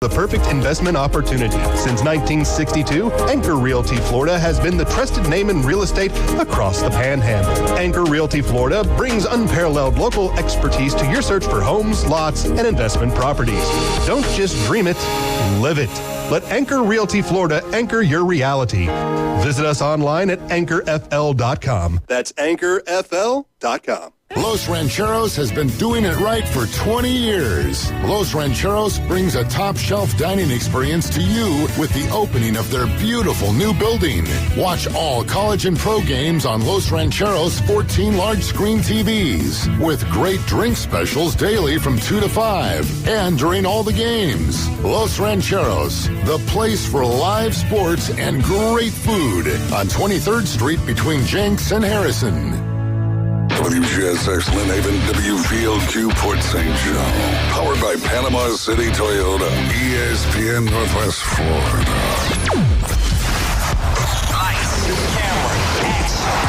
The perfect investment opportunity. Since 1962, Anchor Realty Florida has been the trusted name in real estate across the Panhandle. Anchor Realty Florida brings unparalleled local expertise to your search for homes, lots, and investment properties. Don't just dream it, live it. Let Anchor Realty Florida anchor your reality. Visit us online at anchorfl.com. That's anchorfl.com. Los Rancheros has been doing it right for 20 years. Los Rancheros brings a top-shelf dining experience to you with the opening of their beautiful new building. Watch all college and pro games on Los Rancheros' 14 large-screen TVs with great drink specials daily from 2 to 5 and during all the games. Los Rancheros, the place for live sports and great food on 23rd Street between Jenks and Harrison. WGSX Lynn Haven, WVLQ Port St. Joe. Powered by Panama City Toyota. ESPN Northwest Florida. Lights, camera, action.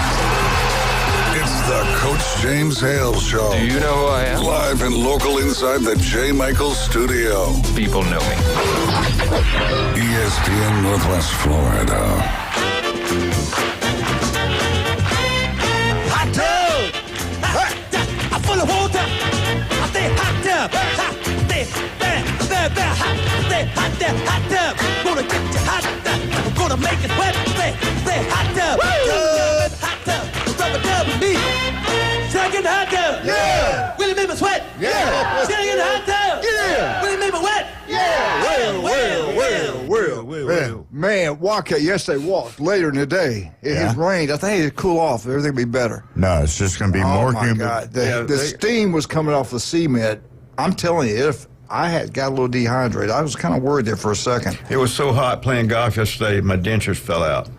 It's the Coach James Hale Show. Do you know who I am? Live and local inside the J. Michaels studio. People know me. ESPN Northwest Florida. Full of water. I stay hot tub. Stay hot tub. Gonna get you hot tub. I'm gonna make it wet. Stay hot tub. Tub, hot tub. Rubber dub with me. Second hot tub. Yeah. Will it make me sweat? Yeah. Second hot tub. Yeah. Will it make me wet? Yeah. Well. Man, Wildcat yesterday walked later in the day. It had rained. I think it'd cool off. Everything would be better. No, it's just going to be more humid. God. The steam was coming off the cement. I'm telling you, if I had got a little dehydrated, I was kind of worried there for a second. It was so hot playing golf yesterday, my dentures fell out.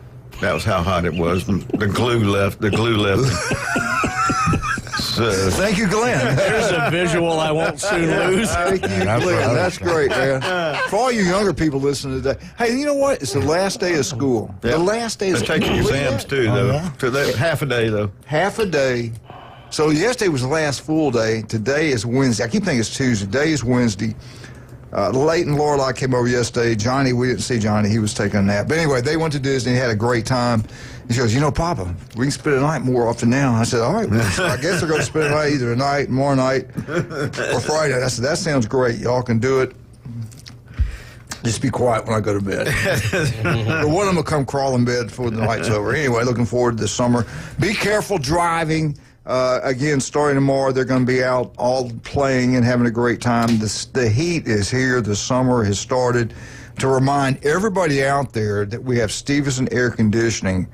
That was how hot it was. The glue left. So. Thank you, Glenn. There's a visual I won't soon lose. Thank you, Glenn. That's great, man. For all you younger people listening today, hey, you know what? It's the last day of school. Yep. The last day of school. They're taking exams, too, though. So half a day, though. Half a day. So yesterday was the last full day. Today is Wednesday. I keep thinking it's Tuesday. Today is Wednesday. Leighton Lorelai came over yesterday. Johnny, we didn't see Johnny. He was taking a nap. But anyway, they went to Disney, had a great time. He goes, Papa, we can spend the night more often now. I said, all right, well, so I guess they're going to spend the night either tonight, tomorrow night, or Friday. I said, that sounds great. Y'all can do it. Just be quiet when I go to bed. But one of them will come crawl in bed before the night's over. Anyway, looking forward to this summer. Be careful driving. Again, starting tomorrow, they're going to be out all playing and having a great time. The heat is here. The summer has started. To remind everybody out there that we have Stevenson Air Conditioning.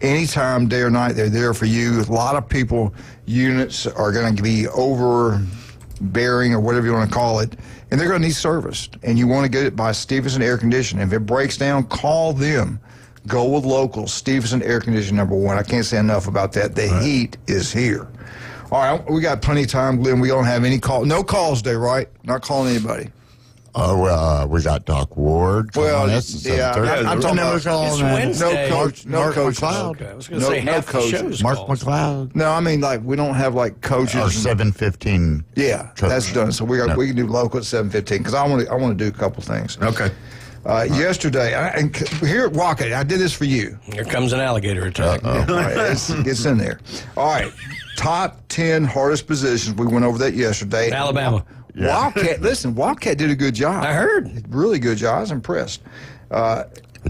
Anytime, day or night, they're there for you. A lot of people, units are going to be overbearing or whatever you want to call it, and they're going to need serviced. And you want to get it by Stevenson Air Conditioning. If it breaks down, call them. Go with local. Stevenson Air Conditioning, #1. I can't say enough about that. The heat is here. All right, we got plenty of time, Glenn. We don't have any call. No calls today, right? Not calling anybody. Oh, well, we got Doc Ward. Well, yeah, I'm talking about it's Wednesday. No coach. Okay, I was going to say half the show's Mark calls. McLeod. No, I mean, like, we don't have, like, coaches. Or 7:15. Yeah, that's done. So we can do local at 7:15 because I want to do a couple things. Okay. Yesterday, and here at Rocket, I did this for you. Here comes an alligator attack. All right, it's in there. All right, top 10 hardest positions. We went over that yesterday. Alabama. Yeah. Wildcat did a good job. I heard. Really good job. I was impressed.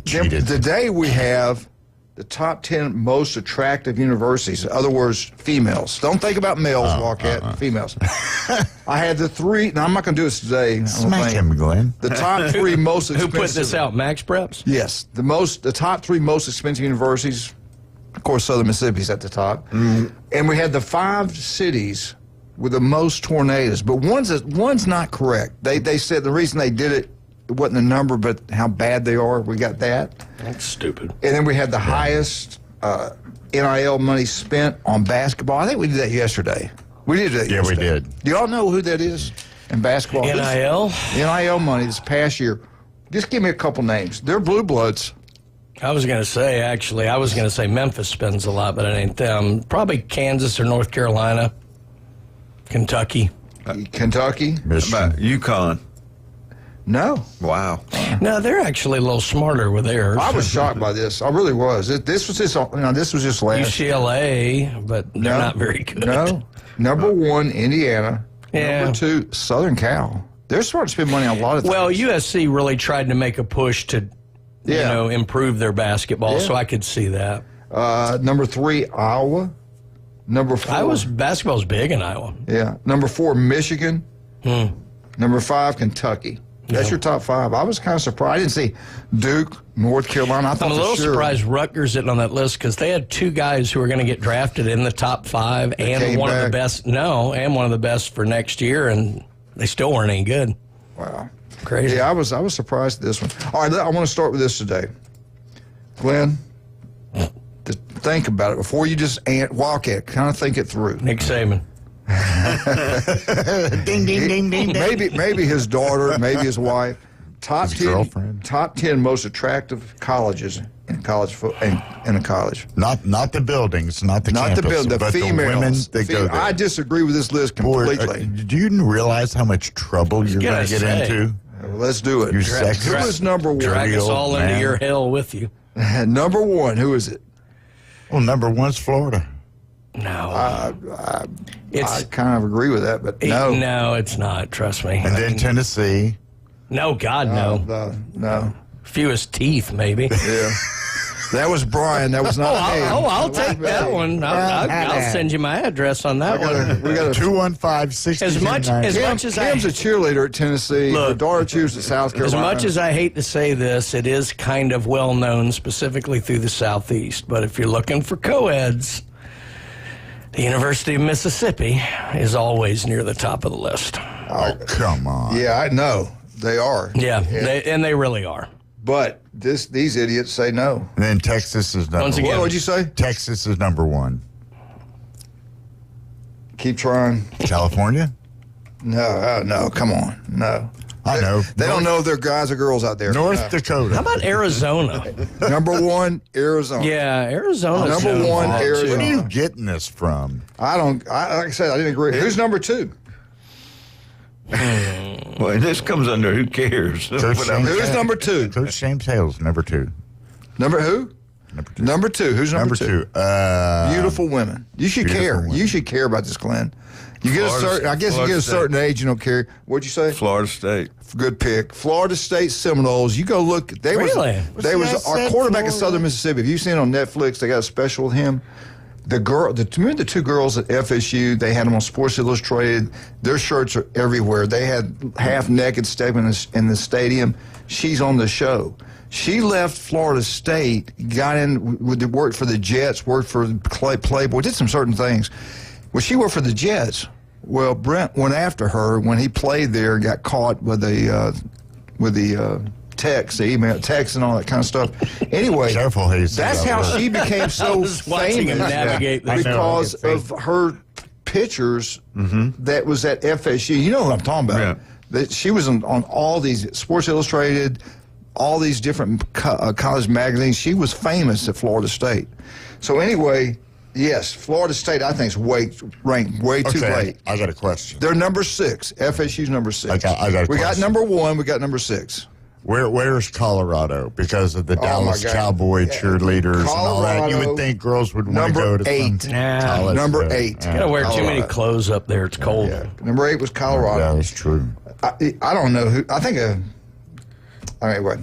Today we have the top 10 most attractive universities. In other words, females. Don't think about males, Wildcat. Females. I had the three. Now, I'm not going to do this today. Smack him, Glenn. The top 3 most expensive. Who put this out? Max Preps? Yes. The top 3 most expensive universities. Of course, Southern Mississippi's at the top. Mm-hmm. And we had the 5 cities with the most tornadoes. But one's not correct. They said the reason they did it wasn't the number, but how bad they are. We got that. That's stupid. And then we had the highest NIL money spent on basketball. I think we did that yesterday. We did that yesterday. Yeah, we did. Do y'all know who that is in basketball? NIL? NIL money this past year. Just give me a couple names. They're blue bloods. I was going to say Memphis spends a lot, but it ain't them. Probably Kansas or North Carolina. Kentucky. Kentucky. About UConn. No. Wow. No, they're actually a little smarter with theirs. I was shocked by this. I really was. This was just last. UCLA, but they're not very good. No. Number 1, Indiana. Yeah. Number 2, Southern Cal. They're starting to spend money on a lot of things. Well, USC really tried to make a push to, improve their basketball, so I could see that. Number 3, Iowa. Number 4. Basketball's big in Iowa. Yeah. Number 4, Michigan. Number 5, Kentucky. That's your top 5. I was kind of surprised. I didn't see Duke, North Carolina. I thought I'm a little for sure. surprised Rutgers isn't on that list because they had 2 guys who were going to get drafted in the top 5 and one of the best. No, and one of the best for next year, and they still weren't any good. Wow. Crazy. Yeah, I was surprised at this one. All right, I want to start with this today. Glenn, to think about it before you just walk it. Kind of think it through. Nick Saban. Ding, ding, ding, ding, ding. Maybe his daughter, maybe his wife. Top His 10, girlfriend. top 10 most attractive colleges in college in a college. Not the buildings, not the Not campus, the building, the but females. the women that go there. I disagree with this list completely. Do you realize how much trouble you're going to get into? Well, let's do it. You Who sexist. is number 1? Drag us old all into man. your hell with you. Number 1, who is it? Well, number 1's Florida. No. I kind of agree with that, but no. No, it's not. Trust me. And then Tennessee. No, God, no. No. Fewest teeth, maybe. Yeah. That was Brian. That was not me. I'll take that one. I'll send you my address on that one. We got 215-60. As much as Kim's a cheerleader at Tennessee. Look, her daughter chooses at South As Carolina. much as I hate to say this, it is kind of well known, specifically through the Southeast. But if you're looking for co-eds, the University of Mississippi is always near the top of the list. Oh, come on. Yeah, I know. They are. Yeah. They really are. But these idiots say no. And then Texas is number Once 1. again- What would you say? Texas is number 1. Keep trying. California? No, come on. No. I know. They don't know if they're guys or girls out there. North Dakota. How about Arizona? Number 1, Arizona. Yeah, Arizona's Number known 1, for that, too. Arizona. Where are you getting this from? Like I said, I didn't agree. Who's number 2? Well, this comes under who cares? Coach James Who's Hale. number 2? Coach James Hale's number 2. Number who? Number 2. Who's number 2? Beautiful women. You should Beautiful care. women. You should care about this, Glenn. You get a certain. I guess you get a certain age, you don't care. What'd you say? Florida State. Good pick. Florida State Seminoles. You go look. They Really? was our quarterback at Southern Mississippi. Have you seen it on Netflix? They got a special with him. Remember the 2 girls at FSU? They had them on Sports Illustrated. Their shirts are everywhere. They had half naked stepping in the stadium. She's on the show. She left Florida State, got in, worked for the Jets, worked for Playboy, did some certain things. Well, she worked for the Jets. Well, Brent went after her when he played there, got caught with the text, the email, text, and all that kind of stuff. Anyway, Careful how you say that's that how word. she became so was watching him famous navigate this. because of her pictures that was at FSU. You know what I'm talking about? Yeah. That she was on all these Sports Illustrated, all these different college magazines. She was famous at Florida State. So anyway, yes, Florida State I think is ranked way too late. I got a question. They're number 6. FSU's number 6. I got a we got question. number 1. We got number 6. Where's Colorado? Because of the Dallas God. Cowboy cheerleaders and all that. You Colorado, would think girls would want to number go to 8. some Nah. college. Number but, 8. Gotta wear too many Colorado. clothes up there. It's cold. Yeah. Number 8 was Colorado. That is true. I don't know who. I think. Anyway,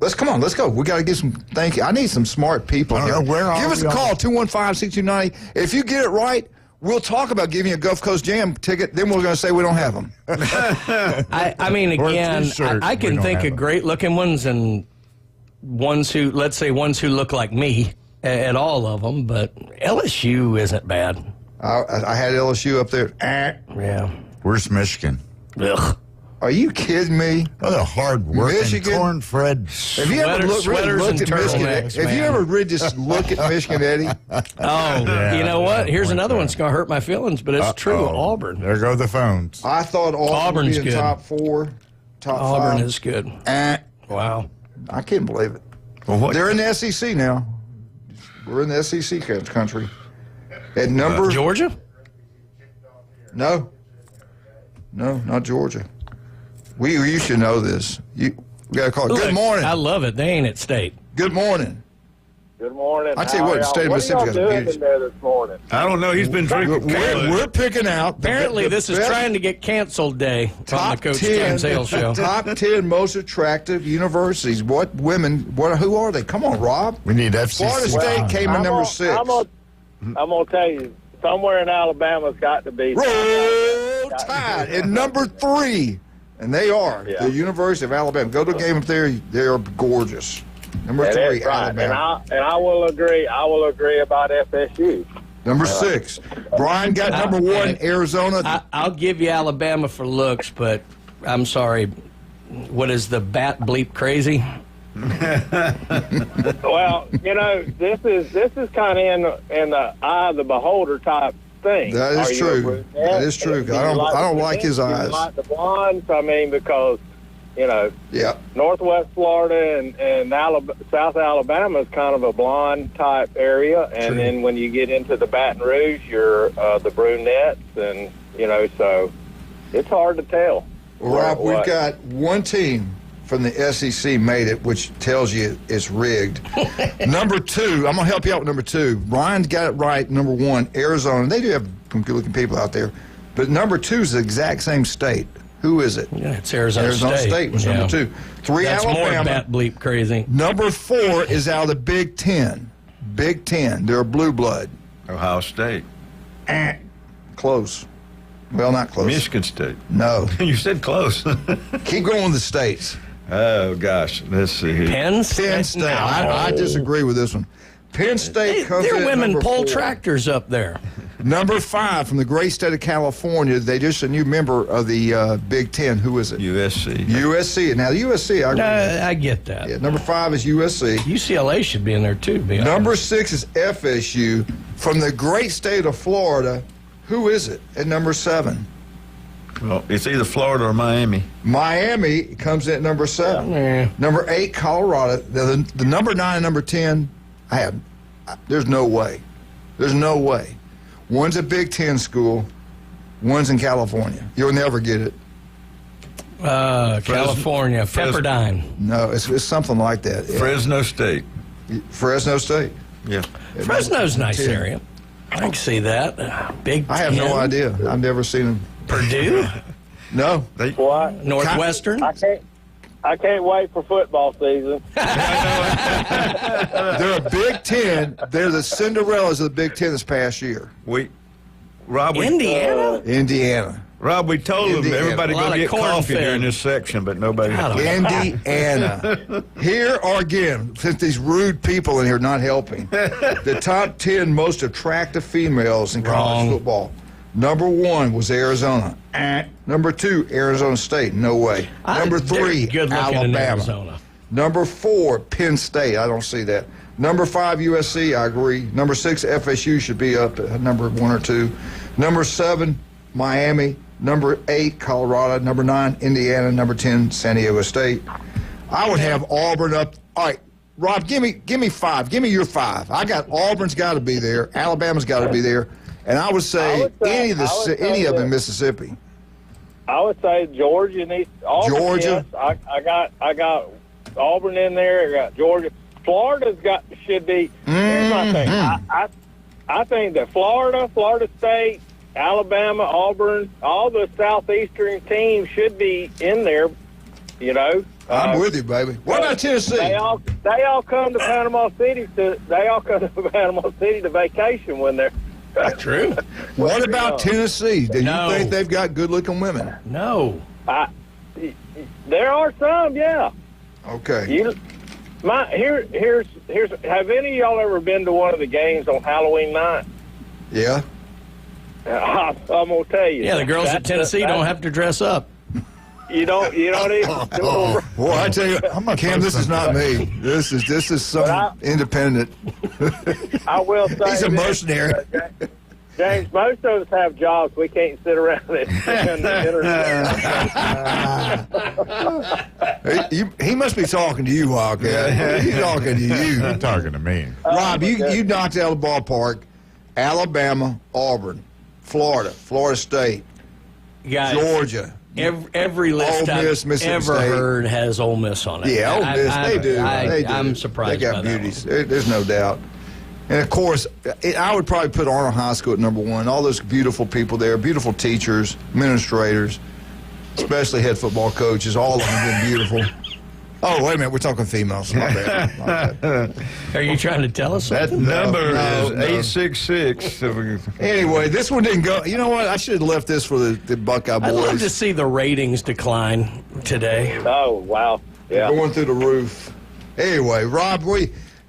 let's come on. Let's go. We got to get some. Thank you. I need some smart people. I don't here. know, where are Give us we a on? call 215-6290. If you get it right, we'll talk about giving you a Gulf Coast Jam ticket. Then we're going to say we don't have them. I mean, Or a again, t-shirt. I We can don't think have of them. great-looking ones and ones who look like me at all of them, but LSU isn't bad. I had LSU up there. Yeah. Where's Michigan? Ugh. Are you kidding me? Oh, the hard-working, Michigan? corn-fed. Have you ever really Sweaters looked and at Michigan? turtlenecks, Have you man. ever really just look at Michigan, Eddie? Oh, you know what? Here's another one that's going to hurt my feelings, but it's true. Uh-oh. Auburn. There go the phones. I thought Auburn would Auburn's be in good. top 4, top Auburn 5. is good. Wow. I can't believe it. Well, what? They're in the SEC now. We're in the SEC country. At number Georgia? No, not Georgia. You should know this. We got to call it. Look, Good morning. I love it. They ain't at state. Good morning. Good morning. I tell you what, the state of Mississippi got a beauty. There this morning? I don't know. He's been drinking. We're picking out. Apparently, this is trying to get canceled day on the Coach James Hale show. Top 10 most attractive universities. What women? Who are they? Come on, Rob. We need FCC. Florida State came in number 6. I'm gonna tell you, somewhere in Alabama's got to be. Roll Tide in number 3, and they are the University of Alabama. Go to a game up there. They are gorgeous. Number 3, Alabama. And I will agree. I will agree about FSU. Number 6, Brian got number 1, Arizona. I'll give you Alabama for looks, but I'm sorry. What is the bat bleep crazy? Well, this is kind of in the eye of the beholder type thing. That is true. That is true. I don't like his eyes. You like the blondes? I mean, because Northwest Florida and South Alabama is kind of a blonde type area, and then when you get into the Baton Rouge, you're the brunettes, and so it's hard to tell. Rob, we've got one team from the SEC made it, which tells you it's rigged. Number 2, I'm going to help you out with number 2. Brian got it right. Number 1, Arizona. They do have some good-looking people out there, but number 2 is the exact same state. Who is it? Yeah, it's Arizona Arizona State was number 2. 3, That's Alabama. More bat bleep crazy. Number 4 is out of the Big Ten. Big Ten. They're a blue blood. Ohio State. Close. Well, not close. Michigan State. No. You said close. Keep going with the states. Oh, gosh. Let's see here. Penn State. No. I disagree with this one. Penn State comes in Their women number pull 4. tractors up there. Number 5 from the great state of California. They just a new member of the Big Ten. Who is it? USC. USC. Now, USC, I agree. I get that. Yeah, number 5 is USC. UCLA should be in there, too, to be honest. Number 6 is FSU. From the great state of Florida, who is it at number 7? Well, it's either Florida or Miami. Miami comes in at number 7. Yeah. Number 8, Colorado. The number 9 and number 10, there's no way. There's no way. One's a Big Ten school. One's in California. You'll never get it. California, Pepperdine. No, it's something like that. Fresno State. Fresno State. Yeah. Fresno's a nice area. I can see that. Big I have no idea. I've never seen them. Purdue? No. What? Northwestern? I can't wait for football season. They're a Big Ten. They're the Cinderellas of the Big Ten this past year. Indiana? Indiana. Rob, we told them everybody go get coffee fed. during this section, but nobody. Indiana. Here are, again, since these rude people in here not helping, the top 10 most attractive females in college football. Number 1 was Arizona. Number 2, Arizona State. No way. Number 3, Alabama. Number 4, Penn State. I don't see that. Number 5, USC. I agree. Number 6, FSU should be up at number 1 or 2. Number 7, Miami. Number 8, Colorado. Number 9, Indiana. Number 10, San Diego State. I would have Auburn up. All right, Rob, give me 5. Give me your 5. I got Auburn's got to be there. Alabama's got to be there. And I would say any of them in Mississippi. I would say Georgia needs Auburn. Georgia. Yes, I got Auburn in there. I got Georgia. Florida's should be. Here's my thing. I think that Florida State, Alabama, Auburn, all the southeastern teams should be in there. I'm with you, baby. What about Tennessee? They all come to Panama City to vacation when they're. True. What about Tennessee? Do you think they've got good-looking women? No. There are some, yeah. Okay. Here's. Have any of y'all ever been to one of the games on Halloween night? Yeah. I'm gonna tell you. Yeah, the girls at Tennessee don't have to dress up. You don't even. Boy, I tell you, Cam, this is not me. This is some independent. I will say he's a mercenary. James, most of us have jobs. We can't sit around and the internet. He must be talking to you, Wildcat. He's talking to you. He's talking to me. Rob, you knocked out of the ballpark. Alabama, Auburn, Florida State, Guys, Georgia. every list Ole Miss, I've Mississippi ever State. heard has Ole Miss on it. Yeah, Ole Miss, they do. They do. I'm surprised They got by that beauties. one. There's no doubt. And, of course, I would probably put Arnold High School at number one. All those beautiful people there, beautiful teachers, administrators, especially head football coaches, all of them have been beautiful. Oh, wait a minute. We're talking females. My bad. My bad. Are you trying to tell us That something? number No. is 866. Anyway, this one didn't go. You know what? I should have left this for the Buckeye boys. I'd love to see the ratings decline today. Oh, wow. Yeah. Going through the roof. Anyway, Rob,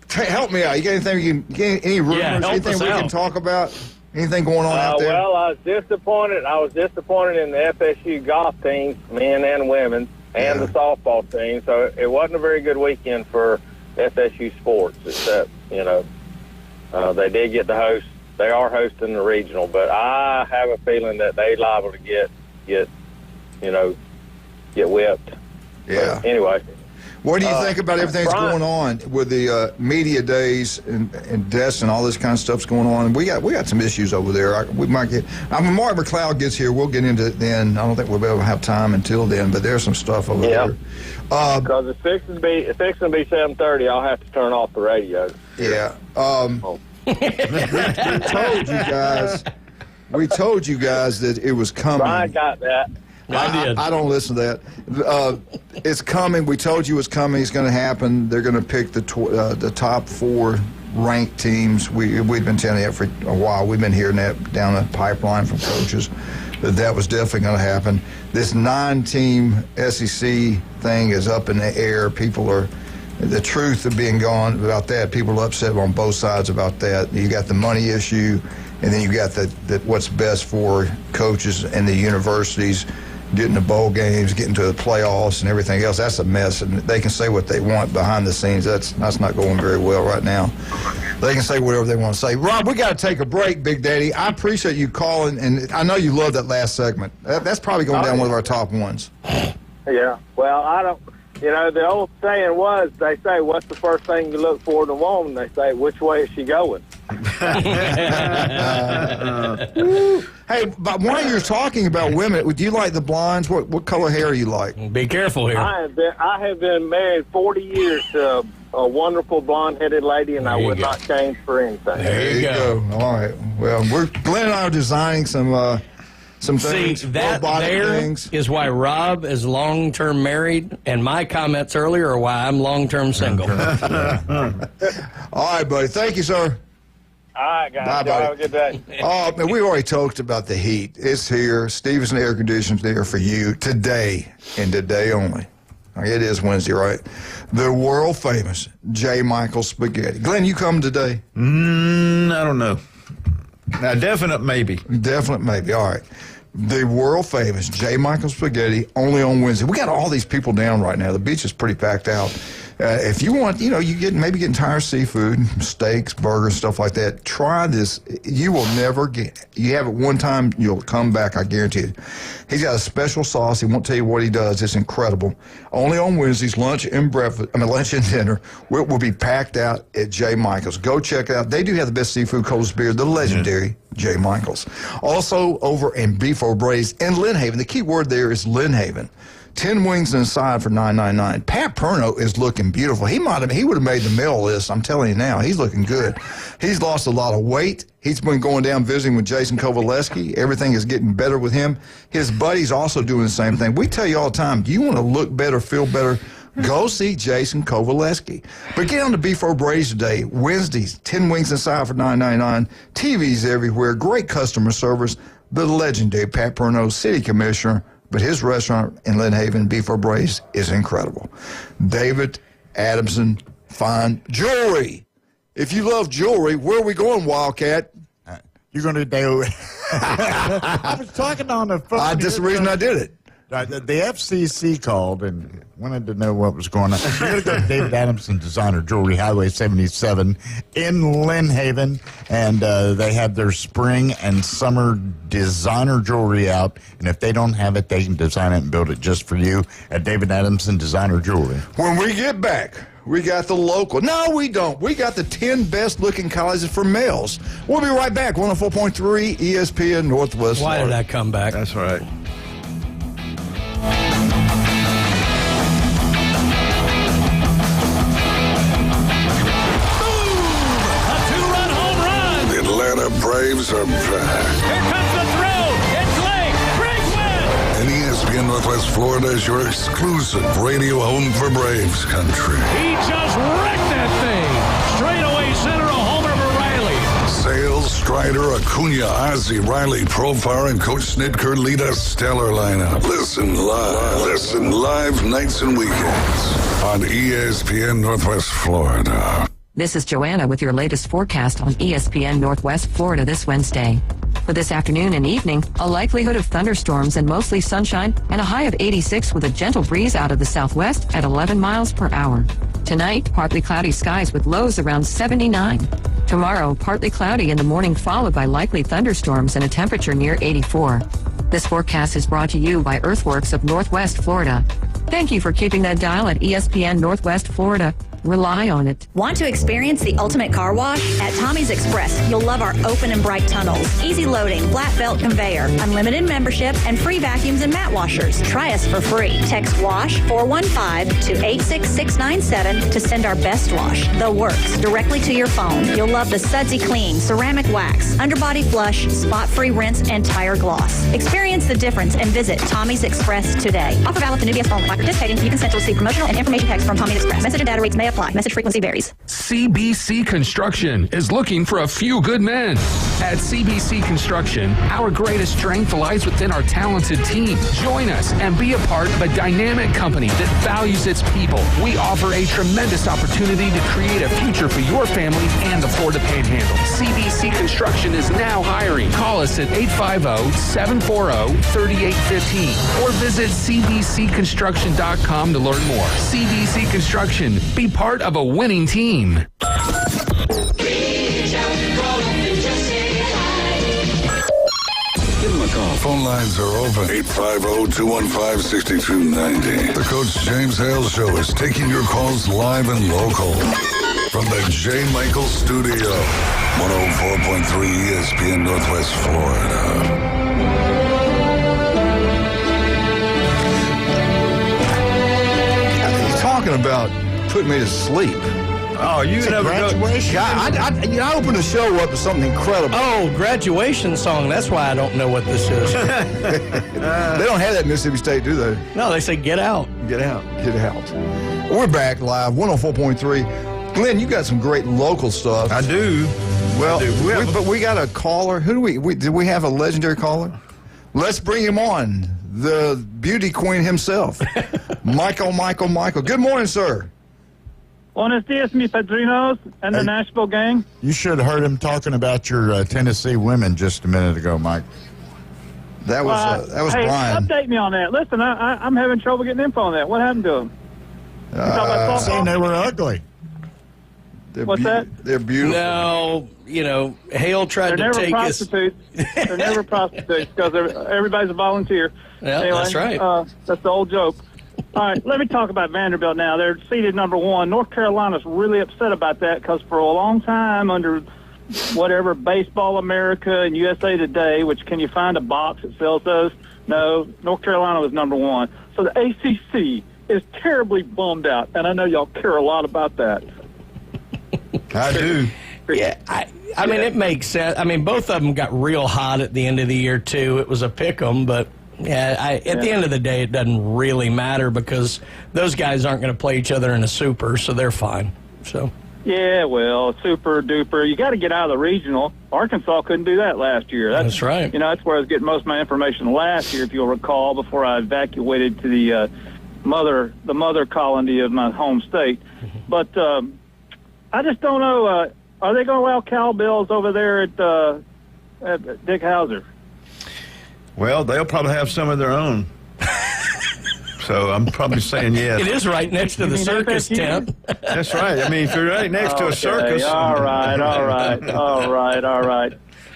help me out. You got anything? You got any rumors? Yeah, help anything us we can out. talk about? Anything going on out there? Well, I was disappointed. I was disappointed in the FSU golf teams, men and women, and the softball team. So it wasn't a very good weekend for FSU sports, except, they did get to host. They are hosting the regional, but I have a feeling that they're liable to get whipped. Yeah. But anyway. What do you think about everything that's Brian, going on with the media days and desks and all this kind of stuff's going on? We got some issues over there. We might get. When Mark McLeod gets here, we'll get into it then. I don't think we'll be able to have time until then, but there's some stuff over there. Because it's fixing to be 7:30. I'll have to turn off the radio. Yeah. We told you guys that it was coming. Brian got that. I did. I don't listen to that. It's coming. We told you it's coming. It's going to happen. They're going to pick the top 4 ranked teams. We've been telling you that for a while. We've been hearing that down the pipeline from coaches that was definitely going to happen. This 9-team SEC thing is up in the air. The truth of being gone about that. People are upset on both sides about that. You got the money issue, and then you got the what's best for coaches and the universities. Getting to bowl games, getting to the playoffs, and everything else. That's a mess, and they can say what they want behind the scenes. That's not going very well right now. They can say whatever they want to say. Rob, we got to take a break, Big Daddy. I appreciate you calling, and I know you love that last segment. That's probably going down one of our top ones. Yeah. Well, I don't. The old saying was, they say, what's the first thing you look for in a woman? They say, which way is she going? Hey, but while you're talking about women, do you like the blondes? What color hair you like? Be careful here. I have been married 40 years to a wonderful blonde-headed lady, and I would not change for anything. There you go. All right. Well, Glenn and I are designing some things. See, that robotic there things. is why Rob is long-term married, and my comments earlier are why I'm long-term single. All right, buddy. Thank you, sir. All right, guys. Bye, Y'all buddy. have a good day. Oh, man, we've already talked about the heat. It's here. Stevenson Air Conditioning's there for you today and today only. It is Wednesday, right? The world famous J. Michael Spaghetti. Glenn, you come today? I don't know. Now, definite maybe. Definite maybe. All right. The world famous J. Michael Spaghetti only on Wednesday. We got all these people down right now. The beach is pretty packed out. If you want, maybe getting tired of seafood, steaks, burgers, stuff like that, try this. You will never get. You have it one time, you'll come back, I guarantee it. He's got a special sauce. He won't tell you what he does. It's incredible. Only on Wednesdays, lunch and dinner will be packed out at J. Michael's. Go check it out. They do have the best seafood, coldest beer, the legendary J. Michael's. Also over in Beef O'Brady's in Lynn Haven. The key word there is Lynn Haven. 10 wings and a side for $9.99. Pat Perno is looking beautiful. He would have made the mail list. I'm telling you now, he's looking good. He's lost a lot of weight. He's been going down visiting with Jason Kovaleski. Everything is getting better with him. His buddy's also doing the same thing. We tell you all the time, do you want to look better, feel better? Go see Jason Kovaleski. But get on to Beef O'Brady's today. Wednesdays, 10 wings and a side for $9.99. TVs everywhere. Great customer service. The legendary Pat Perno, city commissioner. But his restaurant in Lynn Haven, Beef O'Brady's, is incredible. David Adamson Fine Jewelry. If you love jewelry, where are we going, Wildcat? You're going to do. I was talking on the phone. That's the reason I did it. The FCC called and wanted to know what was going on. You're going to go to David Adamson Designer Jewelry, Highway 77 in Lynn Haven, and they have their spring and summer designer jewelry out. And if they don't have it, they can design it and build it just for you at David Adamson Designer Jewelry. When we get back, we got the local. No, we don't. We got the 10 best-looking colleges for males. We'll be right back. 104.3 ESPN Northwest. Why Florida. did I come back? That's right. Braves are back. Here comes the throw. It's late. Braves win. And ESPN Northwest Florida is your exclusive radio home for Braves country. He just wrecked that thing. Straight away center, a homer for Riley. Sales, Strider, Acuna, Ozzie, Riley, Profar, and Coach Snitker lead a stellar lineup. Listen live nights and weekends on ESPN Northwest Florida. This is Joanna with your latest forecast on ESPN Northwest Florida this Wednesday. For this afternoon and evening, a likelihood of thunderstorms and mostly sunshine and a high of 86 with a gentle breeze out of the southwest at 11 miles per hour. Tonight, partly cloudy skies with lows around 79. Tomorrow, partly cloudy in the morning followed by likely thunderstorms and a temperature near 84. This forecast is brought to you by Earthworks of Northwest Florida. Thank you for keeping that dial at ESPN Northwest Florida. Rely on it. Want to experience the ultimate car wash? At Tommy's Express, you'll love our open and bright tunnels, easy loading, flat belt conveyor, unlimited membership, and free vacuums and mat washers. Try us for free. Text WASH 415 to 86697 to send our best wash, The Works, directly to your phone. You'll love the sudsy clean, ceramic wax, underbody flush, spot-free rinse, and tire gloss. Experience the difference and visit Tommy's Express today. Offer valid for new guests only. By participating, you consent to receive promotional and information text from Tommy's Express. Message and data rates may apply. Message frequency varies. CBC Construction is looking for a few good men. At CBC Construction, our greatest strength lies within our talented team. Join us and be a part of a dynamic company that values its people. We offer a tremendous opportunity to create a future for your family and the Florida Panhandle. CBC Construction is now hiring. Call us at 850-740-3815 or visit cbcconstruction.com to learn more. CBC Construction. Be part of a winning team. Give them a call. Phone lines are open. 850-215-6290. The Coach James Hale Show is taking your calls live and local. From the J. Michael Studio, 104.3 ESPN Northwest Florida. Talking about putting me to sleep. Oh, you never graduation? I opened the show up with something incredible. Oh, graduation song. That's why I don't know what this is. They don't have that in Mississippi State, do they? No, they say get out. Get out. Get out. We're back live, 104.3. Glenn, you got some great local stuff. I do. Well, but we got a caller. Who do we did we have a legendary caller? Let's bring him on. The beauty queen himself, Michael. Good morning, sir. Buenos dias, mi padrinos, and the Nashville gang. You should have heard him talking about your Tennessee women just a minute ago, Mike. That was hey, Brian. Update me on that. Listen, I'm having trouble getting info on that. What happened to them? Saying they were ugly. What's that? They're beautiful. No, Hale tried to take us. They're never prostitutes because everybody's a volunteer. Yeah, anyway, that's right. That's the old joke. All right, let me talk about Vanderbilt now. They're seeded number 1. North Carolina's really upset about that because for a long time under whatever Baseball America and USA Today, which can you find a box that sells those? No, North Carolina was number 1. So the ACC is terribly bummed out, and I know y'all care a lot about that. I do. Yeah, I mean, it makes sense. I mean, both of them got real hot at the end of the year, too. It was a pick-em, but at the end of the day, it doesn't really matter because those guys aren't going to play each other in a super, so they're fine. So. Yeah, well, super duper. You got to get out of the regional. Arkansas couldn't do that last year. That's right. That's where I was getting most of my information last year, if you'll recall, before I evacuated to the mother colony of my home state. But I just don't know. Are they going to allow cowbells over there at Dick Hauser? Well, they'll probably have some of their own. So I'm probably saying yes. It is right next to the circus tent. That's right. I mean, if you're right next to a circus. All right.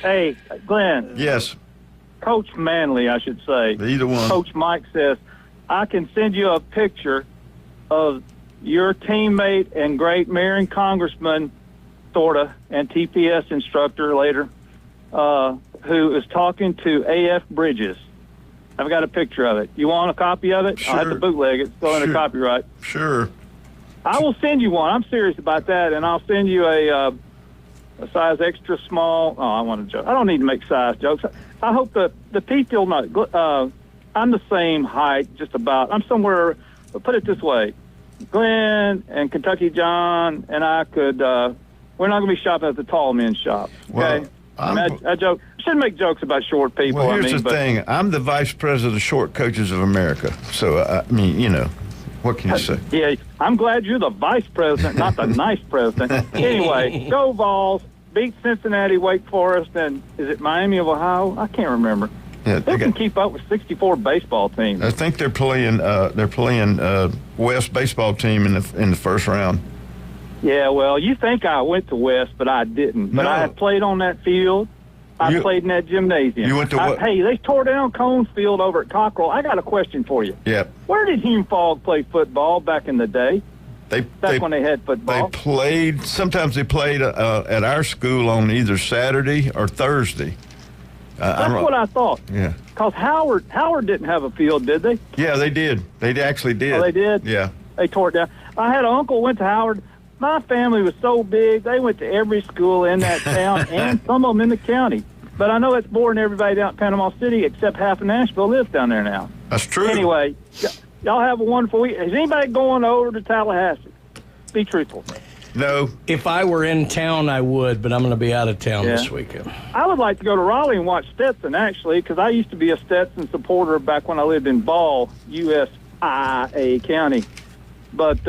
Hey, Glenn. Yes. Coach Manley, I should say. Either one. Coach Mike says, I can send you a picture of your teammate and great mayor and congressman, sorta, and TPS instructor later, who is talking to AF Bridges. I've got a picture of it. You want a copy of it? Sure. I'll have to bootleg it. It's still under copyright. Sure. I will send you one. I'm serious about that, and I'll send you a size extra small. Oh, I want to joke. I don't need to make size jokes. I hope the people know. I'm the same height, just about. I'm somewhere. But put it this way, Glenn and Kentucky John and I could. We're not going to be shopping at the tall men's shop. Okay. Well, I joke. Shouldn't make jokes about short people. Well, here's the thing. I'm the vice president of Short Coaches of America. So, I mean, you know, what can you say? Yeah, I'm glad you're the vice president, not the nice president. Anyway, go Vols. Beat Cincinnati, Wake Forest, and is it Miami of Ohio? I can't remember. Yeah, they can keep up with 64 baseball teams. I think they're playing West baseball team in the first round. Yeah, well, you think I went to West, but I didn't. But I played on that field. I played in that gymnasium. You went to what? Hey, they tore down Cones Field over at Cockrell. I got a question for you. Yep. Where did Hume-Fogg play football back in the day? That's when they had football. Sometimes they played at our school on either Saturday or Thursday. That's what I thought. Yeah. Because Howard didn't have a field, did they? Yeah, they did. They actually did. Oh, they did? Yeah. They tore it down. I had an uncle went to Howard. My family was so big, they went to every school in that town and some of them in the county. But I know it's boring everybody down at Panama City, except half of Nashville lives down there now. That's true. Anyway, y'all have a wonderful week. Is anybody going over to Tallahassee? Be truthful. No. If I were in town, I would, but I'm going to be out of town this weekend. I would like to go to Raleigh and watch Stetson, actually, because I used to be a Stetson supporter back when I lived in Ball, USIA County. But,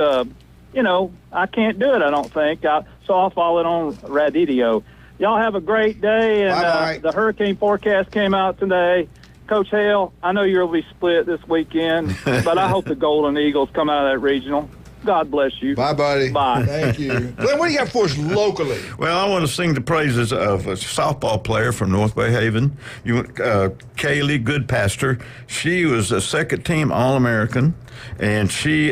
you know, I can't do it, I don't think. So I'll follow it on Radidio. Y'all have a great day. And the hurricane forecast came out today. Coach Hale, I know you'll be split this weekend, but I hope the Golden Eagles come out of that regional. God bless you. Bye, buddy. Bye. Thank you. Glenn, what do you got for us locally? Well, I want to sing the praises of a softball player from North Bay Haven, Kaylee Goodpaster. She was a second-team All-American, and she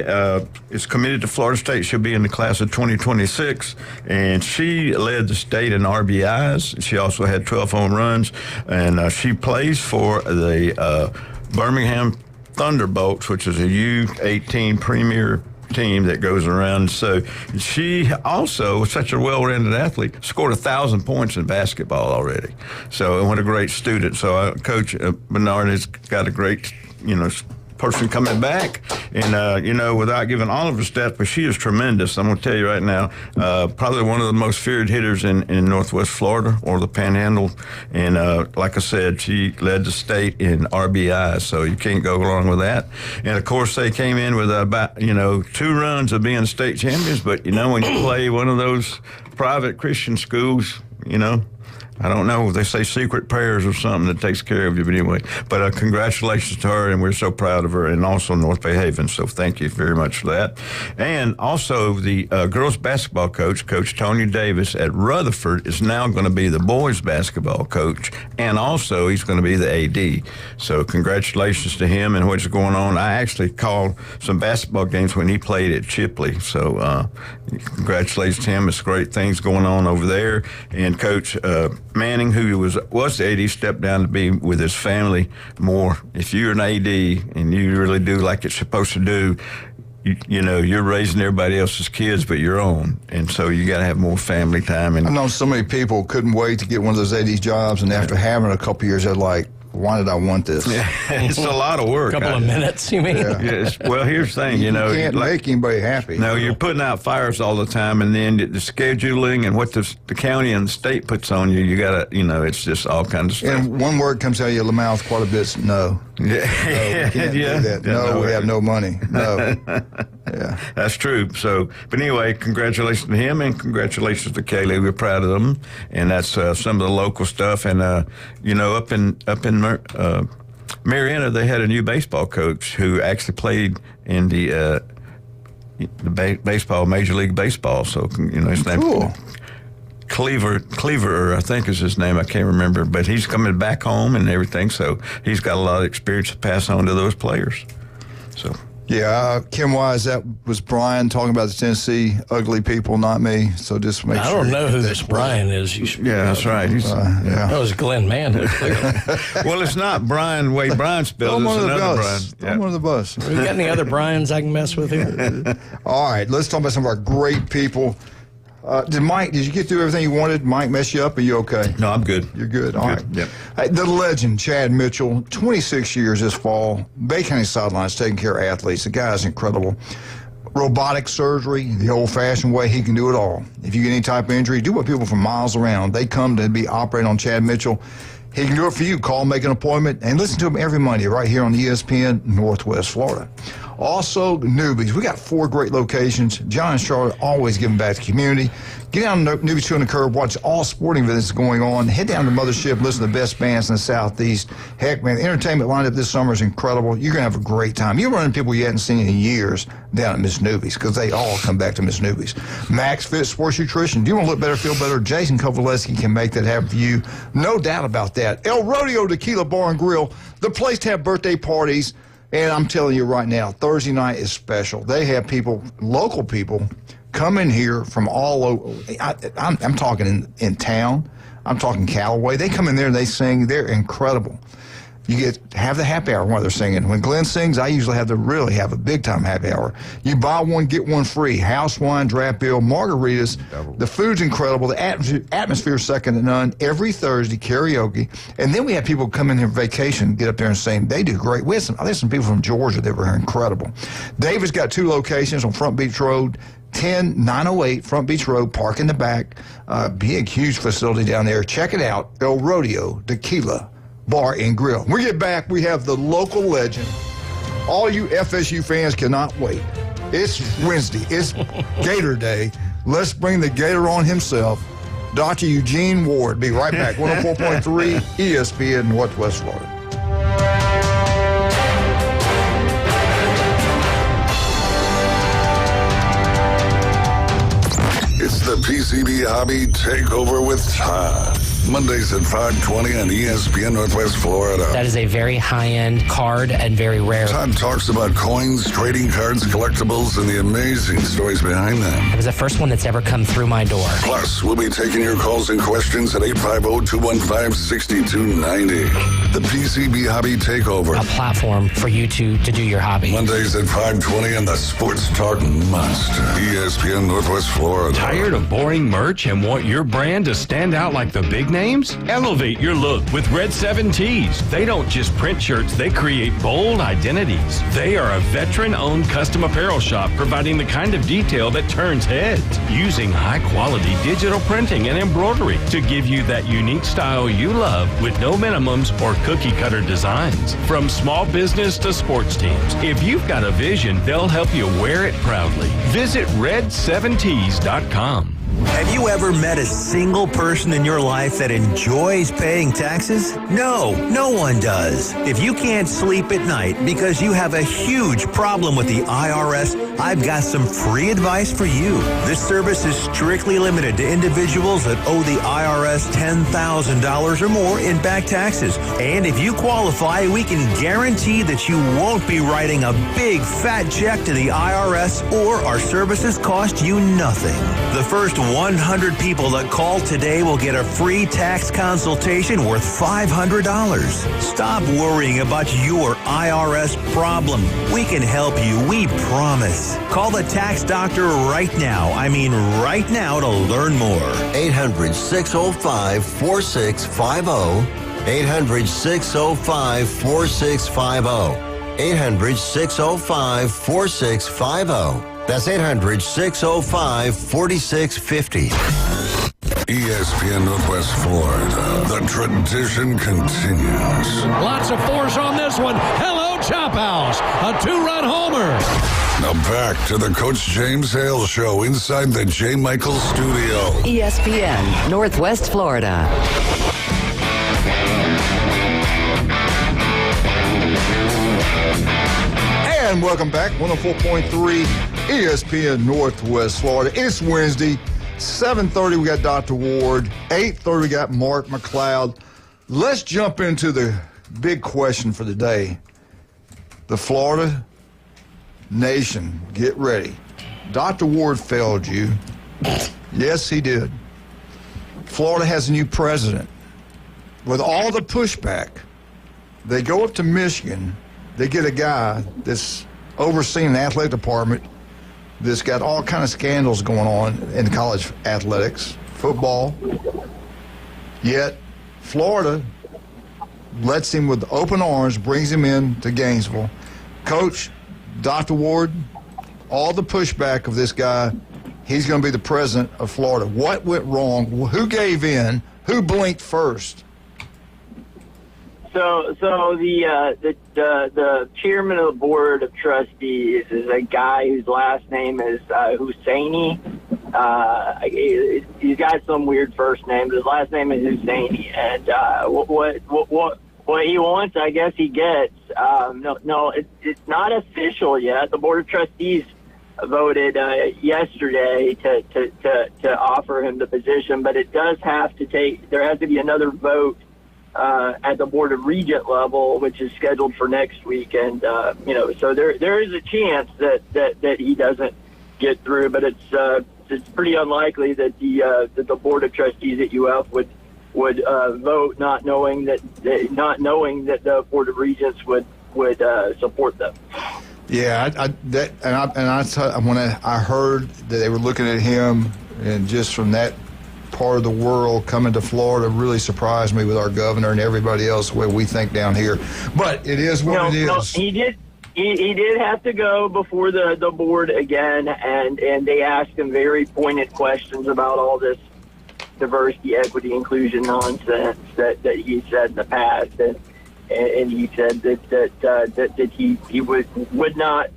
is committed to Florida State. She'll be in the class of 2026, and she led the state in RBIs. She also had 12 home runs, and she plays for the Birmingham Thunderbolts, which is a U18 premier team that goes around. So she also, such a well-rounded athlete, scored 1,000 points in basketball already. So what a great student. So Coach Bernard has got a great, person coming back, and without giving all of her stats, but she is tremendous. I'm going to tell you right now, probably one of the most feared hitters in Northwest Florida or the Panhandle, and like I said, she led the state in RBI, so you can't go wrong with that. And of course, they came in with about 2 runs of being state champions, but when you play one of those private Christian schools, I don't know. They say secret prayers or something that takes care of you. But anyway, congratulations to her, and we're so proud of her, and also North Bay Haven. So thank you very much for that. And also the girls basketball coach, Coach Tony Davis at Rutherford, is now going to be the boys basketball coach, and also he's going to be the AD. So congratulations to him and what's going on. I actually called some basketball games when he played at Chipley. So congratulations to him. It's great things going on over there. And Coach Manning, who was the AD, stepped down to be with his family more. If you're an AD and you really do like it's supposed to do, you're raising everybody else's kids but your own, and so you got to have more family time. And I know so many people couldn't wait to get one of those AD jobs, and after having a couple years, they're like, why did I want this? Yeah, it's a lot of work. A couple of minutes, you mean? Yeah. Yes. Well, here's the thing, you can't make anybody happy. No, you're putting out fires all the time, and then the scheduling and what the county and the state puts on you, you got to, it's just all kinds of stuff. And one word comes out of your mouth quite a bit, no. Yeah. No, we can't do that. No, we have no money. No. Yeah. That's true. So, but anyway, congratulations to him, and congratulations to Kaylee. We're proud of them, and that's some of the local stuff. And up in Marietta, they had a new baseball coach who actually played in the baseball, Major League Baseball. So his name. Cool. Cleaver, I think is his name. I can't remember, but he's coming back home and everything. So he's got a lot of experience to pass on to those players. So. Yeah, Kim Wise, that was Brian talking about the Tennessee ugly people, not me. So just make sure. I don't know who this Brian is. Yeah, that's right. That was Glenn Manhood. Well, it's not Brian way Brian spelled. It's another Brian. I'm one of the bus. We got any other Brians I can mess with here? All right, let's talk about some of our great people. Did you get through everything you wanted? Mike mess you up? Are you okay? No, I'm good. You're good. All right. Yep. Hey, the legend, Chad Mitchell, 26 years this fall. Bay County Sidelines taking care of athletes. The guy's incredible. Robotic surgery, the old-fashioned way, he can do it all. If you get any type of injury, do what people from miles around. They come to be operating on Chad Mitchell. He can do it for you. Call, make an appointment, and listen to him every Monday right here on ESPN Northwest Florida. Also, newbies. We got 4 great locations. John and Charlotte always giving back to the community. Get down to Newbies 2 on the Curb. Watch all sporting events going on. Head down to Mothership. Listen to the best bands in the Southeast. Heck, man, the entertainment lineup this summer is incredible. You're going to have a great time. You're running people you hadn't seen in years down at Miss Newbies because they all come back to Miss Newbies. Max Fit Sports Nutrition. Do you want to look better, feel better? Jason Kovaleski can make that happen for you. No doubt about that. El Rodeo Tequila Bar and Grill, the place to have birthday parties. And I'm telling you right now, Thursday night is special. They have people, local people, come in here from all over. I'm talking in town. I'm talking Callaway. They come in there and they sing. They're incredible. You have the happy hour while they're singing. When Glenn sings, I usually have a big-time happy hour. You buy one, get one free. House wine, draft beer, margaritas. The food's incredible. The atmosphere is second to none. Every Thursday, karaoke. And then we have people come in here on vacation, get up there and sing. They do great. There's some people from Georgia that were incredible. David's got 2 locations on Front Beach Road. 10908 Front Beach Road, park in the back. Big, huge facility down there. Check it out. El Rodeo Tequila Bar and Grill. When we get back, we have the local legend. All you FSU fans cannot wait. It's Wednesday. It's Gator Day. Let's bring the Gator on himself, Dr. Eugene Ward. Be right back. 104.3 ESPN Northwest Florida. It's the PCB Hobby Takeover with Todd. Mondays at 5:20 on ESPN Northwest Florida. That is a very high-end card and very rare. Todd talks about coins, trading cards, collectibles, and the amazing stories behind them. It was the first one that's ever come through my door. Plus, we'll be taking your calls and questions at 850-215-6290. The PCB Hobby Takeover. A platform for you to do your hobby. Mondays at 5:20 on the Sports Talk Monster. ESPN Northwest Florida. Tired of boring merch and want your brand to stand out like the big names? Elevate your look with Red 7 Tees. They don't just print shirts, they create bold identities. They are a veteran-owned custom apparel shop providing the kind of detail that turns heads, using high-quality digital printing and embroidery to give you that unique style you love with no minimums or cookie-cutter designs. From small business to sports teams, if you've got a vision, they'll help you wear it proudly. Visit red7tees.com. Have you ever met a single person in your life that enjoys paying taxes? No one does. If you can't sleep at night because you have a huge problem with the IRS, I've got some free advice for you. This service is strictly limited to individuals that owe the IRS $10,000 or more in back taxes. And if you qualify, we can guarantee that you won't be writing a big fat check to the IRS, or our services cost you nothing. The first 100 people that call today will get a free tax consultation worth $500. Stop worrying about your IRS problem. We can help you, we promise. Call the tax doctor right now. I mean right now to learn more. 800-605-4650. 800-605-4650. 800-605-4650. That's 800-605-4650. ESPN Northwest Florida. The tradition continues. Lots of force on this one. Hello, Chop House. A 2-run homer. Now back to the Coach James Hale Show inside the J. Michael Studio. ESPN Northwest Florida. And welcome back, 104.3 ESPN Northwest Florida. It's Wednesday, 7:30 we got Dr. Ward, 8:30 we got Mark McLeod. Let's jump into the big question for the day. The Florida nation, get ready. Dr. Ward failed you. Yes, he did. Florida has a new president. With all the pushback, they go up to Michigan. They get a guy that's overseeing the athletic department that's got all kind of scandals going on in college athletics, football. Yet Florida lets him with open arms, brings him in to Gainesville. Coach, Dr. Ward, all the pushback of this guy, he's going to be the president of Florida. What went wrong? Who gave in? Who blinked first? So the chairman of the board of trustees is a guy whose last name is Husseini. He's got some weird first name, but his last name is Husseini. And what he wants, I guess he gets. No, it's not official yet. The board of trustees voted yesterday to offer him the position, but it does have to there has to be another vote at the Board of Regent level, which is scheduled for next week. And, so there is a chance that he doesn't get through, but it's pretty unlikely that the Board of Trustees at UF would vote not knowing that the Board of Regents would support them. Yeah, when I heard that they were looking at him, and just from that part of the world coming to Florida really surprised me with our governor and everybody else the way we think down here. But it is what it is. No, he did have to go before the board again, and they asked him very pointed questions about all this diversity, equity, inclusion nonsense that he said in the past, and he said that he would not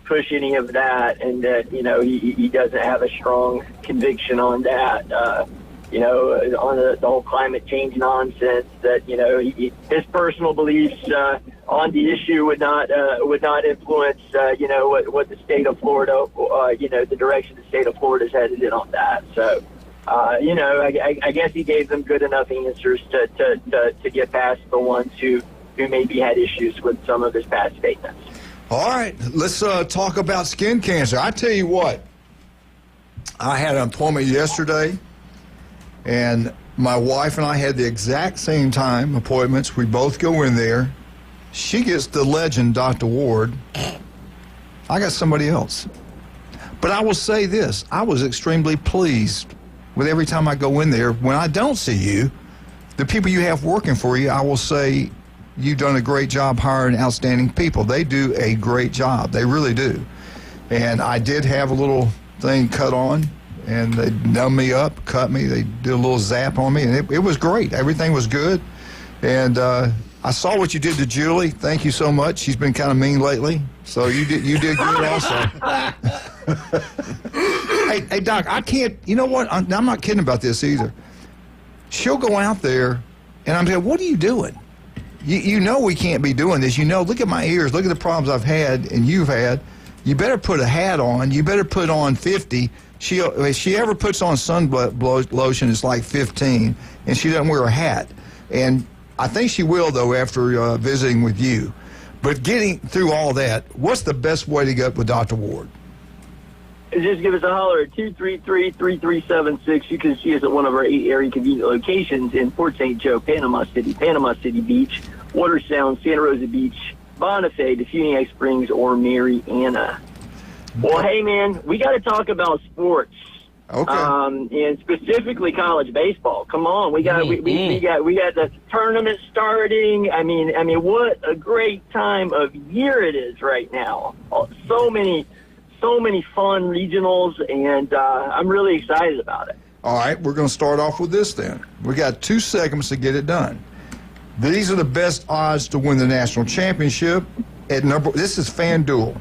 push any of that, and that he doesn't have a strong conviction on that. On the whole climate change nonsense, that his personal beliefs on the issue would not influence what the state of Florida, the direction the state of Florida is headed in on that. So. I guess he gave them good enough answers to get past the ones who maybe had issues with some of his past statements. All right, let's talk about skin cancer. I tell you what, I had an appointment yesterday, and my wife and I had the exact same time appointments. We both go in there. She gets the legend, Dr. Ward. I got somebody else. But I will say this, I was extremely pleased with every time I go in there. When I don't see you, the people you have working for you, I will say, you've done a great job hiring outstanding people. They do a great job. They really do. And I did have a little thing cut on, and they numbed me up, cut me. They did a little zap on me, and it was great. Everything was good. And I saw what you did to Julie. Thank you so much. She's been kind of mean lately, so you did good also. Hey, Doc, I can't, you know what? I'm not kidding about this either. She'll go out there, and I'm saying, what are you doing? You know we can't be doing this. Look at my ears. Look at the problems I've had and you've had. You better put a hat on. You better put on 50. If she ever puts on sun lotion, it's like 15, and she doesn't wear a hat. And I think she will, though, after visiting with you. But getting through all that, what's the best way to get with Dr. Ward? Just give us a holler at 233-3376. You can see us at one of our 8 area convenient locations in Port St. Joe, Panama City Beach, Watersound, Santa Rosa Beach, Bonifay, Defuniak Springs, or Mariana. Well, hey, man, we got to talk about sports. Okay. And specifically college baseball. Come on, we got the tournament starting. I mean, what a great time of year it is right now. So many fun regionals, and I'm really excited about it. All right, we're going to start off with this then. We got 2 segments to get it done. These are the best odds to win the national championship. This is FanDuel.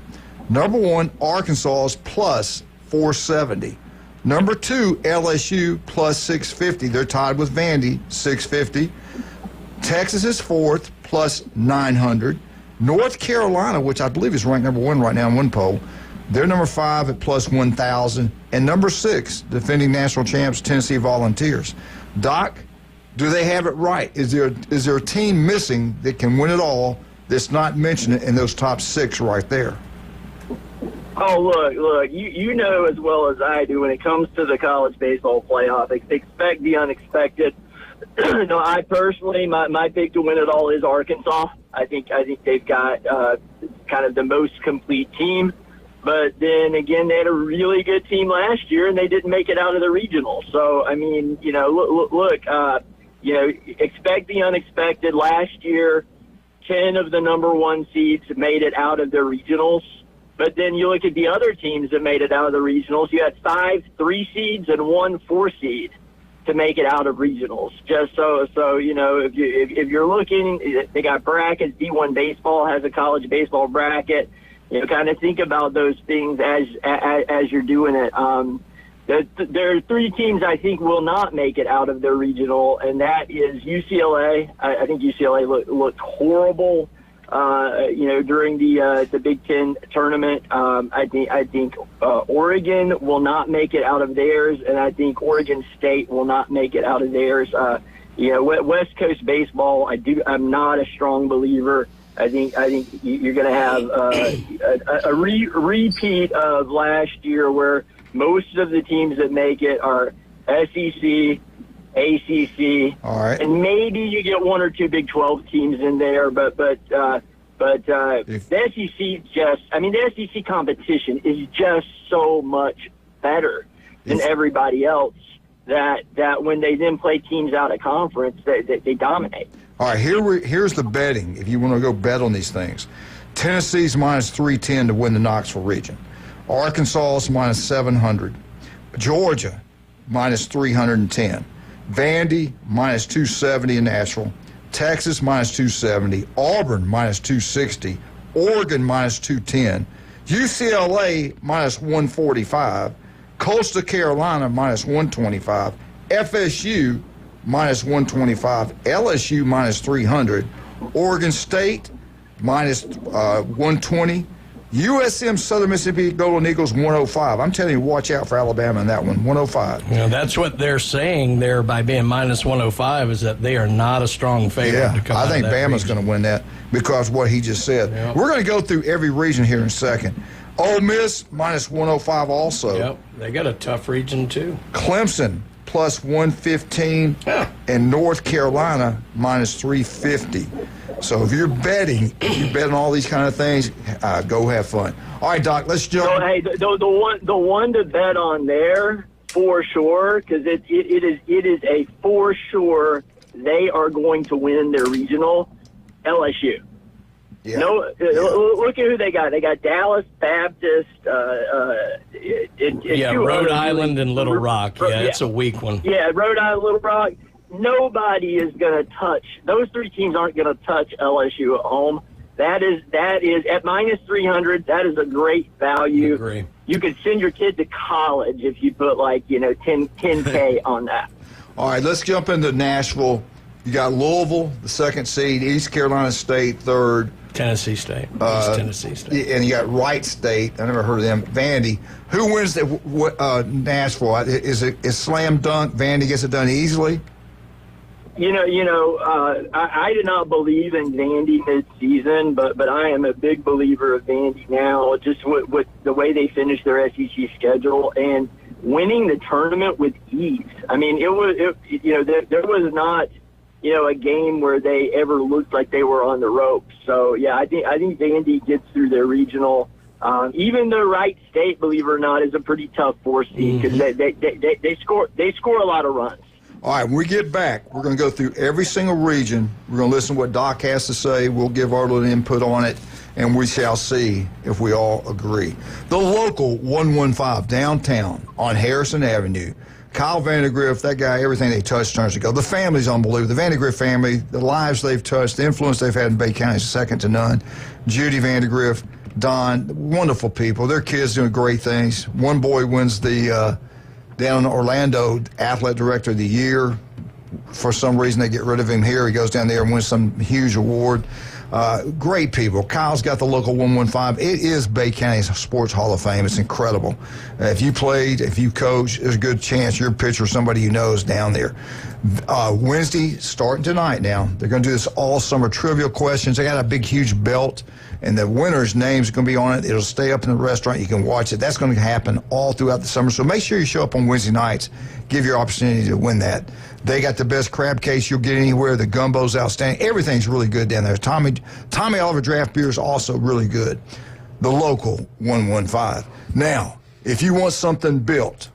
Number 1, Arkansas is plus 470. Number 2, LSU plus 650. They're tied with Vandy, 650. Texas is 4th, plus 900. North Carolina, which I believe is ranked number 1 right now in one poll, they're number 5 at plus 1,000. And number 6, defending national champs, Tennessee Volunteers. Doc, do they have it right? Is there a team missing that can win it all that's not mentioned in those top 6 right there? Oh, look, you know as well as I do when it comes to the college baseball playoff, expect the unexpected. No, I personally, my pick to win it all is Arkansas. I think they've got kind of the most complete team. But then again, they had a really good team last year, and they didn't make it out of the regional. So, I mean, look, expect the unexpected. Last year, 10 of the number 1 seeds made it out of their regionals. But then you look at the other teams that made it out of the regionals. You had 5 3 seeds and 1 4 seed to make it out of regionals. Just so if you're looking, they got brackets. D1 baseball has a college baseball bracket. Kind of think about those things as you're doing it. There are 3 teams I think will not make it out of their regional, and that is UCLA. I think UCLA looked horrible, during the Big Ten tournament. I think Oregon will not make it out of theirs, and I think Oregon State will not make it out of theirs. West Coast baseball, I'm not a strong believer. I think you're going to have a repeat of last year, where most of the teams that make it are SEC, ACC, all right, and maybe you get 1 or 2 Big 12 teams in there. But the SEC competition is just so much better than everybody else that when they then play teams out of conference, they dominate. All right, here's the betting. If you want to go bet on these things, Tennessee's minus 310 to win the Knoxville region. Arkansas is minus 700. Georgia minus 310. Vandy minus 270 in Nashville. Texas minus 270. Auburn minus 260. Oregon minus 210. UCLA minus 145. Coastal Carolina minus 125. FSU minus 125. LSU minus 300. Oregon State minus 120. USM Southern Mississippi Golden Eagles 105. I'm telling you, watch out for Alabama in that one. 105. That's what they're saying there by being minus 105, is that they are not a strong favorite to come I out think of that Bama's going to win that because of what he just said. Yep. We're going to go through every region here in a second. Ole Miss minus 105 also. Yep, they got a tough region too. Clemson plus 115 and North Carolina minus 350. So if you're betting, on all these kind of things, go have fun. All right, Doc, let's jump. So, hey, the one to bet on there for sure, because it is a for sure they are going to win their regional. LSU. Yeah. Look at who they got. They got Dallas Baptist. Rhode Island and Little Rock. Yeah, it's a weak one. Yeah, Rhode Island, Little Rock. Nobody is going to touch. Those 3 teams aren't going to touch LSU at home. That is at minus 300. That is a great value. I agree. You could send your kid to college if you put 10K on that. All right, let's jump into Nashville. You got Louisville, the 2nd seed, East Carolina State, 3rd. Tennessee State. East Tennessee State. And you got Wright State. I never heard of them. Vandy. Who wins Nashville? Is slam dunk? Vandy gets it done easily? I did not believe in Vandy mid-season, but I am a big believer of Vandy now, just with the way they finished their SEC schedule and winning the tournament with ease. I mean, there was not, a game where they ever looked like they were on the ropes. So, yeah, I think Vandy gets through their regional. Even the Wright State, believe it or not, is a pretty tough 4 seed because they score a lot of runs. All right, when we get back, we're going to go through every single region. We're going to listen to what Doc has to say. We'll give our little input on it, and we shall see if we all agree. The local 115 downtown on Harrison Avenue. Kyle Vandegrift, that guy, everything they touch turns to gold. The family's unbelievable. The Vandegrift family, the lives they've touched, the influence they've had in Bay County is second to none. Judy Vandegrift, Don, wonderful people. Their kids doing great things. One boy wins the down in Orlando Athletic Director of the Year. For some reason, they get rid of him here. He goes down there and wins some huge award. Great people. Kyle's got the local 115. It is Bay County's Sports Hall of Fame. It's incredible. If you played, if you coach, there's a good chance your pitcher, somebody you know, is down there. Wednesday, starting tonight now, they're going to do this all summer trivia questions. They got a big, huge belt, and the winner's name's going to be on it. It'll stay up in the restaurant. You can watch it. That's going to happen all throughout the summer. So make sure you show up on Wednesday nights. Give your opportunity to win that. They got the best crab case you'll get anywhere. The gumbo's outstanding. Everything's really good down there. Tommy Oliver draft beer is also really good. the local 115. Now, if you want something built,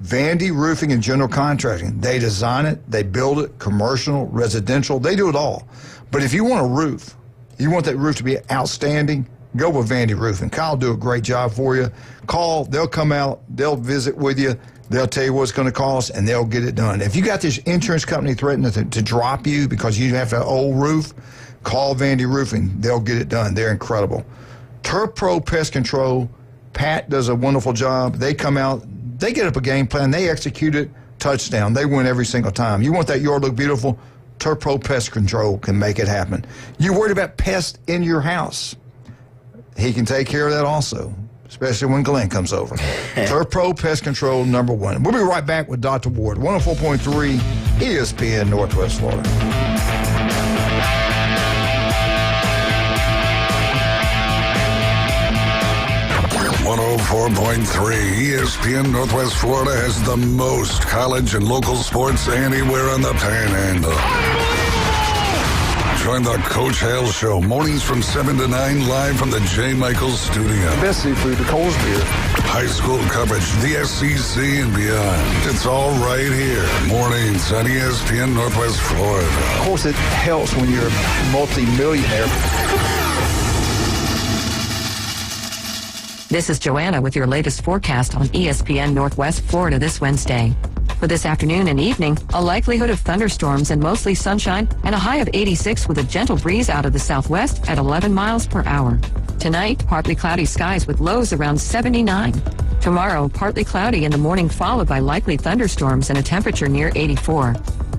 Vandy Roofing and General Contracting, they design it, they build it, commercial, residential, they do it all. But if you want a roof, you want that roof to be outstanding, go with Vandy Roofing. Kyle will do a great job for you. Call, they'll come out, they'll visit with you, they'll tell you what it's going to cost, and they'll get it done. If you got this insurance company threatening to drop you because you have an old roof, call Vandy Roofing. They'll get it done. They're incredible. Turf Pro Pest Control, Pat does a wonderful job. They come out, they get up a game plan, they execute it, touchdown. They win every single time. You want that yard to look beautiful? Turf Pro Pest Control can make it happen. You worried about pests in your house? He can take care of that also, especially when Glenn comes over. Turf Pro Pest Control, number one. We'll be right back with Dr. Ward, 104.3 ESPN Northwest Florida. 104.3 ESPN Northwest Florida has the most college and local sports anywhere on the Panhandle. Join the Coach Hale Show, mornings from 7 to 9, live from the J. Michaels Studio. Best seafood, the Coles beer. High school coverage, the SEC and beyond. It's all right here. Mornings on ESPN Northwest Florida. Of course, it helps when you're a multi-millionaire. This is Joanna with your latest forecast on ESPN Northwest Florida this Wednesday. For this afternoon and evening, a likelihood of thunderstorms and mostly sunshine and a high of 86 with a gentle breeze out of the southwest at 11 miles per hour. Tonight, partly cloudy skies with lows around 79. Tomorrow, partly cloudy in the morning followed by likely thunderstorms and a temperature near 84.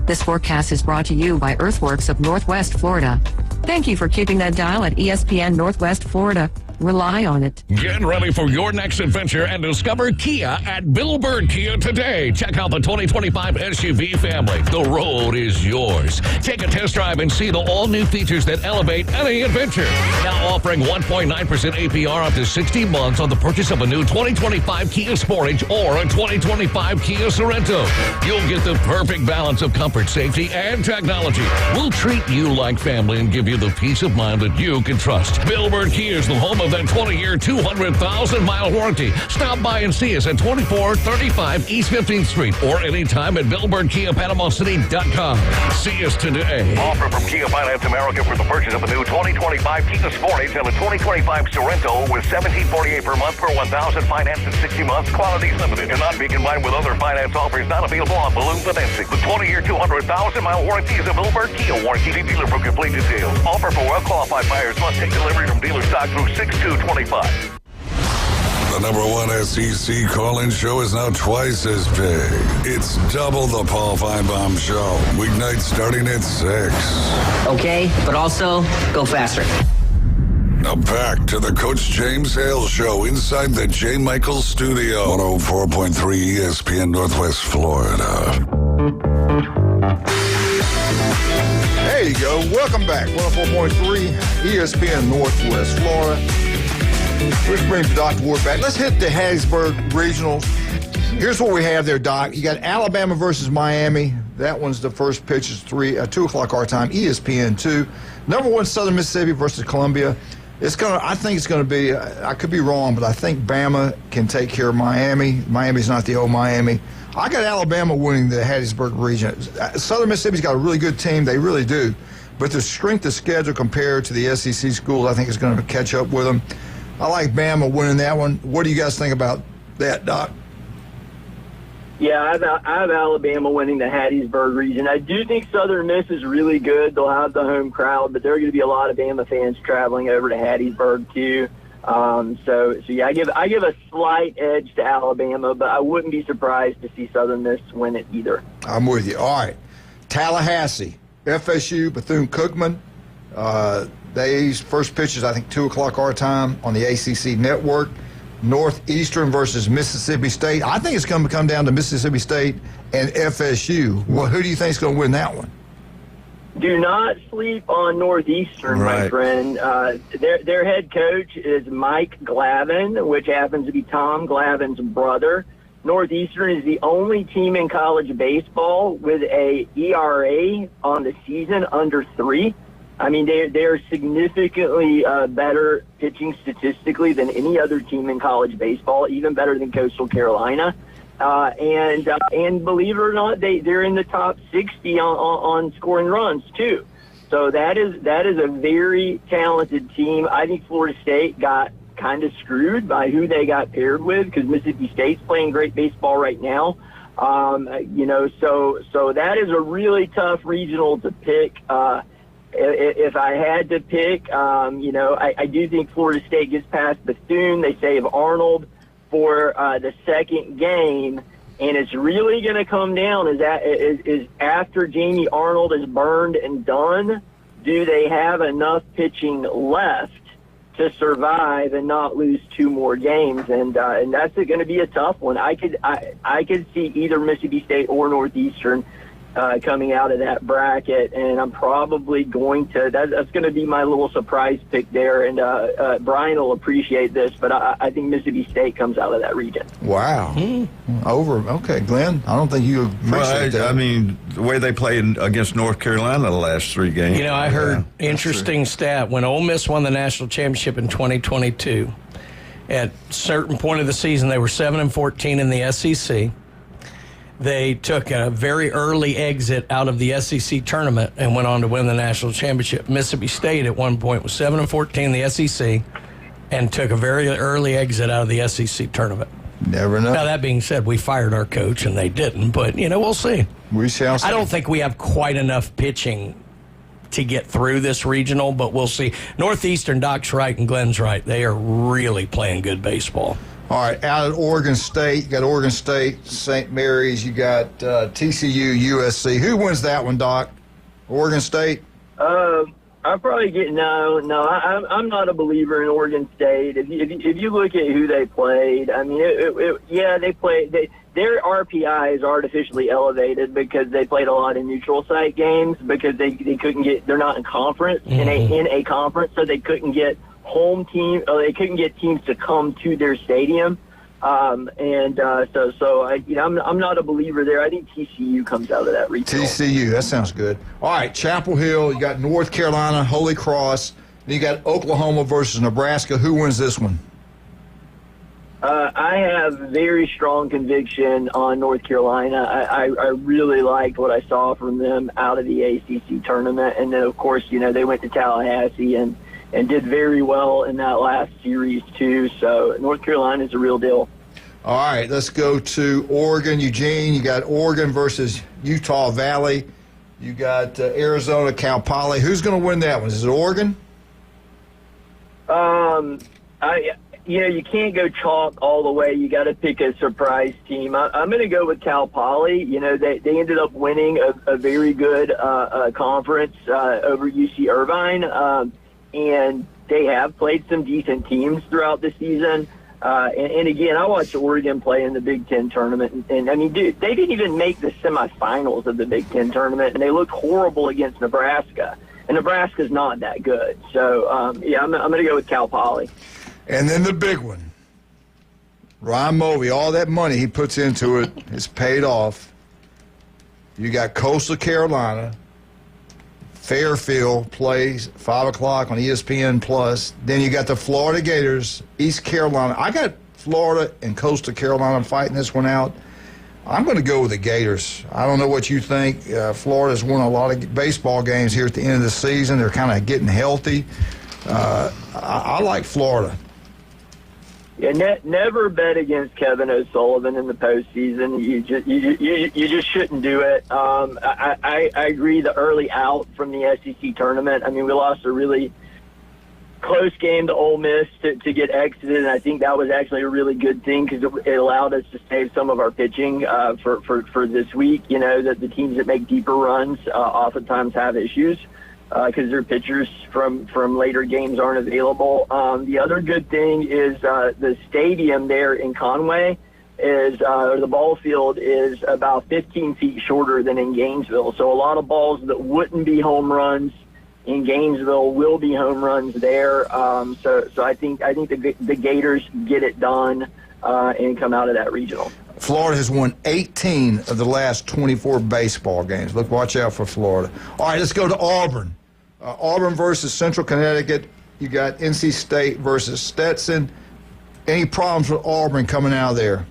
This forecast is brought to you by Earthworks of Northwest Florida. Thank you for keeping that dial at ESPN Northwest Florida. Rely on it. Get ready for your next adventure and discover Kia at Bill Bird Kia today. Check out the 2025 SUV family. The road is yours. Take a test drive and see the all-new features that elevate any adventure. Now offering 1.9% APR up to 60 months on the purchase of a new 2025 Kia Sportage or a 2025 Kia Sorento. You'll get the perfect balance of comfort, safety, and technology. We'll treat you like family and give you the peace of mind that you can trust. Bill Bird Kia is the home of that 20-year, 200,000-mile warranty. Stop by and see us at 2435 East 15th Street or anytime at BillBirdKiaPanamaCity.com. See us today. Offer from Kia Finance America for the purchase of a new 2025 Kia Sportage and a 2025 Sorento with $1,748 per month per 1,000 financed in 60 months. Qualities limited. Cannot be combined with other finance offers not available on balloon financing. The 20-year, 200,000-mile warranty is a Bill Bird Kia warranty. See dealer for complete details. Offer for well-qualified buyers must take delivery from dealer stock through 6/2/25. The number one SEC call-in show is now twice as big. It's double the Paul Feinbaum Show. Weeknights starting at 6. Okay, but also go faster. Now back to the Coach James Hale Show inside the J. Michaels Studio. 104.3 ESPN Northwest Florida. There you go. Welcome back. 104.3 ESPN Northwest Florida. Let's bring Dr. Ward back. Let's hit the Hattiesburg Regionals. Here's what we have there, Doc. You got Alabama versus Miami. That one's the first pitch. Is 2 o'clock our time, ESPN 2. Number one, Southern Mississippi versus Columbia. I think it's going to be, I could be wrong, but I think Bama can take care of Miami. Miami's not the old Miami. I got Alabama winning the Hattiesburg region. Southern Mississippi's got a really good team. They really do. But the strength of schedule compared to the SEC schools, I think is going to catch up with them. I like Bama winning that one. What do you guys think about that, Doc? Yeah, I have Alabama winning the Hattiesburg region. I do think Southern Miss is really good. They'll have the home crowd, but there are going to be a lot of Bama fans traveling over to Hattiesburg too. So yeah, I give a slight edge to Alabama, but I wouldn't be surprised to see Southern Miss win it either. I'm with you. All right, Tallahassee, FSU, Bethune-Cookman. These first pitches, I think 2 o'clock our time on the ACC network. Northeastern versus Mississippi State. I think it's going to come down to Mississippi State and FSU. Well, who do you think is going to win that one? Do not sleep on Northeastern, my friend. Their head coach is Mike Glavin, which happens to be Tom Glavin's brother. Northeastern is the only team in college baseball with a ERA on the season under 3. I mean, they are significantly better pitching statistically than any other team in college baseball, even better than Coastal Carolina. And believe it or not, they're in the top 60 on scoring runs too. So that is a very talented team. I think Florida State got kind of screwed by who they got paired with, because Mississippi State's playing great baseball right now. So that is a really tough regional to pick. If I had to pick, I do think Florida State gets past Bethune. They save Arnold for the second game, and it's really going to come down is after Jamie Arnold is burned and done, do they have enough pitching left to survive and not lose two more games? And that's going to be a tough one. I could see either Mississippi State or Northeastern coming out of that bracket, and I'm probably going to that's going to be my little surprise pick there, and Brian will appreciate this, but I think Mississippi State comes out of that region. Wow. Okay, Glenn, I don't think you appreciate that. I mean, the way they played against North Carolina the last three games. I heard interesting stat. When Ole Miss won the national championship in 2022, at a certain point of the season, they were 7-14 in the SEC. They took a very early exit out of the SEC tournament and went on to win the national championship. Mississippi State at one point was 7-14 in the SEC and took a very early exit out of the SEC tournament. Never know. Now, that being said, we fired our coach and they didn't, but, we'll see. We shall see. I don't think we have quite enough pitching to get through this regional, but we'll see. Northeastern, Doc's right and Glenn's right. They are really playing good baseball. All right, out at Oregon State, you got Oregon State, St. Mary's, you got TCU, USC. Who wins that one, Doc? Oregon State? I'm probably getting I'm not a believer in Oregon State. If you look at who they played, I mean, they played. Their RPI is artificially elevated because they played a lot of neutral site games because they couldn't get. They're not in conference in a conference, so they couldn't get home team. They couldn't get teams to come to their stadium. I'm not a believer there. I think TCU comes out of that regional. TCU, that sounds good. All right, Chapel Hill, you got North Carolina, Holy Cross, then you got Oklahoma versus Nebraska. Who wins this one? I have very strong conviction on North Carolina. I really liked what I saw from them out of the ACC tournament. And then, of course, they went to Tallahassee and did very well in that last series, too. So North Carolina is a real deal. All right, let's go to Oregon. Eugene, you got Oregon versus Utah Valley. You got Arizona, Cal Poly. Who's going to win that one? Is it Oregon? You can't go chalk all the way. You got to pick a surprise team. I'm going to go with Cal Poly. They ended up winning a very good conference over UC Irvine, and they have played some decent teams throughout the season. And again, I watched Oregon play in the Big Ten tournament, and I mean, dude, they didn't even make the semifinals of the Big Ten tournament, and they looked horrible against Nebraska. And Nebraska's not that good. So, I'm going to go with Cal Poly. And then the big one, Ryan Mulvey, all that money he puts into it is paid off. You got Coastal Carolina. Fairfield plays 5 o'clock on ESPN Plus. Then you got the Florida Gators, East Carolina. I got Florida and Coastal Carolina fighting this one out. I'm going to go with the Gators. I don't know what you think. Florida's won a lot of baseball games here at the end of the season. They're kind of getting healthy. I like Florida. Yeah, never bet against Kevin O'Sullivan in the postseason. You just shouldn't do it. I agree. The early out from the SEC tournament. I mean, we lost a really close game to Ole Miss to get exited, and I think that was actually a really good thing because it allowed us to save some of our pitching for this week. That the teams that make deeper runs oftentimes have issues. Because their pitchers from later games aren't available. The other good thing is the stadium there in Conway or the ball field is about 15 feet shorter than in Gainesville. So a lot of balls that wouldn't be home runs in Gainesville will be home runs there. So I think the Gators get it done and come out of that regional. Florida has won 18 of the last 24 baseball games. Watch out for Florida. All right, let's go to Auburn. Auburn versus Central Connecticut. You got NC State versus Stetson. Any problems with Auburn coming out of there?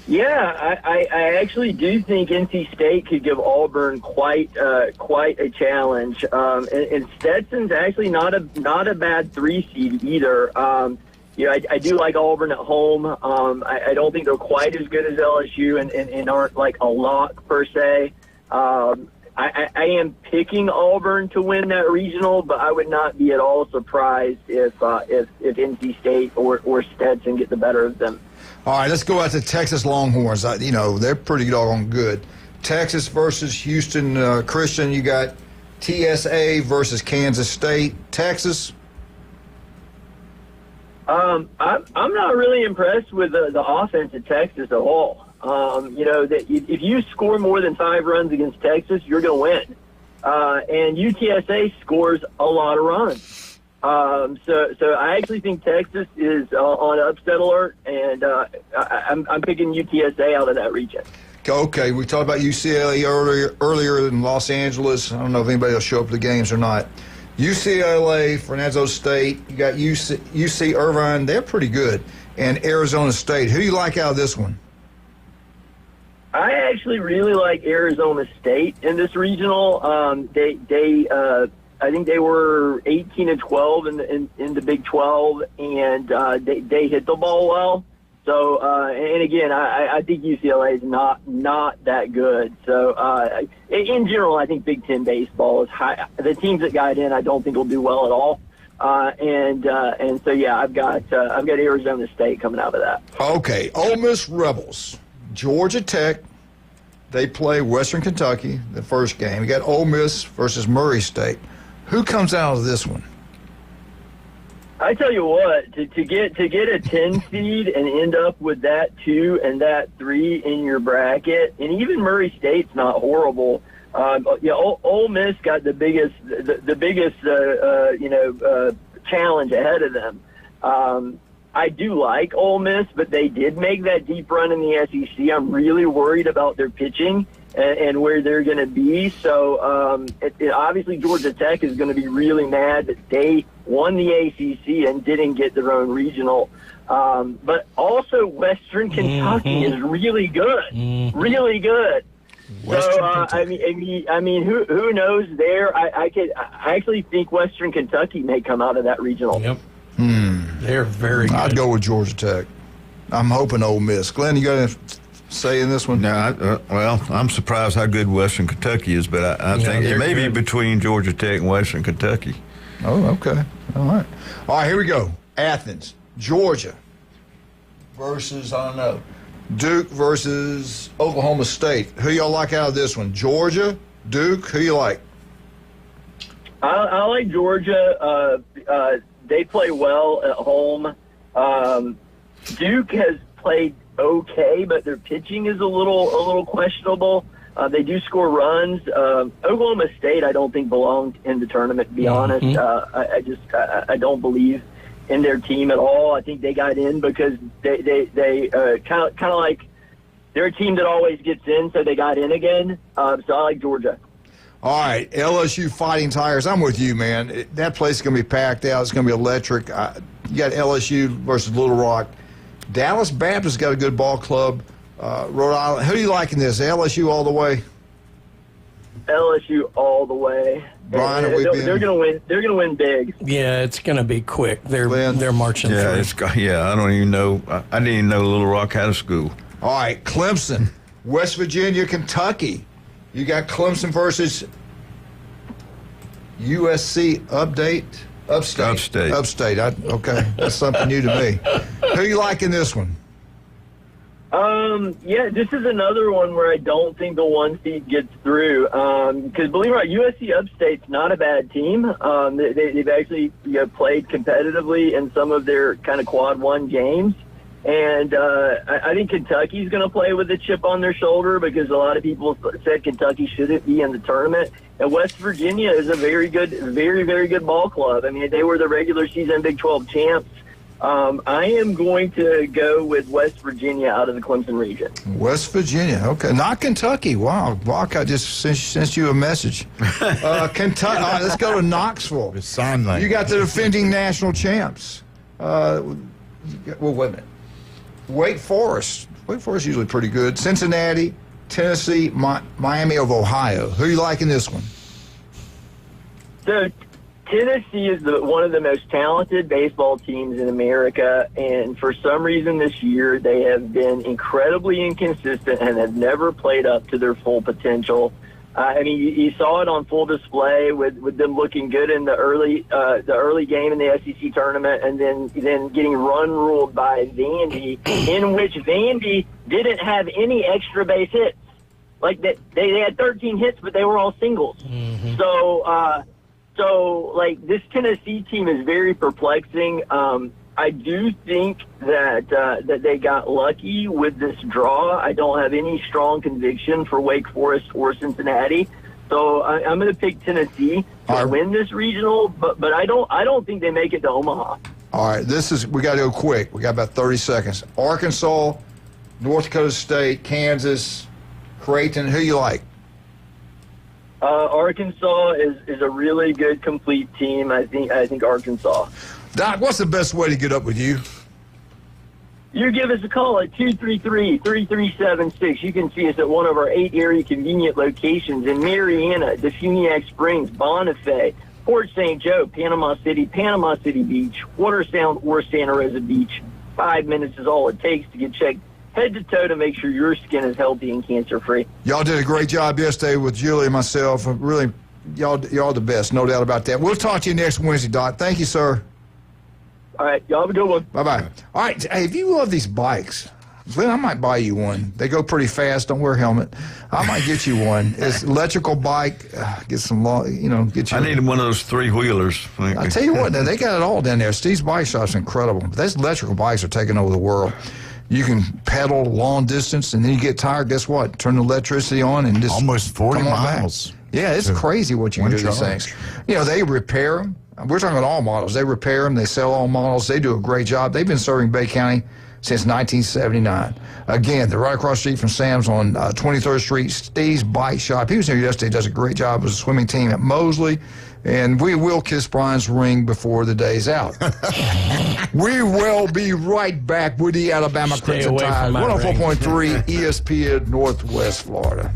Yeah, I actually do think NC State could give Auburn quite a challenge. And Stetson's actually not a bad 3 seed either. I do like Auburn at home. I don't think they're quite as good as LSU and aren't like a lock per se. I am picking Auburn to win that regional, but I would not be at all surprised if NC State or Stetson get the better of them. All right, let's go out to Texas Longhorns. They're pretty doggone good. Texas versus Houston Christian. You got TSA versus Kansas State. Texas. I'm not really impressed with the offense at Texas at all. That if you score more than 5 runs against Texas, you're going to win. And UTSA scores a lot of runs. So I actually think Texas is on upset alert, and I'm picking UTSA out of that region. Okay, we talked about UCLA earlier in Los Angeles. I don't know if anybody will show up to the games or not. UCLA, Fernando State, you got UC Irvine. They're pretty good. And Arizona State. Who do you like out of this one? I actually really like Arizona State in this regional. I think they were 18-12 in the Big 12, and they hit the ball well. So, and again, I think UCLA is not that good. So, in general, I think Big Ten baseball is high. The teams that got in, I don't think will do well at all. And so, yeah, I've got Arizona State coming out of that. Okay, Ole Miss Rebels, Georgia Tech. They play Western Kentucky the first game. You got Ole Miss versus Murray State. Who comes out of this one? I tell you what, to get a 10 seed and end up with that 2 and that 3 in your bracket, and even Murray State's not horrible. Ole Miss got the biggest challenge ahead of them. I do like Ole Miss, but they did make that deep run in the SEC. I'm really worried about their pitching and where they're going to be. So obviously Georgia Tech is going to be really mad that they won the ACC and didn't get their own regional. But also Western Kentucky is really good, really good. So I mean, who knows there? I actually think Western Kentucky may come out of that regional. Yep. They're very good. I'd go with Georgia Tech. I'm hoping Ole Miss. Glenn, you got anything to say in this one? No, I'm surprised how good Western Kentucky is, but I think it may be between Georgia Tech and Western Kentucky. Oh, okay. All right. All right, here we go. Athens, Georgia versus, I don't know, Duke versus Oklahoma State. Who y'all like out of this one? Georgia, Duke, who you like? I like Georgia. They play well at home. Duke has played okay, but their pitching is a little questionable. They do score runs. Oklahoma State, I don't think belonged in the tournament, to be honest. I don't believe in their team at all. I think they got in because they kind of like they're a team that always gets in, so they got in again. So I like Georgia. All right, LSU Fighting Tigers. I'm with you, man. That place is going to be packed out. It's going to be electric. You got LSU versus Little Rock. Dallas Baptist got a good ball club. Rhode Island. Who do you like in this? LSU all the way? LSU all the way. Brian, they're going to win. They're going to win big. Yeah, it's going to be quick. They're marching through. I don't even know. I didn't even know Little Rock had a school. All right, Clemson, West Virginia, Kentucky. You got Clemson versus USC Upstate. Okay, that's something new to me. Who you like in this one? Yeah, this is another one where I don't think the 1 seed gets through. Because believe it or not, USC Upstate's not a bad team. They've actually played competitively in some of their kind of quad 1 games. And I think Kentucky's going to play with a chip on their shoulder because a lot of people said Kentucky shouldn't be in the tournament. And West Virginia is a very, very good ball club. I mean, they were the regular season Big 12 champs I am going to go with West Virginia out of the Clemson region. West Virginia, okay. Not Kentucky. Wow. I just sent you a message. Kentucky. All right, let's go to Knoxville. Sign language. You got the defending national champs. Well, wait a minute. Wake Forest. Wake Forest is usually pretty good. Cincinnati, Tennessee, Miami of Ohio. Who are you liking this one? So Tennessee is one of the most talented baseball teams in America, and for some reason this year they have been incredibly inconsistent and have never played up to their full potential. I mean, you saw it on full display with them looking good in the early game in the SEC tournament, and then getting run-ruled by Vandy, in which Vandy didn't have any extra base hits. Like, they had 13 hits, but they were all singles. Mm-hmm. So, like, this Tennessee team is very perplexing. I do think that they got lucky with this draw. I don't have any strong conviction for Wake Forest or Cincinnati. So I'm going to pick Tennessee to win this regional, but I don't think they make it to Omaha. All right, we got to go quick. We got about 30 seconds. Arkansas, North Dakota State, Kansas, Creighton. Who you like? Arkansas is a really good, complete team. I think Arkansas. Doc, what's the best way to get up with you? You give us a call at 233-3376. You can see us at one of our 8 area convenient locations in Marietta, Defuniak Springs, Bonifay, Port St. Joe, Panama City Beach, Water Sound, or Santa Rosa Beach. 5 minutes is all it takes to get checked head to toe to make sure your skin is healthy and cancer-free. Y'all did a great job yesterday with Julie and myself. Really, y'all the best, no doubt about that. We'll talk to you next Wednesday, Doc. Thank you, sir. All right, y'all have a good one. Bye-bye. All right, hey, if you love these bikes, Glenn, I might buy you one. They go pretty fast. Don't wear a helmet. I might get you one. It's electrical bike. Get some get you. I needed one of those 3-wheelers. I tell you what, they got it all down there. Steve's Bike Shop's incredible. But those electrical bikes are taking over the world. You can pedal long distance, and then you get tired. Guess what? Turn the electricity on and just almost 40 miles. Back. Yeah, it's crazy what you can do with these things. You know, they repair them. We're talking about all models. They repair them. They sell all models. They do a great job. They've been serving Bay County since 1979. Again, they're right across the street from Sam's on 23rd Street, Steve's Bike Shop. He was here yesterday. Does a great job with the swimming team at Mosley. And we will kiss Brian's ring before the day's out. We will be right back with the Alabama Crimson Tide. 104.3 ESPN Northwest Florida.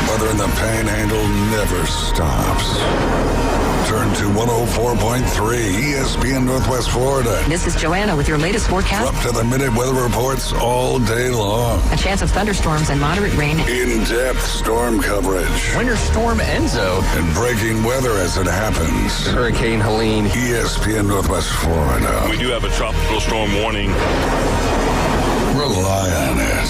Mother in the Panhandle never stops. Turn to 104.3 ESPN Northwest Florida. This is Joanna with your latest forecast. Up to the minute weather reports all day long. A chance of thunderstorms and moderate rain. In-depth storm coverage. Winter Storm Enzo. And breaking weather as it happens. Hurricane Helene. ESPN Northwest Florida. We do have a tropical storm warning. Rely on it.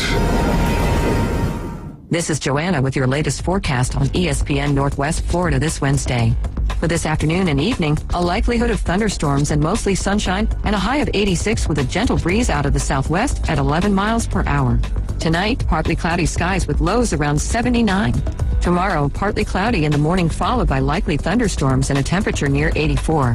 This is Joanna with your latest forecast on ESPN Northwest Florida this Wednesday. For this afternoon and evening, a likelihood of thunderstorms and mostly sunshine and a high of 86 with a gentle breeze out of the southwest at 11 miles per hour. Tonight, partly cloudy skies with lows around 79. Tomorrow, partly cloudy in the morning followed by likely thunderstorms and a temperature near 84.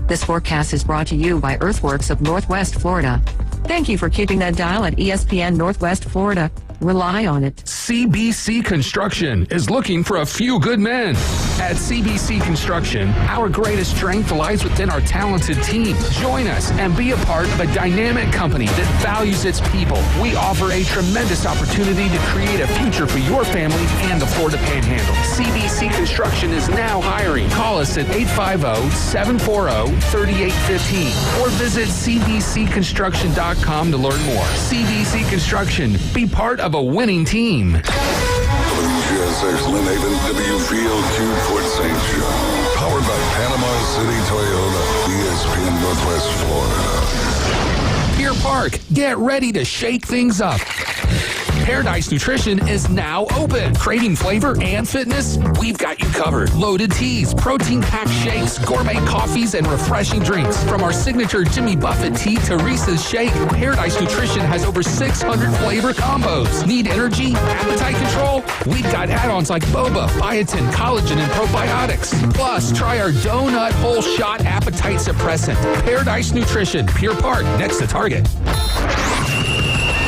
This forecast is brought to you by Earthworks of Northwest Florida. Thank you for keeping that dial at ESPN Northwest Florida. Rely on it. CBC Construction is looking for a few good men. At CBC Construction, our greatest strength lies within our talented team. Join us and be a part of a dynamic company that values its people. We offer a tremendous opportunity to create a future for your family and the Florida Panhandle. CBC Construction is now hiring. Call us at 850-740-3815 or visit cbcconstruction.com to learn more. CBC Construction. Be part of a winning team. WGSX Lynn Haven, WVLQ Port St. Joe. Powered by Panama City Toyota, ESPN Northwest Florida. Pier Park, get ready to shake things up. Paradise Nutrition is now open. Craving flavor and fitness? We've got you covered. Loaded teas, protein-packed shakes, gourmet coffees, and refreshing drinks. From our signature Jimmy Buffett tea to Reese's shake, Paradise Nutrition has over 600 flavor combos. Need energy? Appetite control? We've got add-ons like boba, biotin, collagen, and probiotics. Plus, try our donut whole shot appetite suppressant. Paradise Nutrition, Pier Park, next to Target.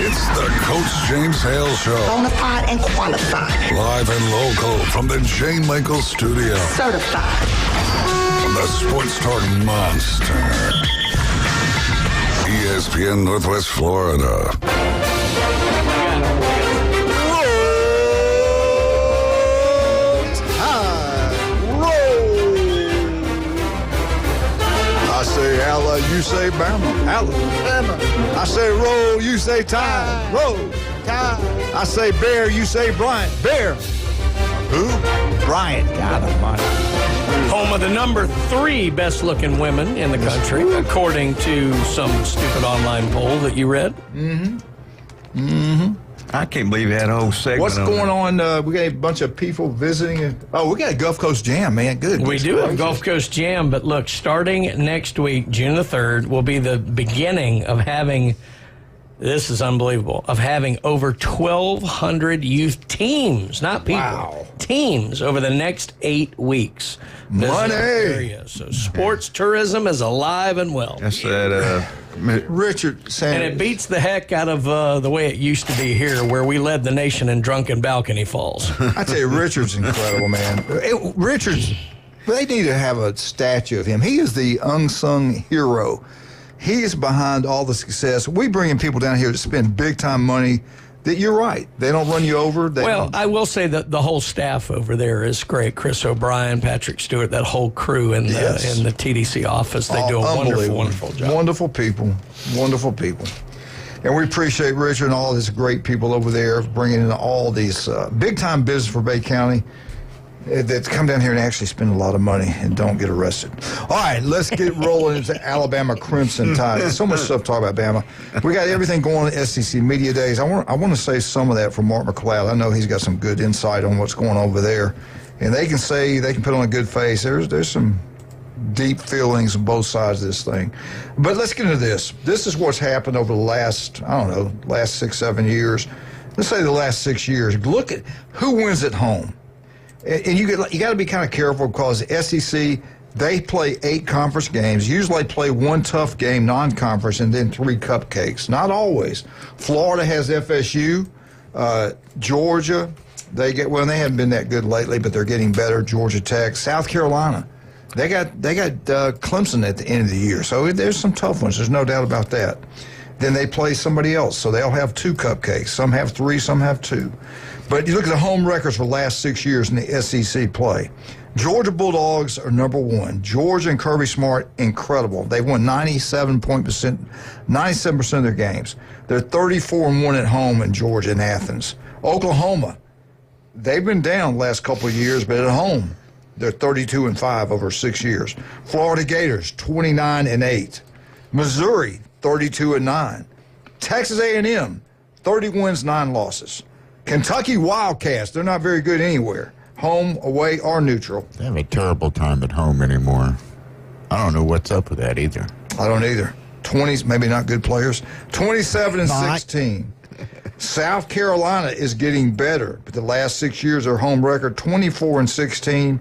It's the Coach James Hale Show. Bonafide and qualified. Live and local from the Jane Michael Studio. Certified. From the Sports Talk Monster. ESPN Northwest Florida. I say Alla, you say Bama. Alabama. I say roll, you say Tide. Roll. Tide. I say Bear, you say Bryant. Bear. Who? Bryant. God almighty. Home of the number 3 best-looking women in the country, according to some stupid online poll that you read. I can't believe you had a whole segment. What's going on? We got a bunch of people visiting. We got a Gulf Coast Jam, man. Good. We do have a Gulf Coast Jam, but look, starting next week, June the 3rd, will be the beginning of having, this is unbelievable, of having over 1,200 youth teams, not people, teams over the next 8 weeks. Money. Area. So sports tourism is alive and well. That's that Richard Sanders. And it beats the heck out of the way it used to be here, where we led the nation in drunken balcony falls. I tell you, Richard's incredible, man. Richard's, they need to have a statue of him. He is the unsung hero. He is behind all the success. We bring in people down here to spend big-time money. That you're right. They don't run you over. I will say that the whole staff over there is great. Chris O'Brien, Patrick Stewart, that whole crew in the TDC office. They do a wonderful job. Wonderful people. Wonderful people. And we appreciate Richard and all these great people over there bringing in all these big-time business for Bay County that come down here and actually spend a lot of money and don't get arrested. All right, let's get rolling into Alabama Crimson Tide. There's so much stuff to talk about, Bama. We got everything going on at SEC Media Days. I want to say some of that from Mark McLeod. I know he's got some good insight on what's going on over there. And they can put on a good face. There's some deep feelings on both sides of this thing. But let's get into this. This is what's happened over the last 6, 7 years. Let's say the last 6 years. Look at who wins at home. And you got to be kind of careful because the SEC, they play 8 conference games. Usually play 1 tough game, non-conference, and then 3 cupcakes. Not always. Florida has FSU. Georgia, they haven't been that good lately, but they're getting better. Georgia Tech, South Carolina, they got Clemson at the end of the year. So there's some tough ones. There's no doubt about that. Then they play somebody else, so they'll have 2 cupcakes. Some have 3, some have 2. But you look at the home records for the last 6 years in the SEC play. Georgia Bulldogs are number 1. Georgia and Kirby Smart, incredible. They won 97% of their games. They're 34-1 at home in Georgia and Athens. Oklahoma, they've been down the last couple of years, but at home, they're 32-5 over 6 years. Florida Gators, 29-8. Missouri, 32-9. Texas A&M, 30 wins, 9 losses. Kentucky Wildcats, they're not very good anywhere. Home, away, or neutral. They have a terrible time at home anymore. I don't know what's up with that either. I don't either. 20s, maybe not good players. 27-16. South Carolina is getting better, but the last 6 years, their home record, 24-16.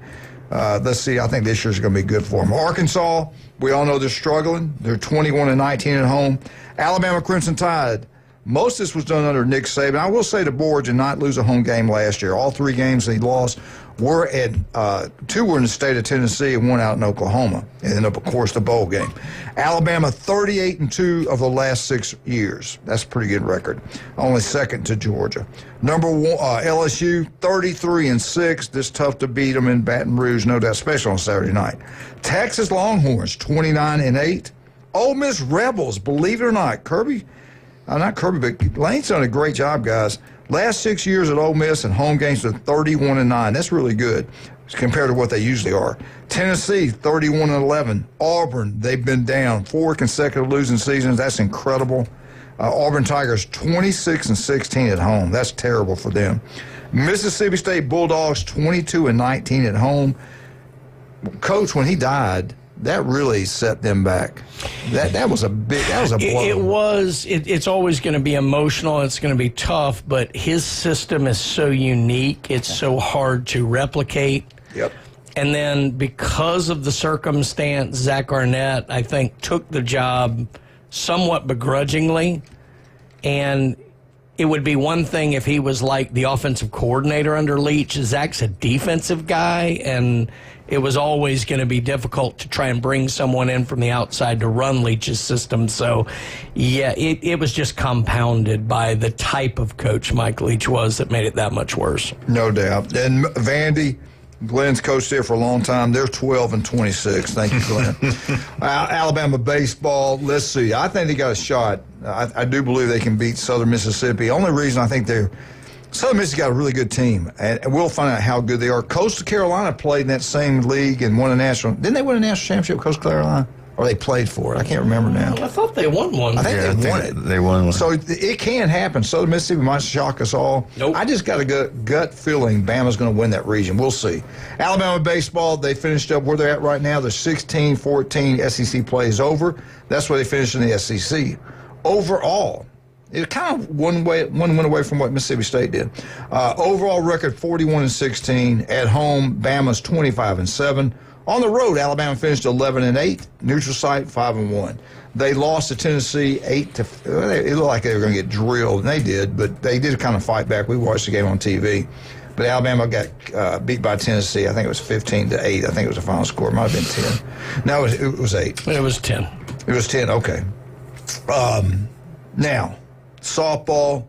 Let's see, I think this year's going to be good for them. Arkansas, we all know they're struggling. They're 21-19 at home. Alabama Crimson Tide. Most of this was done under Nick Saban. I will say the board did not lose a home game last year. All 3 games they lost were at 2 were in the state of Tennessee and 1 out in Oklahoma. And then, of course, the bowl game. Alabama 38-2 of the last 6 years. That's a pretty good record. Only second to Georgia. Number 1, LSU 33-6. This tough to beat them in Baton Rouge, no doubt, especially on Saturday night. Texas Longhorns 29-8. Ole Miss Rebels, believe it or not, not Kirby, but Lane's done a great job, guys. Last 6 years at Ole Miss and home games are 31-9. That's really good compared to what they usually are. Tennessee, 31-11. Auburn, they've been down 4 consecutive losing seasons. That's incredible. Auburn Tigers 26-16 at home. That's terrible for them. Mississippi State Bulldogs 22-19 at home. Coach, when he died, that really set them back. That was a blow. It's always going to be emotional. It's going to be tough, but his system is so unique. It's so hard to replicate. Yep. And then because of the circumstance, Zach Arnett, I think, took the job somewhat begrudgingly. And it would be one thing if he was like the offensive coordinator under Leach. Zach's a defensive guy, and it was always going to be difficult to try and bring someone in from the outside to run Leach's system. So, yeah, it was just compounded by the type of coach Mike Leach was that made it that much worse. No doubt. And Vandy, Glenn's coached there for a long time. They're 12-26. Thank you, Glenn. Alabama baseball. Let's see. I think they got a shot. I do believe they can beat Southern Mississippi. Only reason I think Southern Mississippi got a really good team, and we'll find out how good they are. Coastal Carolina played in that same league and won a national. Didn't they win a national championship, Coastal Carolina? Or they played for it? I can't remember now. I thought they won one. I think they won it. They won one. So it can happen. Southern Mississippi might shock us all. Nope. I just got a gut feeling Bama's going to win that region. We'll see. Alabama baseball, they finished up where they're at right now. The 16-14 SEC play is over. That's where they finished in the SEC. Overall, it kind of one went away from what Mississippi State did. Overall record 41-16. At home, Bama's 25-7. On the road, Alabama finished 11-8. Neutral site 5-1. They lost to Tennessee 8-. It looked like they were going to get drilled, and they did, but they did kind of fight back. We watched the game on TV, but Alabama got beat by Tennessee. I think it was 15-8. I think it was the final score. It might have been 10. No, it was 8. It was 10. It was 10. Okay. Now, softball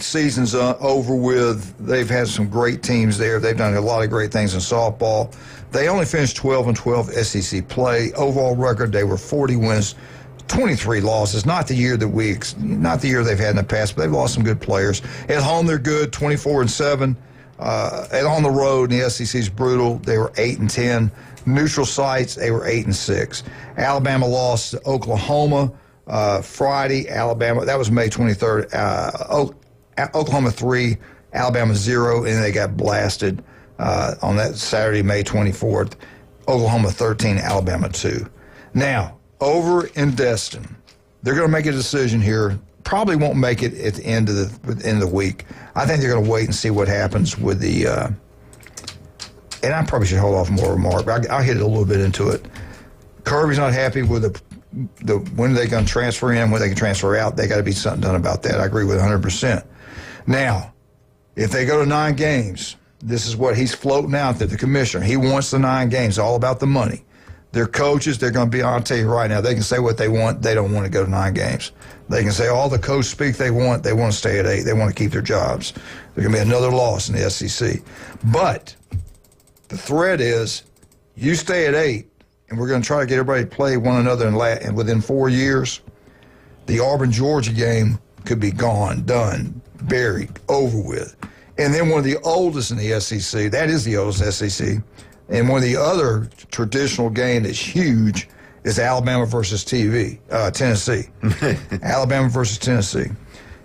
season's over with. They've had some great teams there. They've done a lot of great things in softball. They only finished 12-12 SEC play. Overall record, they were 40 wins, 23 losses. Not the year they've had in the past, but they've lost some good players. At home, they're good, 24-7. And on the road, the SEC's brutal. They were 8-10. Neutral sites, they were 8-6. Alabama lost to Oklahoma Friday. Alabama, that was May 23rd. Oklahoma 3, Alabama 0, and they got blasted on that Saturday, May 24th. Oklahoma 13, Alabama 2. Now, over in Destin, they're going to make a decision here. Probably won't make it at the end of the week. I think they're going to wait and see what happens with the. And I probably should hold off more remark, but I'll hit it a little bit into it. Kirby's not happy with the when they can transfer in, when they can transfer out. They got to be something done about that. I agree with 100%. Now, if they go to 9 games, this is what he's floating out there, the commissioner. He wants the 9 games, all about the money. Their coaches, they're going to be, I'll tell you right now, they can say what they want. They don't want to go to 9 games. They can say all the coaches speak they want to stay at 8. They want to keep their jobs. There's going to be another loss in the SEC. But the threat is you stay at 8, and we're going to try to get everybody to play one another, and within 4 years, the Auburn-Georgia game could be gone, done, buried, over with. And then one of the oldest in the SEC, that is the oldest SEC, and one of the other traditional game that's huge is Alabama versus Tennessee. Alabama versus Tennessee.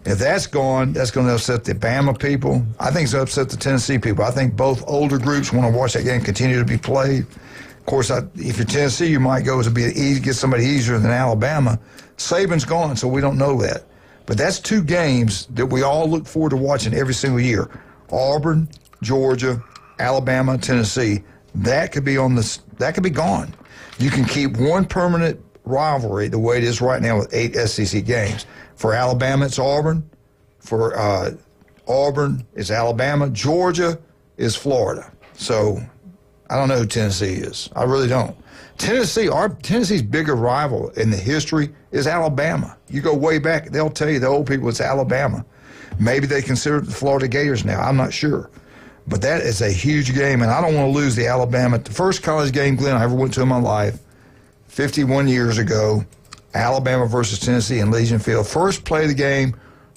If that's gone, that's going to upset the Bama people. I think it's going to upset the Tennessee people. I think both older groups want to watch that game continue to be played. Of course, if you're Tennessee, you might go to get somebody easier than Alabama. Saban's gone, so we don't know that. But that's 2 games that we all look forward to watching every single year. Auburn, Georgia, Alabama, Tennessee. That could be gone. You can keep one permanent rivalry the way it is right now with 8 SEC games. For Alabama, it's Auburn. For Auburn, it's Alabama. Georgia is Florida. So I don't know who Tennessee is. I really don't. Tennessee's bigger rival in the history is Alabama. You go way back, they'll tell you, the old people, it's Alabama. Maybe they consider it the Florida Gators now. I'm not sure. But that is a huge game, and I don't want to lose the Alabama. The first college game, Glenn, I ever went to in my life, 51 years ago, Alabama versus Tennessee in Legion Field. First play of the game,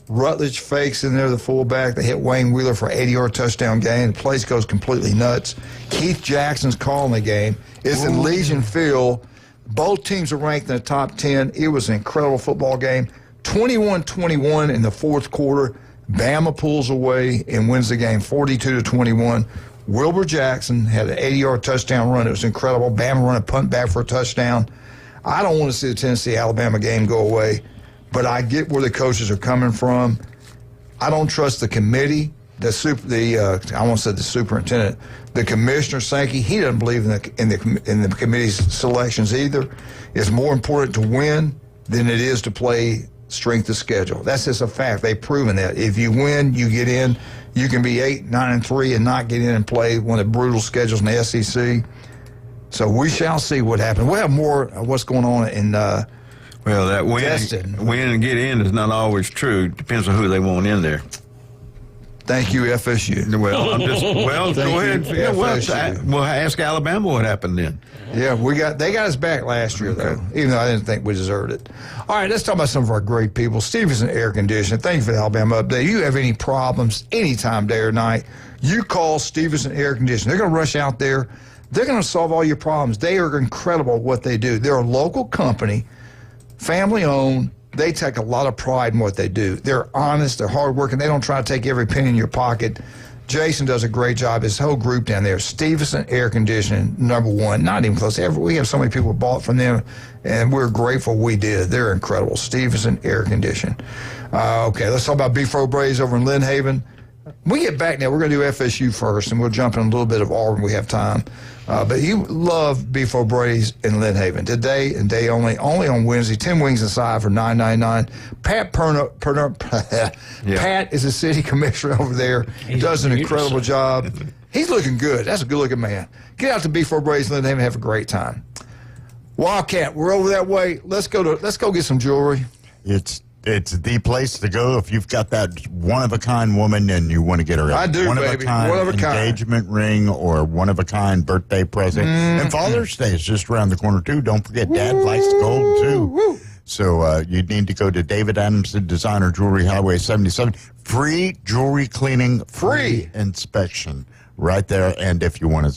Rutledge fakes in there, the fullback. They hit Wayne Wheeler for an 80-yard touchdown game. The place goes completely nuts. Keith Jackson's calling the game. It's in Legion Field. Both teams are ranked in the top 10. It was an incredible football game. 21-21 in the fourth quarter. Bama pulls away and wins the game 42-21. Wilbur Jackson had an 80-yard touchdown run. It was incredible. Bama run a punt back for a touchdown. I don't want to see the Tennessee-Alabama game go away, but I get where the coaches are coming from. I don't trust the committee, I won't say the superintendent, the commissioner Sankey. He doesn't believe in the committee's selections either. It's more important to win than it is to play strength of schedule. That's just a fact. They've proven that. If you win, you get in. You can be 8-9-3 and not get in and play one of the brutal schedules in the SEC. So we shall see what happens. We'll have more of what's going on in well, that win and get in is not always true. Depends on who they want in there. Thank you, FSU. Well, go ahead. Yeah, we'll ask Alabama what happened then. Yeah, they got us back last year, though, even though I didn't think we deserved it. All right, let's talk about some of our great people. Stevenson Air Conditioning. Thank you for the Alabama update. If you have any problems anytime, day or night, you call Stevenson Air Conditioning. They're going to rush out there. They're going to solve all your problems. They are incredible at what they do. They're a local company, family-owned. They take a lot of pride in what they do. They're honest. They're hardworking. They don't try to take every penny in your pocket. Jason does a great job. His whole group down there, Stevenson Air Conditioning, #1. Not even close. We have so many people bought from them, and we're grateful we did. They're incredible. Stevenson Air Conditioning. Okay, let's talk about Beef Braised over in Lynn Haven. When we get back now, we're going to do FSU first, and we'll jump in a little bit of Auburn. We have time. But you love Beef Braised in Lynn Haven. Today and day only on Wednesday. 10 wings inside for $9.99. Pat Pat is the city commissioner over there. He does an incredible job. He's looking good. That's a good-looking man. Get out to Beef Braised in Lynn Haven and have a great time. Wildcat, we're over that way. Let's go get some jewelry. It's the place to go if you've got that one-of-a-kind woman and you want to get her a one-of-a-kind engagement ring or one-of-a-kind birthday present. And Father's Day is just around the corner, too. Don't forget, Dad likes gold, too. So you need to go to David Adamson Designer Jewelry, Highway 77. Free jewelry cleaning, free inspection. Right there, and if you're in a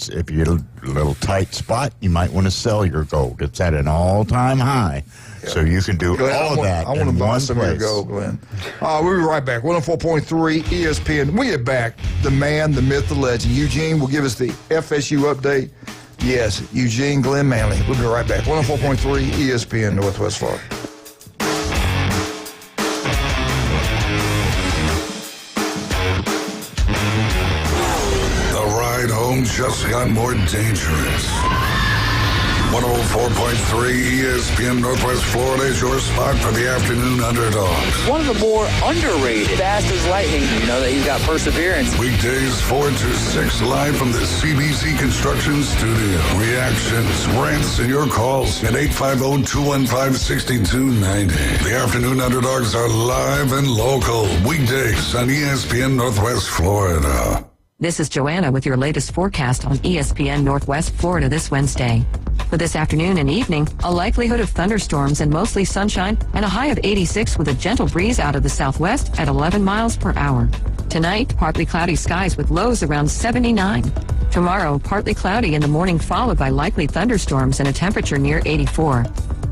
little tight spot, you might want to sell your gold. It's at an all-time high, so you can do Glenn, all that. I want to buy some of your gold, Glenn. We'll be right back. 104.3 ESPN. We get back. The man, the myth, the legend. Eugene will give us the FSU update. Yes, Eugene Glenn Manley. We'll be right back. 104.3 ESPN Northwest Florida. Home just got more dangerous. 104.3 ESPN Northwest Florida is your spot for the afternoon underdogs. One of the more underrated, fast as lightning. You know that he's got perseverance. Weekdays 4 to 6 live from the CBC Construction Studio. Reactions, rants, and your calls at 850-215-6290. The afternoon underdogs are live and local. Weekdays on ESPN Northwest Florida. This is Joanna with your latest forecast on ESPN Northwest Florida this Wednesday. For this afternoon and evening, a likelihood of thunderstorms and mostly sunshine and a high of 86 with a gentle breeze out of the southwest at 11 miles per hour. Tonight, partly cloudy skies with lows around 79. Tomorrow, partly cloudy in the morning followed by likely thunderstorms and a temperature near 84.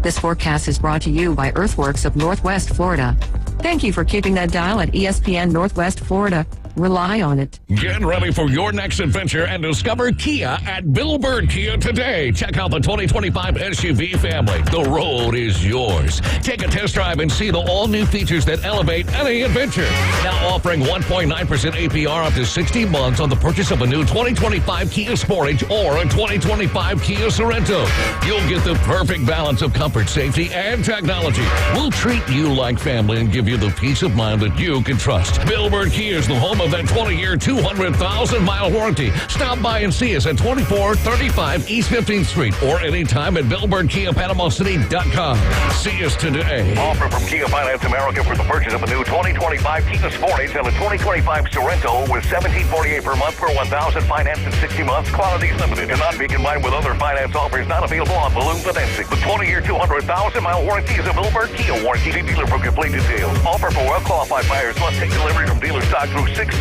This forecast is brought to you by Earthworks of Northwest Florida. Thank you for keeping that dial at ESPN Northwest Florida. Rely on it. Get ready for your next adventure and discover Kia at Bill Bird Kia today. Check out the 2025 SUV family. The road is yours. Take a test drive and see the all-new features that elevate any adventure. Now offering 1.9% APR up to 60 months on the purchase of a new 2025 Kia Sportage or a 2025 Kia Sorento. You'll get the perfect balance of comfort, safety, and technology. We'll treat you like family and give you the peace of mind that you can trust. Bill Bird Kia is the home of that 20-year, 200,000-mile warranty. Stop by and see us at 2435 East 15th Street or anytime at BillBirdKiaPanamaCity.com. See us today. Offer from Kia Finance America for the purchase of a new 2025 Kia Sportage and a 2025 Sorento with $1,748 per month for 1,000 financed in 60 months. Qualities limited. Cannot be combined with other finance offers not available on balloon financing. The 20-year, 200,000-mile warranty is a Bill Bird Kia warranty. See dealer for complete details. Offer for well-qualified buyers must take delivery from dealer stock through 6/2/25.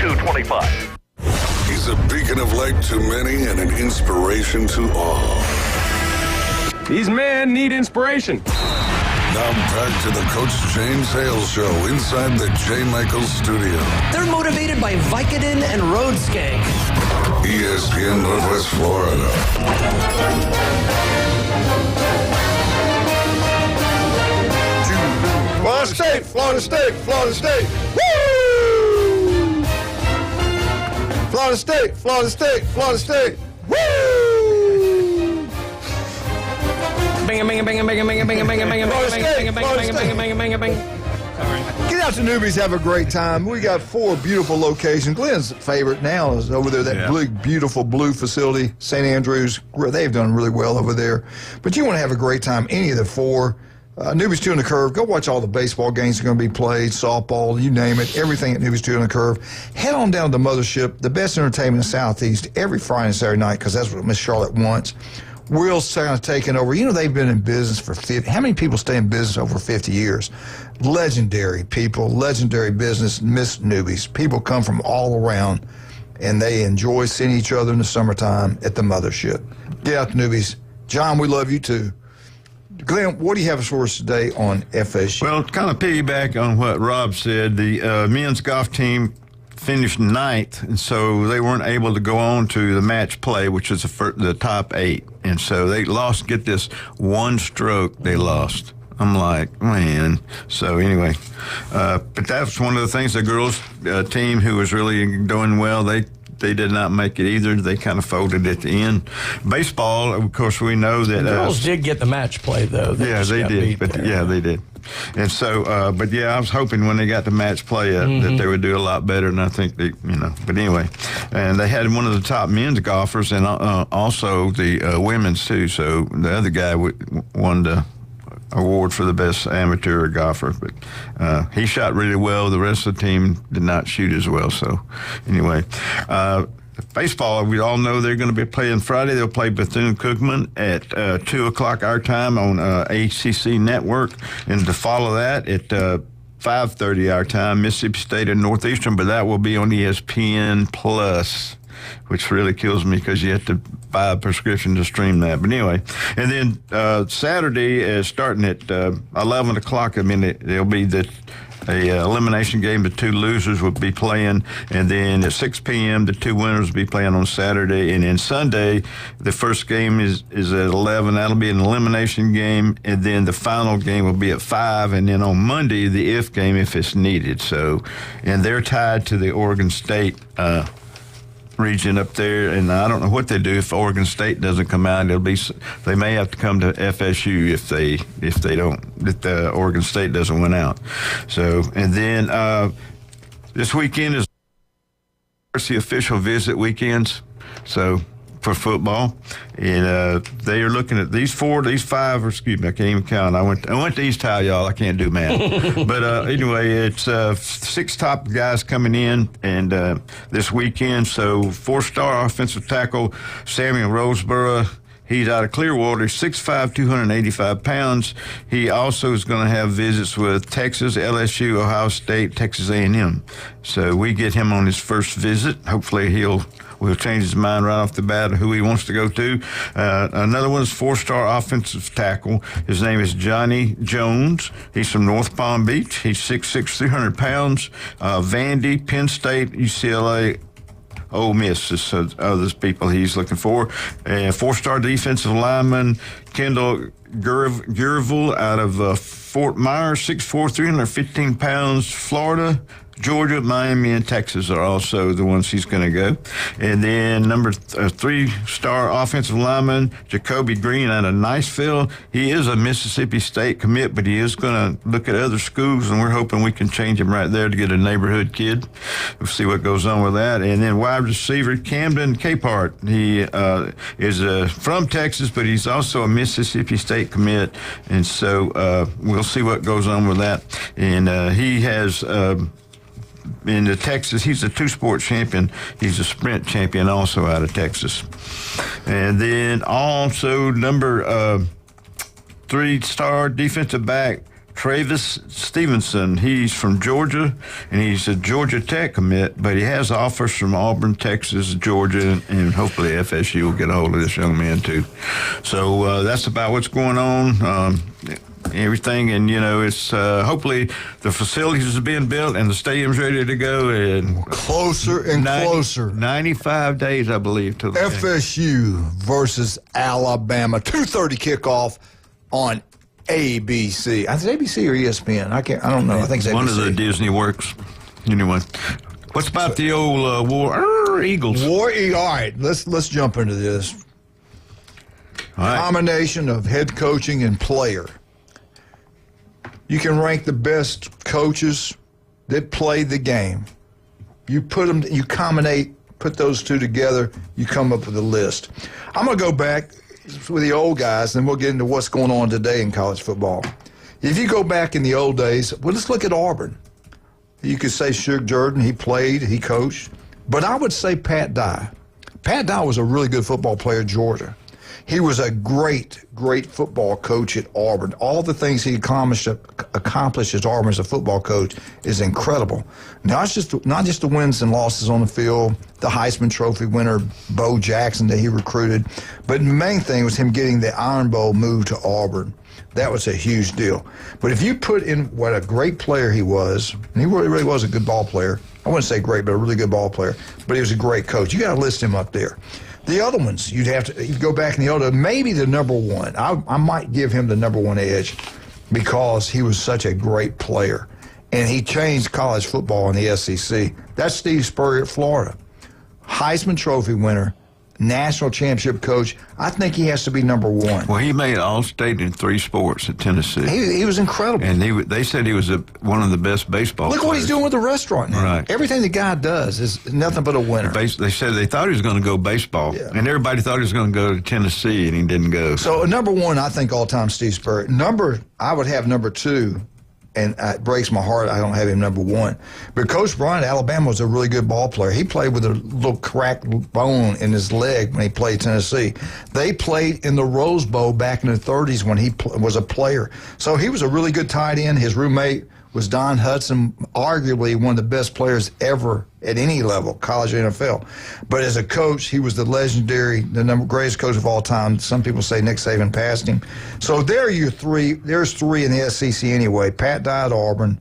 He's a beacon of light to many and an inspiration to all. These men need inspiration. Now back to the Coach James Hale Show inside the J. Michaels studio. They're motivated by Vicodin and road skank. ESPN Northwest Florida. Florida State, Florida State, Florida State. Woo! Florida State, Florida State, Florida State. Woo! Bing, bing, bing, bing, bing, bing, bing, bing, bing, bing, bing. Get out to Newbies, have a great time. We got 4 beautiful locations. Glenn's favorite now is over there, that beautiful blue facility, St. Andrews. They've done really well over there. But you want to have a great time, any of the 4. Newbies 2 on the Curve. Go watch all the baseball games that are going to be played, softball, you name it, everything at Newbies 2 on the Curve. Head on down to the Mothership, the best entertainment in the Southeast, every Friday and Saturday night, because that's what Miss Charlotte wants. Will's kind of taking over. You know, they've been in business for 50. How many people stay in business over 50 years? Legendary people, legendary business, Miss Newbies. People come from all around, and they enjoy seeing each other in the summertime at the Mothership. Get out to Newbies. John, we love you too. Glenn, what do you have for us today on FSU? Well, kind of piggyback on what Rob said, the men's golf team finished 9th, and so they weren't able to go on to the match play, which is the top 8. And so they lost, get this, 1 stroke they lost. I'm like, man. So anyway, but that's one of the things, the girls team who was really doing well, they did not make it either. They kind of folded at the end. Baseball, of course, we know that... The girls did get the match play, though. Yeah, they did. But they did. And so, but yeah, I was hoping when they got the match play that they would do a lot better, and I think they, but anyway. And they had one of the top men's golfers and also the women's, too. So the other guy won the award for the best amateur golfer, but he shot really well. The rest of the team did not shoot as well. So anyway, baseball, we all know they're going to be playing Friday. They'll play Bethune-Cookman at 2 o'clock our time on ACC Network, and to follow that at 5:30 our time, Mississippi State and Northeastern, but that will be on ESPN Plus, which really kills me because you have to buy a prescription to stream that. But anyway, and then Saturday is starting at 11 o'clock. I mean, there'll be the elimination game. The 2 losers will be playing, and then at 6 p.m. the 2 winners will be playing on Saturday. And then Sunday, the first game is at 11. That'll be an elimination game, and then the final game will be at 5. And then on Monday, the if game if it's needed. So, and they're tied to the Oregon State region up there, and I don't know what they do if Oregon State doesn't come out. They may have to come to FSU if the Oregon State doesn't win out. So, and then this weekend is the official visit weekends. So for football, and they are looking at these 5. Excuse me, I can't even count. I went to East High, y'all. I can't do math. But anyway, it's 6 top guys coming in, and this weekend. So 4-star offensive tackle Samuel Roseborough. He's out of Clearwater, 6'5", 285 pounds. He also is going to have visits with Texas, LSU, Ohio State, Texas A&M. So we get him on his first visit. Hopefully we'll change his mind right off the bat of who he wants to go to. Another one is 4-star offensive tackle. His name is Johnny Jones. He's from North Palm Beach. He's 6'6", 300 pounds. Vandy, Penn State, UCLA, Ole Miss is other people he's looking for. 4-star defensive lineman Kendall Gurville out of Fort Myers, 6'4", 315 pounds, Florida. Georgia, Miami, and Texas are also the ones he's going to go. And then number 3-star offensive lineman, Jacoby Green out of Niceville. He is a Mississippi State commit, but he is going to look at other schools, and we're hoping we can change him right there to get a neighborhood kid. We'll see what goes on with that. And then wide receiver, Camden Capehart. He is from Texas, but he's also a Mississippi State commit, and so we'll see what goes on with that. And he has... in the Texas, he's a 2-sport champion. He's a sprint champion also out of Texas. And then also number 3-star defensive back, Travis Stevenson. He's from Georgia, and he's a Georgia Tech commit, but he has offers from Auburn, Texas, Georgia, and hopefully FSU will get a hold of this young man too. So that's about what's going on. everything, and it's hopefully the facilities are being built and the stadium's ready to go. And closer and closer. 95 days, I believe, to the FSU versus Alabama. 2:30 kickoff on ABC. I think ABC or ESPN. I don't know. I think it's ABC. One of the Disney works. Anyway, what's about the old War Eagles? All right, let's jump into this. All right. Combination of head coaching and player. You can rank the best coaches that played the game. You put them, you put those two together, you come up with a list. I'm going to go back with the old guys, and we'll get into what's going on today in college football. If you go back in the old days, well, let's look at Auburn. You could say Suge Jordan, he played, he coached. But I would say Pat Dye. Pat Dye was a really good football player at Georgia. He was a great, great football coach at Auburn. All the things he accomplished at Auburn as a football coach is incredible. Not just the wins and losses on the field, the Heisman Trophy winner, Bo Jackson that he recruited, but the main thing was him getting the Iron Bowl move to Auburn. That was a huge deal. But if you put in what a great player he was, and he really was a good ball player. I wouldn't say great, but a really good ball player. But he was a great coach. You got to list him up there. The other ones, you'd go back in the older, maybe the number one. I might give him the number one edge because he was such a great player. And he changed college football in the SEC. That's Steve Spurrier at Florida. Heisman Trophy winner, national championship coach. I think he has to be number one. Well, he made All-State in 3 sports at Tennessee. He was incredible. And they said he was one of the best baseball players. Look what he's doing with the restaurant now. Right. Everything the guy does is nothing but a winner. They said they thought he was going to go baseball, and everybody thought he was going to go to Tennessee, and he didn't go. So number one, I think all-time Steve Spurrier. I would have number two. And it breaks my heart I don't have him number one. But Coach Bryant at Alabama was a really good ball player. He played with a little cracked bone in his leg when he played Tennessee. They played in the Rose Bowl back in the 30s when he was a player. So he was a really good tight end. His roommate was Don Hudson, arguably one of the best players ever at any level, college or NFL. But as a coach, he was the legendary, greatest coach of all time. Some people say Nick Saban passed him. So there are your three. There's 3 in the SEC anyway. Pat Dye at Auburn,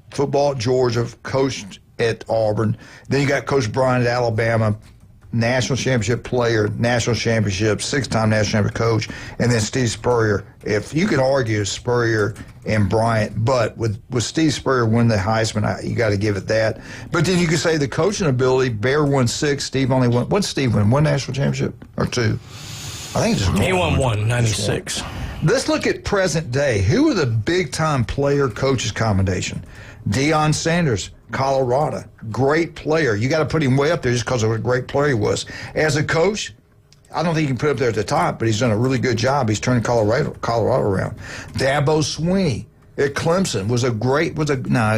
football at Georgia, coached at Auburn. Then you got Coach Bryant at Alabama, national championship player, national championship, 6-time national championship coach, and then Steve Spurrier. If you could argue Spurrier and Bryant, but with Steve Spurrier winning the Heisman, you got to give it that. But then you could say the coaching ability, Bear won 6, Steve only won. What did Steve win? 1 national championship or 2? I think just he won 1, 96. Let's look at present day. Who are the big-time player-coaches combination? Deion Sanders, Colorado, great player. You got to put him way up there just because of what a great player he was. As a coach, I don't think you can put him up there at the top, but he's done a really good job. He's turning Colorado around. Dabo Swinney at Clemson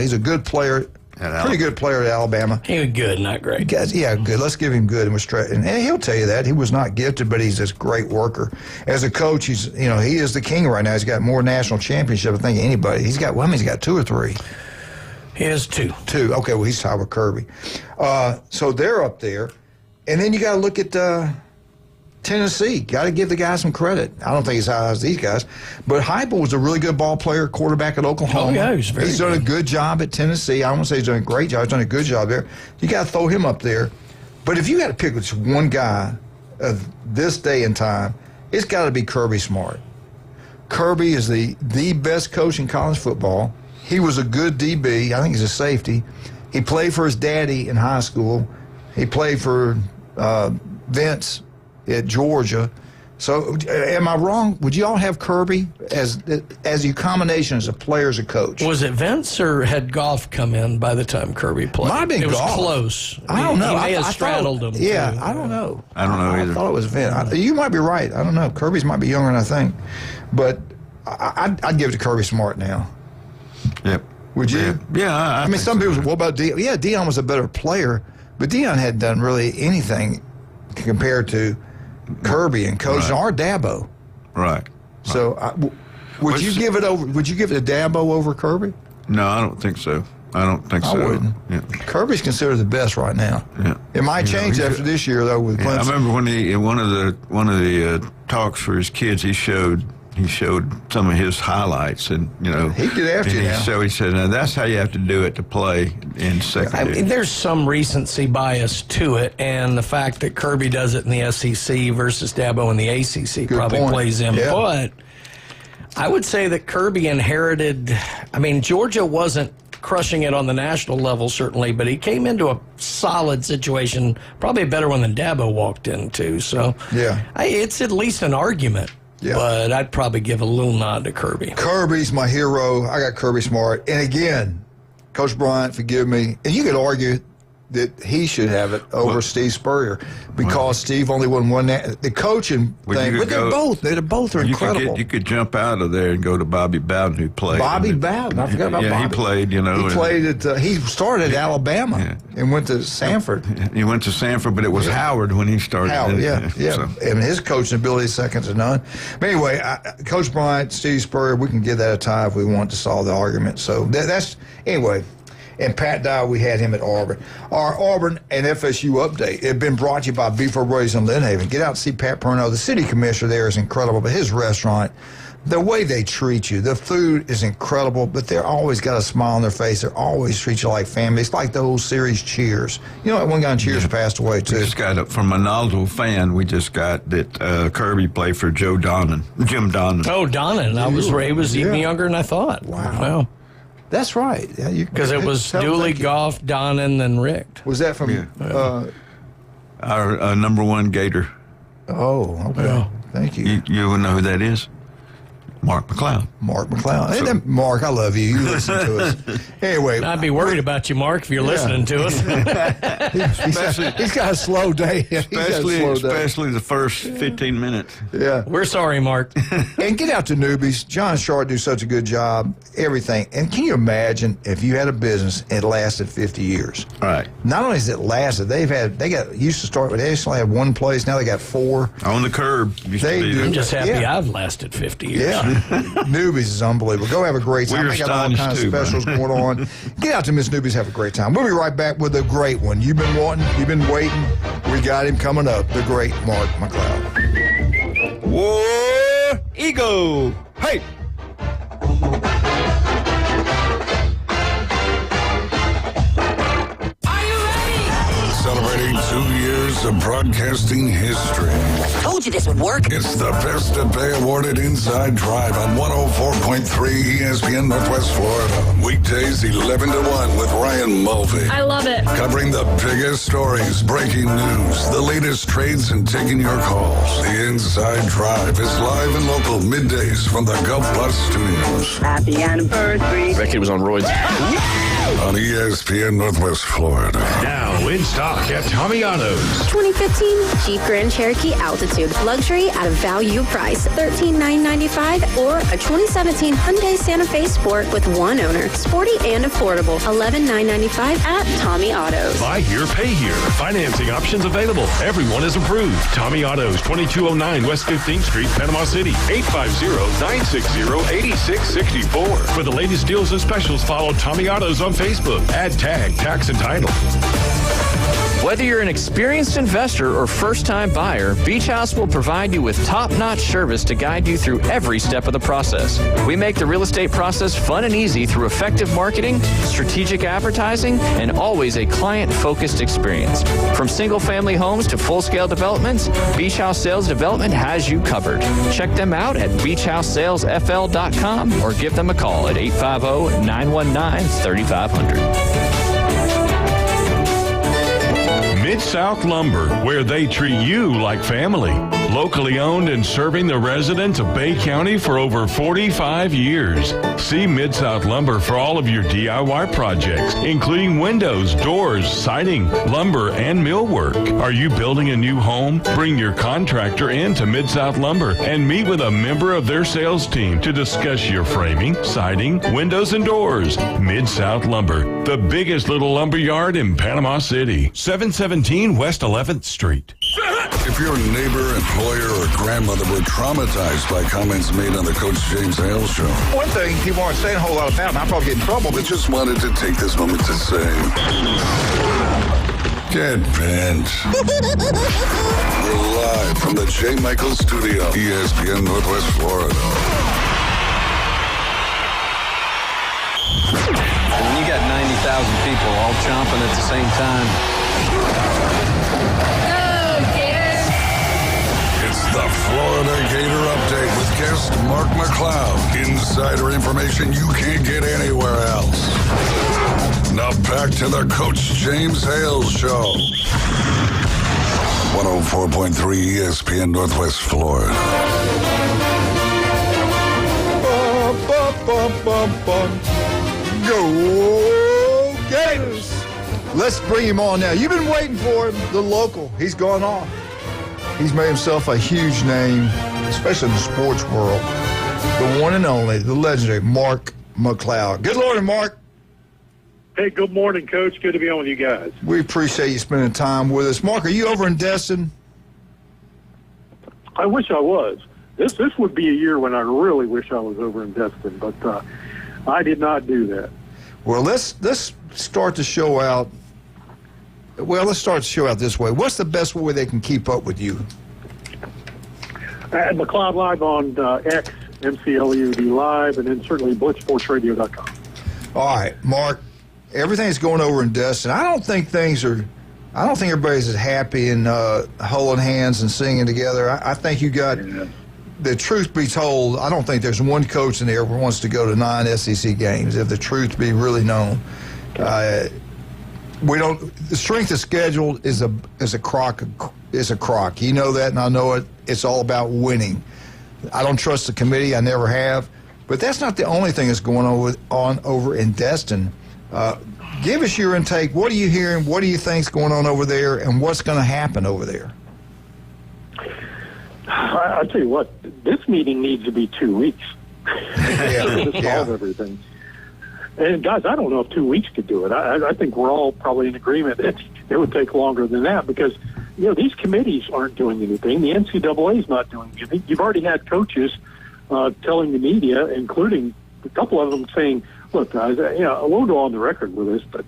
he's a good player, pretty good player at Alabama. He was good, not great. Yeah, good. Let's give him good. And he'll tell you that. He was not gifted, but he's this great worker. As a coach, he is the king right now. He's got more national championships than anybody. He's got 2 or 3. He has 2. 2. Okay, well, he's tied with Kirby. So they're up there. And then you got to look at Tennessee. Got to give the guy some credit. I don't think he's high as these guys. But Heupel was a really good ball player, quarterback at Oklahoma. Oh, yeah, he's done a good job at Tennessee. I won't say he's done a great job. He's done a good job there. You got to throw him up there. But if you got to pick just one guy of this day and time, it's got to be Kirby Smart. Kirby is the best coach in college football. He was a good DB. I think he's a safety. He played for his daddy in high school. He played for Vince at Georgia. So am I wrong? Would you all have Kirby as your combination as a player, as a coach? Was it Vince or had Goff come in by the time Kirby played? Might have been It was Goff. Close. I don't know. He may have I straddled thought, him. Yeah, too. I don't know. I don't know either. I thought it was Vince. You might be right. I don't know. Kirby's might be younger than I think. But I'd give it to Kirby Smart now. Yep. Would you? Yeah. I mean, some people, what about Deion? Yeah, Deion was a better player, but Deion hadn't done really anything compared to Kirby and coach or Dabo. Right. So, would you give it over? Would you give it to Dabo over Kirby? No, I don't think so. I wouldn't. Yeah. Kirby's considered the best right now. Yeah. It might change after this year, though, with Clemson. I remember when in one of the talks for his kids, he showed he showed some of his highlights, and he get after you now. So he said, "Now that's how you have to do it to play in secondary." There's some recency bias to it, and the fact that Kirby does it in the SEC versus Dabo in the ACC probably plays in. Yeah. But I would say that Kirby inherited. I mean, Georgia wasn't crushing it on the national level, certainly, but he came into a solid situation, probably a better one than Dabo walked into. So, it's at least an argument. Yeah. But I'd probably give a little nod to Kirby. Kirby's my hero. I got Kirby Smart. And again, Coach Bryant, forgive me, and you could argue that he should have it over Steve Spurrier because Steve only won one. The coaching thing, but they're both incredible. You could jump out of there and go to Bobby Bowden, who played. Bobby Bowden, I forgot about Bobby. Yeah, he played. He played at. He started at Alabama and went to Sanford. He went to Sanford, but it was Howard when he started. Howard, so. And his coaching ability is second to none. But anyway, Coach Bryant, Steve Spurrier, we can give that a tie if we want to solve the argument. So that's anyway. And Pat Dye, we had him at Auburn. Our Auburn and FSU update had been brought to you by Beef O'Brady's in Lynn Haven. Get out and see Pat Perno. The city commissioner there is incredible, but his restaurant, the way they treat you, the food is incredible, but they're always got a smile on their face. They always treat you like family. It's like the whole series Cheers. You know, one guy in Cheers passed away, too. We just got from a Naldo fan, we just got that Kirby played for Jim Donnan. Oh, Donnan. He was even younger than I thought. Wow. That's right. Because it was Dooley, Goff, Donnan, and Richt. Was that from our number one Gator? Oh, okay. Well, thank you. You would know who that is? Mark McLeod. Mark McLeod. Hey, Mark, I love you. You listen to us. Anyway. I'd be worried about you, Mark, if you're listening to us. He's got a slow day. Especially the first 15 minutes. Yeah. We're sorry, Mark. And get out to newbies. John Sharp do such a good job. Everything. And can you imagine if you had a business and it lasted 50 years? All right. Not only has it lasted, they used to start with, they only had one place. Now they got 4. On the curb. I'm just happy I've lasted 50 years. Yeah. Newbies is unbelievable. Go have a great time. They got all kinds of specials going on. Get out to Miss Newbies, have a great time. We'll be right back with a great one. You've been wanting, you've been waiting. We got him coming up, the great Mark McLeod. War Eagle. Hey. Celebrating 2 years of broadcasting history. Told you this would work. It's the Best of Bay awarded Inside Drive on 104.3 ESPN Northwest Florida. Weekdays 11 to 1 with Ryan Mulvey. I love it. Covering the biggest stories, breaking news, the latest trades, and taking your calls. The Inside Drive is live and local middays from the Gulf Plus studios. Happy anniversary. Becky was on roids. On ESPN Northwest Florida. Now in stock at Tommy Otto's. 2015 Jeep Grand Cherokee Altitude. Luxury at a value price. $13,995 or a 2017 Hyundai Santa Fe Sport with one owner. Sporty and affordable. $11,995 at Tommy Otto's. Buy here, pay here. Financing options available. Everyone is approved. Tommy Otto's, 2209 West 15th Street, Panama City. 850-960-8664. For the latest deals and specials, follow Tommy Otto's on Facebook. Add tag, tax, and title. Whether you're an experienced investor or first-time buyer, Beach House will provide you with top-notch service to guide you through every step of the process. We make the real estate process fun and easy through effective marketing, strategic advertising, and always a client-focused experience. From single-family homes to full-scale developments, Beach House Sales Development has you covered. Check them out at beachhousesalesfl.com or give them a call at 850-919-3500. Mid-South Lumber, where they treat you like family. Locally owned and serving the residents of Bay County for over 45 years. See Mid-South Lumber for all of your DIY projects, including windows, doors, siding, lumber, and millwork. Are you building a new home? Bring your contractor in to Mid-South Lumber and meet with a member of their sales team to discuss your framing, siding, windows, and doors. Mid-South Lumber, the biggest little lumber yard in Panama City. 717 West 11th Street. If your neighbor, employer, or grandmother were traumatized by comments made on the Coach James Hale Show. One thing people aren't saying a whole lot about, and I'll probably get in trouble, but just wanted to take this moment to say, Get bent. We're live from the J. Michael Studio, ESPN Northwest Florida. When you got 90,000 people all chomping at the same time. It's the Florida Gator Update with guest Mark McLeod. Insider information you can't get anywhere else. Now back to the Coach James Hale Show. 104.3 ESPN Northwest Florida. Go Gators! Let's bring him on now. You've been waiting for him, the local. He's gone off. He's made himself a huge name, especially in the sports world. The one and only, the legendary Mark McLeod. Good morning, Mark. Hey, good morning, Coach. Good to be on with you guys. We appreciate you spending time with us. Mark, are you over in Destin? I wish I was. This would be a year when I really wish I was over in Destin, but I did not do that. Well, let's start the show out. Well, let's start the show out this way. What's the best way they can keep up with you? At McLeod Live on X, MCLEUD Live, and then certainly BlitzSportsRadio.com. All right, Mark. Everything's going over in Destin. I don't think everybody's as happy and holding hands and singing together. I think you got, the truth be told, I don't think there's one coach in there who wants to go to 9 SEC games, if the truth be really known. The strength of schedule is a crock. You know that, and I know it. It's all about winning. I don't trust the committee. I never have. But that's not the only thing that's going on over in Destin. Give us your intake. What are you hearing? What do you think's going on over there, and what's going to happen over there? I'll tell you what, this meeting needs to be 2 weeks to solve everything. And, guys, I don't know if 2 weeks could do it. I think we're all probably in agreement that it would take longer than that because, these committees aren't doing anything. The NCAA is not doing anything. You've already had coaches telling the media, including a couple of them, saying, look, guys, I won't go on the record with this, but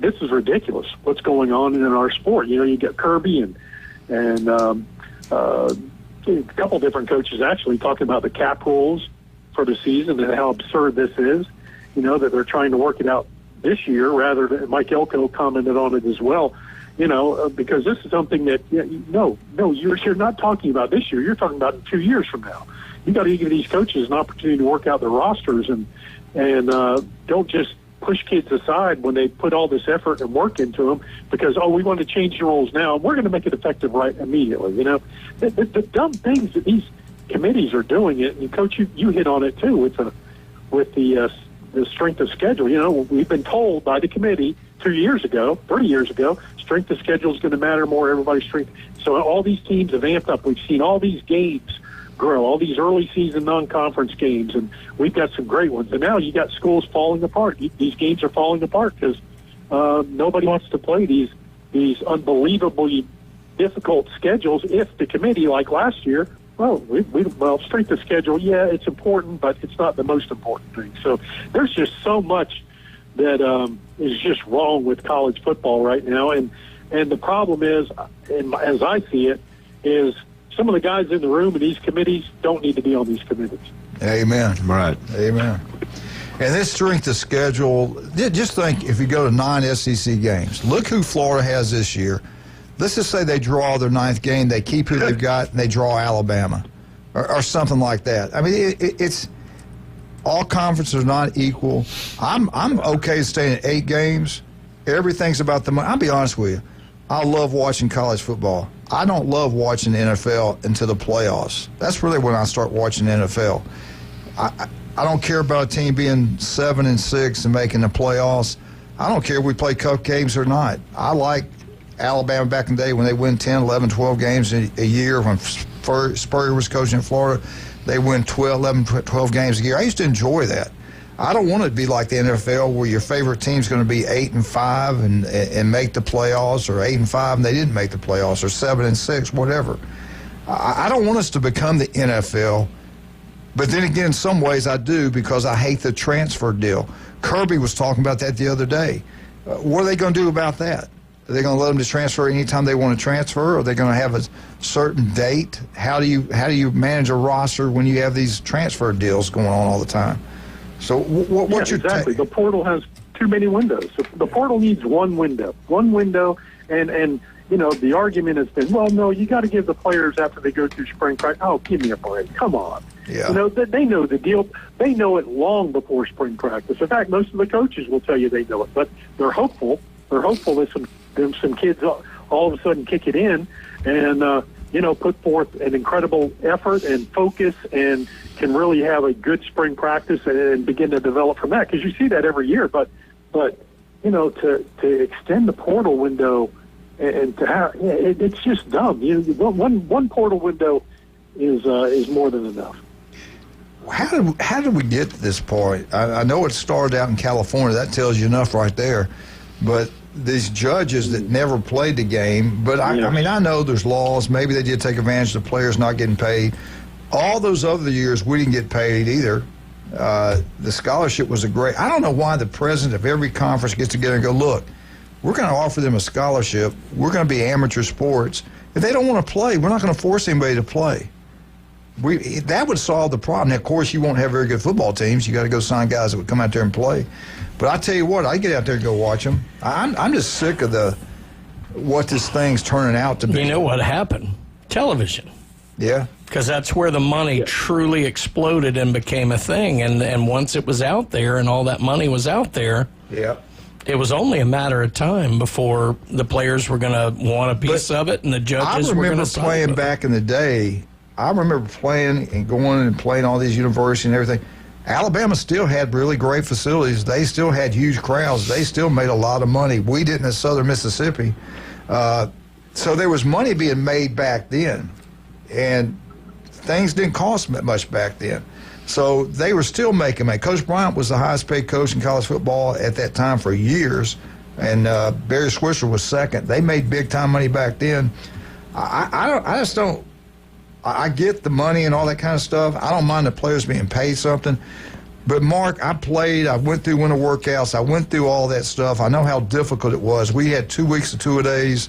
this is ridiculous. What's going on in our sport? You get Kirby and a couple different coaches actually talking about the cap rules for the season and how absurd this is. That they're trying to work it out this year rather than Mike Elko commented on it as well. Because this is something that you're not talking about this year. You're talking about in 2 years from now. You got to give these coaches an opportunity to work out their rosters and don't just push kids aside when they put all this effort and work into them because, we want to change the rules now. We're going to make it effective right immediately. The dumb things that these committees are doing it, and Coach, you hit on it too with the strength of schedule. We've been told by the committee 3 years ago, strength of schedule is going to matter more, everybody's strength. So all these teams have amped up. We've seen all these games grow, all these early season non-conference games, and we've got some great ones. And now you got schools falling apart. These games are falling apart because nobody wants to play these unbelievably difficult schedules. If the committee, like last year, strength of schedule, it's important, but it's not the most important thing. So there's just so much that is just wrong with college football right now, and the problem is, as I see it, is some of the guys in the room in these committees don't need to be on these committees. Amen. Right. Amen. And this strength of schedule, just think if you go to 9 SEC games, look who Florida has this year. Let's just say they draw their 9th game, they keep who they've got, and they draw Alabama or something like that. I mean, it's all conferences are not equal. I'm okay staying at 8 games. Everything's about the money. I'll be honest with you. I love watching college football. I don't love watching the NFL until the playoffs. That's really when I start watching the NFL. I don't care about a team being 7-6 and making the playoffs. I don't care if we play cup games or not. I like Alabama back in the day when they win 10, 11, 12 games a year. When Spurrier was coaching in Florida, they win 11, 12 games a year. I used to enjoy that. I don't want it to be like the NFL where your favorite team's going to be 8-5 and make the playoffs, or 8-5 and they didn't make the playoffs, or 7-6, whatever. I don't want us to become the NFL, but then again, in some ways I do, because I hate the transfer deal. Kirby was talking about that the other day. What are they going to do about that? Are they going to let them to transfer anytime they want to transfer? Are they going to have a certain date? How do you manage a roster when you have these transfer deals going on all the time? So what's your exactly? The portal has too many windows. So the portal needs one window, and the argument has been, well, no, you got to give the players after they go through spring practice. Oh, give me a break. Come on. Yeah. They know the deal. They know it long before spring practice. In fact, most of the coaches will tell you they know it, but they're hopeful. They're hopeful that some kids all of a sudden kick it in and put forth an incredible effort and focus and can really have a good spring practice and begin to develop from that, because you see that every year. But to extend the portal window and to have it's just dumb. One portal window is more than enough. How did we get to this point? I know it started out in California. That tells you enough right there. But these judges that never played the game, but I mean, I know there's laws. Maybe they did take advantage of the players not getting paid. All those other years, we didn't get paid either. The scholarship was I don't know why the president of every conference gets together and go, look, we're going to offer them a scholarship. We're going to be amateur sports. If they don't want to play, we're not going to force anybody to play. That would solve the problem. Now, of course, you won't have very good football teams. You got to go sign guys that would come out there and play. But I tell you what, I get out there and go watch them. I'm just sick of what this thing's turning out to be. You know what happened? Television. Yeah. Because that's where the money truly exploded and became a thing. And once it was out there and all that money was out there, it was only a matter of time before the players were going to want a piece of it and the judges were going to sign it. I remember playing back in the day. I remember playing and going and playing all these universities and everything. Alabama still had really great facilities. They still had huge crowds. They still made a lot of money. We didn't in southern Mississippi. So there was money being made back then. And things didn't cost much back then. So they were still making money. Coach Bryant was the highest paid coach in college football at that time for years. And Barry Switzer was second. They made big time money back then. I get the money and all that kind of stuff. I don't mind the players being paid something. But, Mark, I went through winter workouts. I went through all that stuff. I know how difficult it was. We had 2 weeks of two-a-days.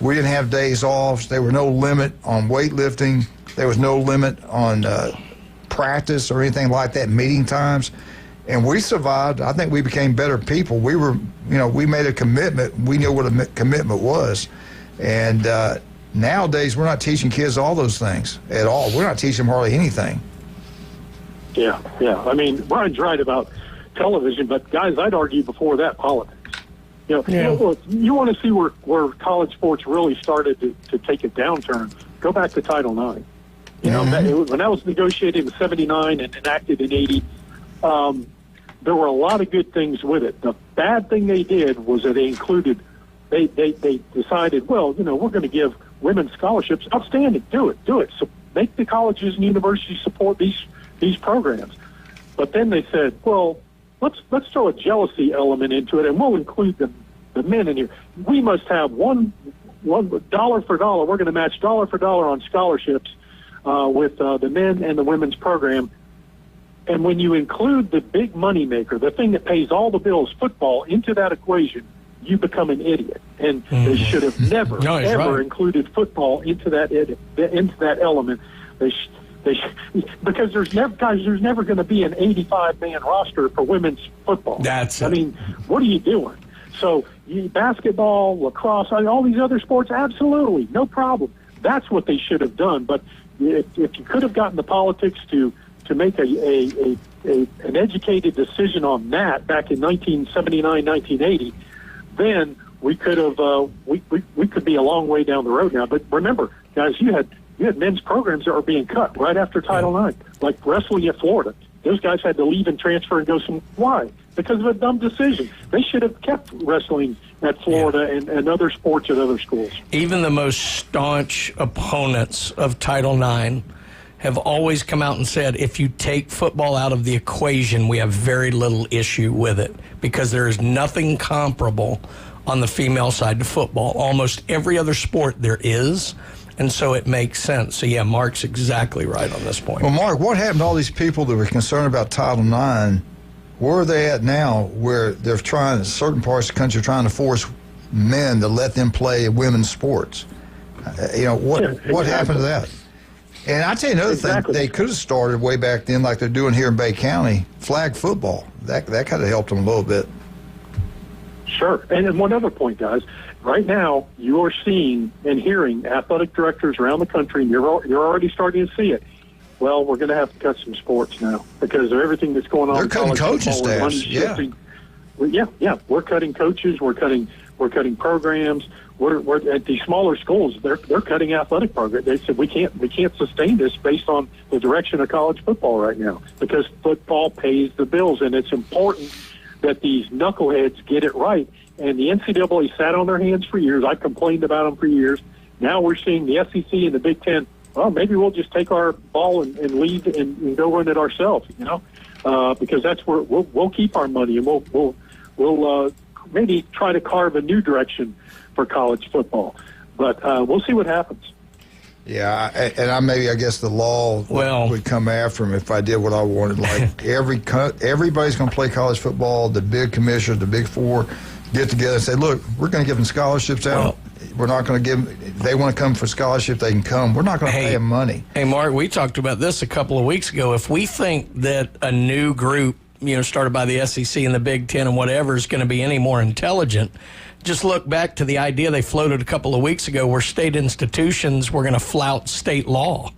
We didn't have days off. There was no limit on weightlifting. There was no limit on practice or anything like that, meeting times. And we survived. I think we became better people. We made a commitment. We knew what a commitment was. And nowadays, we're not teaching kids all those things at all. We're not teaching them hardly anything. Yeah. I mean, Brian's right about television, but, guys, I'd argue before that, politics. Look, you want to see where college sports really started to take a downturn, go back to Title IX. When that was negotiated in 79 and enacted in 80, there were a lot of good things with it. The bad thing they did was that they decided, well, we're going to give women scholarships. Outstanding. Do it. So make the colleges and universities support these programs. But then they said, well, let's throw a jealousy element into it, and we'll include the men in here. We must have one dollar for dollar. We're going to match dollar for dollar on scholarships with the men and the women's program. And when you include the big money maker, the thing that pays all the bills, football, into that equation, you become an idiot. And they should have never, ever included football into that element. Because there's never going to be an 85-man roster for women's football. I mean, what are you doing? So basketball, lacrosse, all these other sports, absolutely, no problem. That's what they should have done. But if you could have gotten the politics to make an educated decision on that back in 1979, 1980, then we could have we could be a long way down the road now. But remember, guys, you had men's programs that were being cut right after Title IX, like wrestling at Florida. Those guys had to leave and transfer and go why? Because of a dumb decision. They should have kept wrestling at Florida and other sports at other schools. Even the most staunch opponents of Title IX have always come out and said, if you take football out of the equation, we have very little issue with it, because there is nothing comparable on the female side to football. Almost every other sport there is, and so it makes sense. So, yeah, Mark's exactly right on this point. Well, Mark, what happened to all these people that were concerned about Title IX? Where are they at now, where they're certain parts of the country are trying to force men to let them play women's sports. What happened to that? And I'll tell you another thing, they could have started way back then like they're doing here in Bay County, flag football. That kind of helped them a little bit. Sure. And then one other point, guys. Right now, you are seeing and hearing athletic directors around the country, and you're already starting to see it. Well, we're going to have to cut some sports now because of everything that's going on. They're cutting coaching staffs. Yeah. We're cutting coaches. We're cutting programs. We're at these smaller schools. They're cutting athletic programs. They said we can't sustain this based on the direction of college football right now because football pays the bills, and it's important that these knuckleheads get it right. And the NCAA sat on their hands for years. I complained about them for years. Now we're seeing the SEC and the Big Ten. Well, maybe we'll just take our ball and leave and go run it ourselves. Because that's where we'll keep our money and we'll maybe try to carve a new direction for college football. But we'll see what happens. Yeah, and I guess the law would come after him if I did what I wanted. Like everybody's going to play college football. The big commissioners, the Big Four, get together and say, "Look, we're going to give them scholarships out. We're not going to give them. If they want to come for scholarship, they can come. We're not going to pay them money." Hey, Mark, we talked about this a couple of weeks ago. If we think that a new group, started by the SEC and the Big Ten and whatever is going to be any more intelligent, just look back to the idea they floated a couple of weeks ago where state institutions were going to flout state law.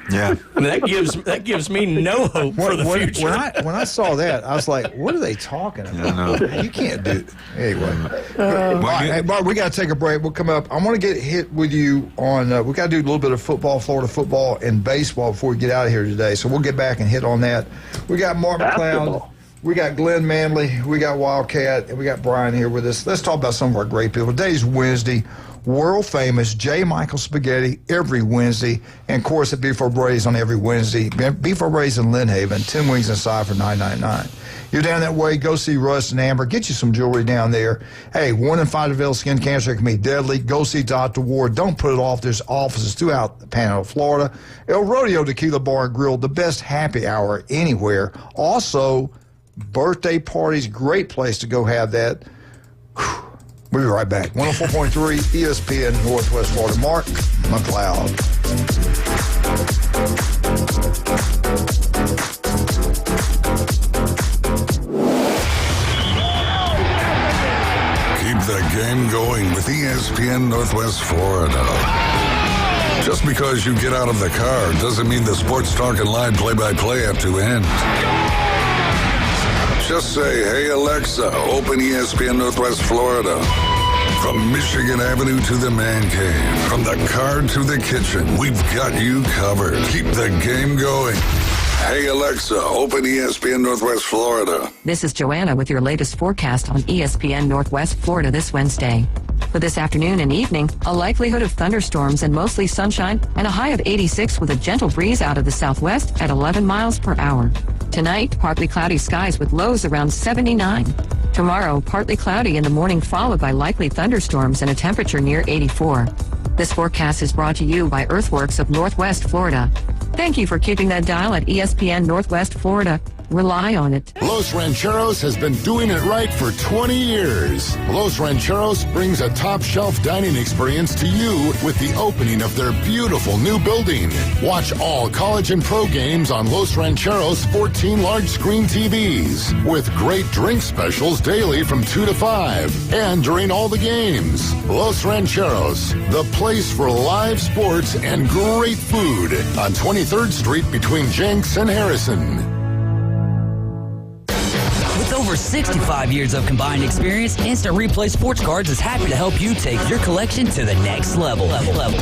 Yeah, and that gives me no hope for the future. When I saw that, I was like, "What are they talking about? You can't do it." Anyway, all right, hey, Bob, we got to take a break. We'll come up. I want to get hit with you on. We got to do a little bit of football, Florida football, and baseball before we get out of here today. So we'll get back and hit on that. We got Mark McLeod. We got Glenn Manley. We got Wildcat, and we got Brian here with us. Let's talk about some of our great people. Today's Wednesday. World famous J. Michael Spaghetti every Wednesday, and of course at Beef O'Brady's on every Wednesday. Beef O'Brady's in Lynn Haven, 10 wings inside for $9.99. You're down that way, go see Russ and Amber. Get you some jewelry down there. Hey, 1 in 5 develop skin cancer can be deadly. Go see Dr. Ward. Don't put it off. There's offices throughout the Panhandle of Florida. El Rodeo Tequila Bar and Grill, the best happy hour anywhere. Also, birthday parties, great place to go have that. Whew. We'll be right back. 104.3 ESPN Northwest Florida. Mark McLeod. Keep the game going with ESPN Northwest Florida. Just because you get out of the car doesn't mean the Sports Talk and Line play-by-play have to end. Just say, "Hey Alexa, open ESPN Northwest Florida." From Michigan Avenue to the man cave, from the car to the kitchen, we've got you covered. Keep the game going. Hey Alexa, open ESPN Northwest Florida. This is Joanna with your latest forecast on ESPN Northwest Florida this Wednesday. For this afternoon and evening, a likelihood of thunderstorms and mostly sunshine and a high of 86 with a gentle breeze out of the southwest at 11 miles per hour. Tonight, partly cloudy skies with lows around 79. Tomorrow, partly cloudy in the morning followed by likely thunderstorms and a temperature near 84. This forecast is brought to you by Earthworks of Northwest Florida. Thank you for keeping that dial at ESPN Northwest Florida. Rely on it. Los Rancheros has been doing it right for 20 years. Los Rancheros brings a top-shelf dining experience to you with the opening of their beautiful new building. Watch all college and pro games on Los Rancheros' 14 large-screen TVs with great drink specials daily from 2 to 5 and during all the games. Los Rancheros, the place for live sports and great food on 23rd Street between Jenks and Harrison. With over 65 years of combined experience, Instant Replay Sports Cards is happy to help you take your collection to the next level.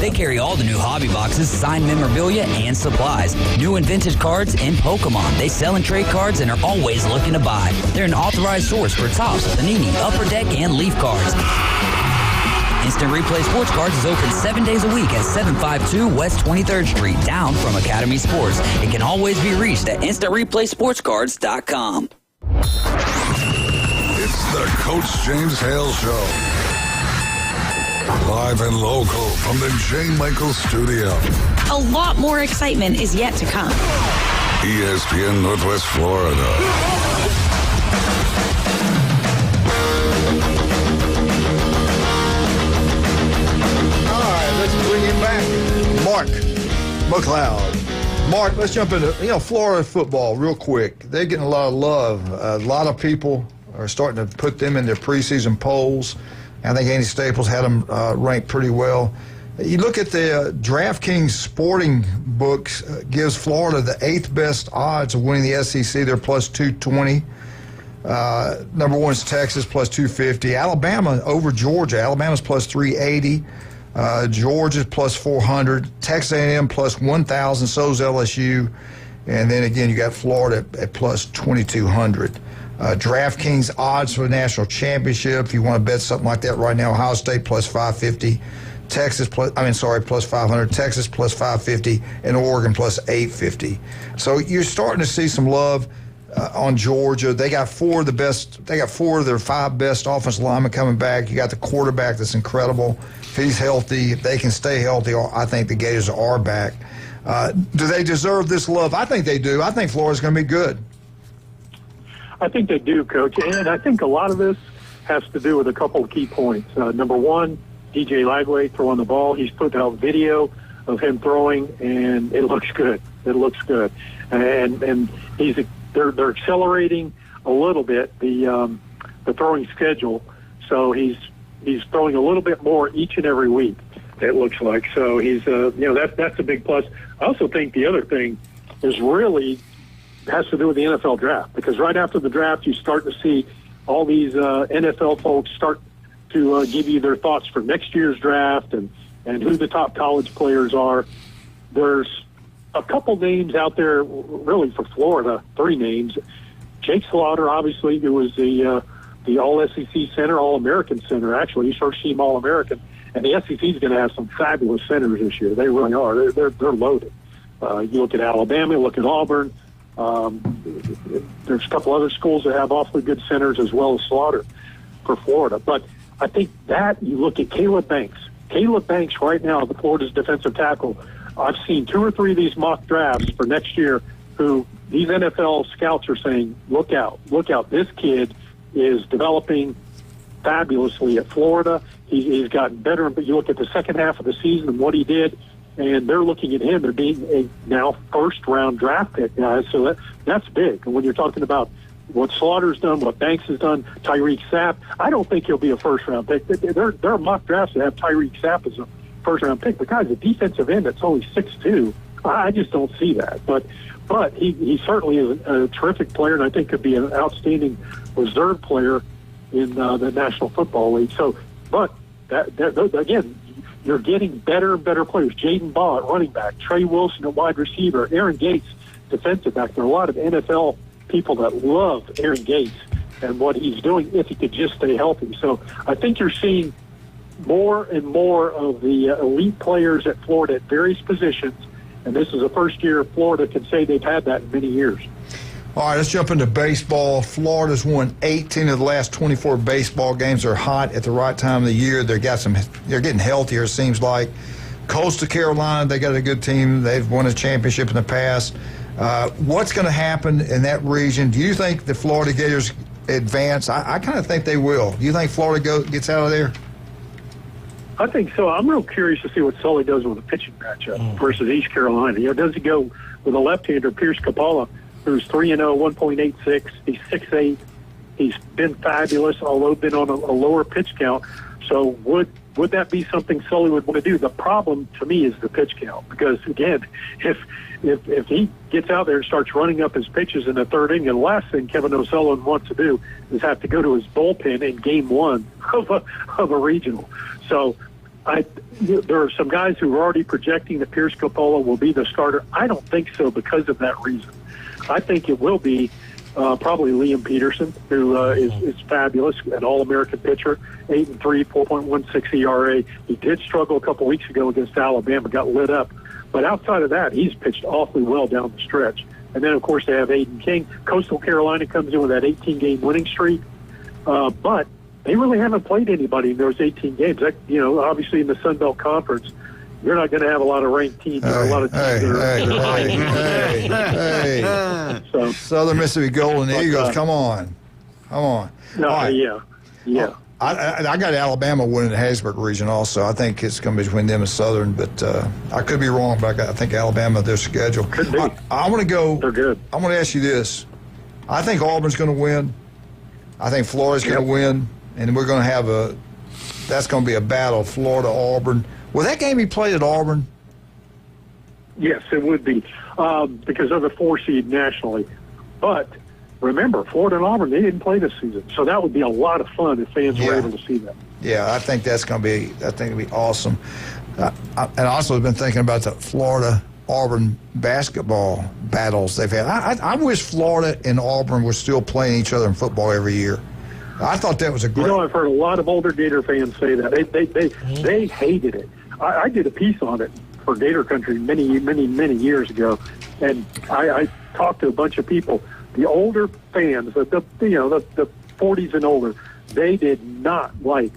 They carry all the new hobby boxes, signed memorabilia, and supplies. New and vintage cards and Pokemon. They sell and trade cards and are always looking to buy. They're an authorized source for Topps, Panini, Upper Deck, and Leaf cards. Instant Replay Sports Cards is open 7 days a week at 752 West 23rd Street, down from Academy Sports. It can always be reached at InstantReplaySportsCards.com. It's the Coach James Hale Show. Live and local from the J. Michael Studio. A lot more excitement is yet to come. ESPN Northwest Florida. Mark McLeod. Mark, let's jump into Florida football real quick. They're getting a lot of love. A lot of people are starting to put them in their preseason polls. I think Andy Staples had them ranked pretty well. You look at the DraftKings sporting books, gives Florida the 8th best odds of winning the SEC. They're plus 220. Number one is Texas, plus 250. Alabama over Georgia. Alabama's plus 380. Georgia's plus 400. Texas A&M plus 1,000. So's LSU. And then again, you got Florida at plus 2,200. DraftKings odds for the national championship. If you want to bet something like that right now, Ohio State plus 550. Plus 500. Texas plus 550. And Oregon plus 850. So you're starting to see some love on Georgia. They got four of their 5 best offensive linemen coming back. You got the quarterback that's incredible. If he's healthy, if they can stay healthy, I think the Gators are back. Do they deserve this love? I think they do. I think Florida's going to be good. I think they do, Coach. And I think a lot of this has to do with a couple of key points. Number one, DJ Lagway throwing the ball. He's put out video of him throwing, and it looks good. It looks good. And they're accelerating a little bit the throwing schedule, so he's throwing a little bit more each and every week. It looks like so. He's that's a big plus. I also think the other thing is really has to do with the NFL draft, because right after the draft you start to see all these NFL folks start to give you their thoughts for next year's draft and who the top college players are. There's a couple names out there, really, for Florida, 3 names. Jake Slaughter, obviously, who was the All-SEC center, All-American center, actually. He's first-team All-American. And the SEC is going to have some fabulous centers this year. They really are. They're loaded. You look at Alabama, look at Auburn. There's a couple other schools that have awfully good centers as well as Slaughter for Florida. But I think that you look at Caleb Banks. Caleb Banks right now, the Florida's defensive tackle. I've seen 2 or 3 of these mock drafts for next year who these NFL scouts are saying, look out. This kid is developing fabulously at Florida. He's gotten better. But you look at the second half of the season and what he did, and they're looking at him as being a now first-round draft pick, guys. So that's big. And when you're talking about what Slaughter's done, what Banks has done, Tyreek Sapp, I don't think he'll be a first-round pick. There are mock drafts that have Tyreek Sapp as a first-round pick. But, guys, a defensive end that's only 6'2", I just don't see that. But he certainly is a terrific player, and I think could be an outstanding reserve player in the National Football League. So, but, again, you're getting better and better players. Jaden Baugh at running back, Trey Wilson at wide receiver, Aaron Gates defensive back. There are a lot of NFL people that love Aaron Gates and what he's doing if he could just stay healthy. So I think you're seeing more and more of the elite players at Florida at various positions, and this is the first year Florida can say they've had that in many years. All right, let's jump into baseball. Florida's won 18 of the last 24 baseball games. They're hot at the right time of the year. They're getting healthier, it seems like. Coastal Carolina, they got a good team. They've won a championship in the past. What's going to happen in that region? Do you think the Florida Gators advance? I kind of think they will. Do you think Florida gets out of there? I think so. I'm real curious to see what Sully does with a pitching matchup versus East Carolina. Does he go with a left-hander, Pierce Capella, who's 3-0, 1.86. He's 6'8". He's been fabulous, although been on a lower pitch count. So would that be something Sully would want to do? The problem to me is the pitch count, because again, if he gets out there and starts running up his pitches in the third inning, the last thing Kevin O'Sullivan wants to do is have to go to his bullpen in game 1 of a regional. So there are some guys who are already projecting that Pierce Capella will be the starter. I don't think so because of that reason. I think it will be probably Liam Peterson, who is fabulous, an All-American pitcher, 8-3, 4.16 ERA. He did struggle a couple weeks ago against Alabama, got lit up. But outside of that, he's pitched awfully well down the stretch. And then, of course, they have Aiden King. Coastal Carolina comes in with that 18-game winning streak. But they really haven't played anybody in those 18 games. Obviously in the Sun Belt Conference, you're not going to have a lot of ranked teams. There are a lot of teams So Southern Mississippi Golden Eagles, come on. No, yeah. I got Alabama winning the Hattiesburg region also. I think it's going to be between them and Southern, but I could be wrong, but I think Alabama, their schedule. Could be. I want to go. They're good. I want to ask you this. I think Auburn's going to win. I think Florida's going to win, and we're going to have that's going to be a battle, Florida-Auburn. Will that game be played at Auburn? Yes, it would be, because they're the 4 seed nationally. But remember, Florida and Auburn, they didn't play this season, so that would be a lot of fun if fans were able to see that. Yeah, I think that's going to be. I think it'll be awesome. And I also have been thinking about the Florida-Auburn basketball battles they've had. I wish Florida and Auburn were still playing each other in football every year. I thought that was a great. I've heard a lot of older Gator fans say that they hated it. I did a piece on it for Gator Country many years ago, and I talked to a bunch of people. The older fans, the 40s and older, they did not like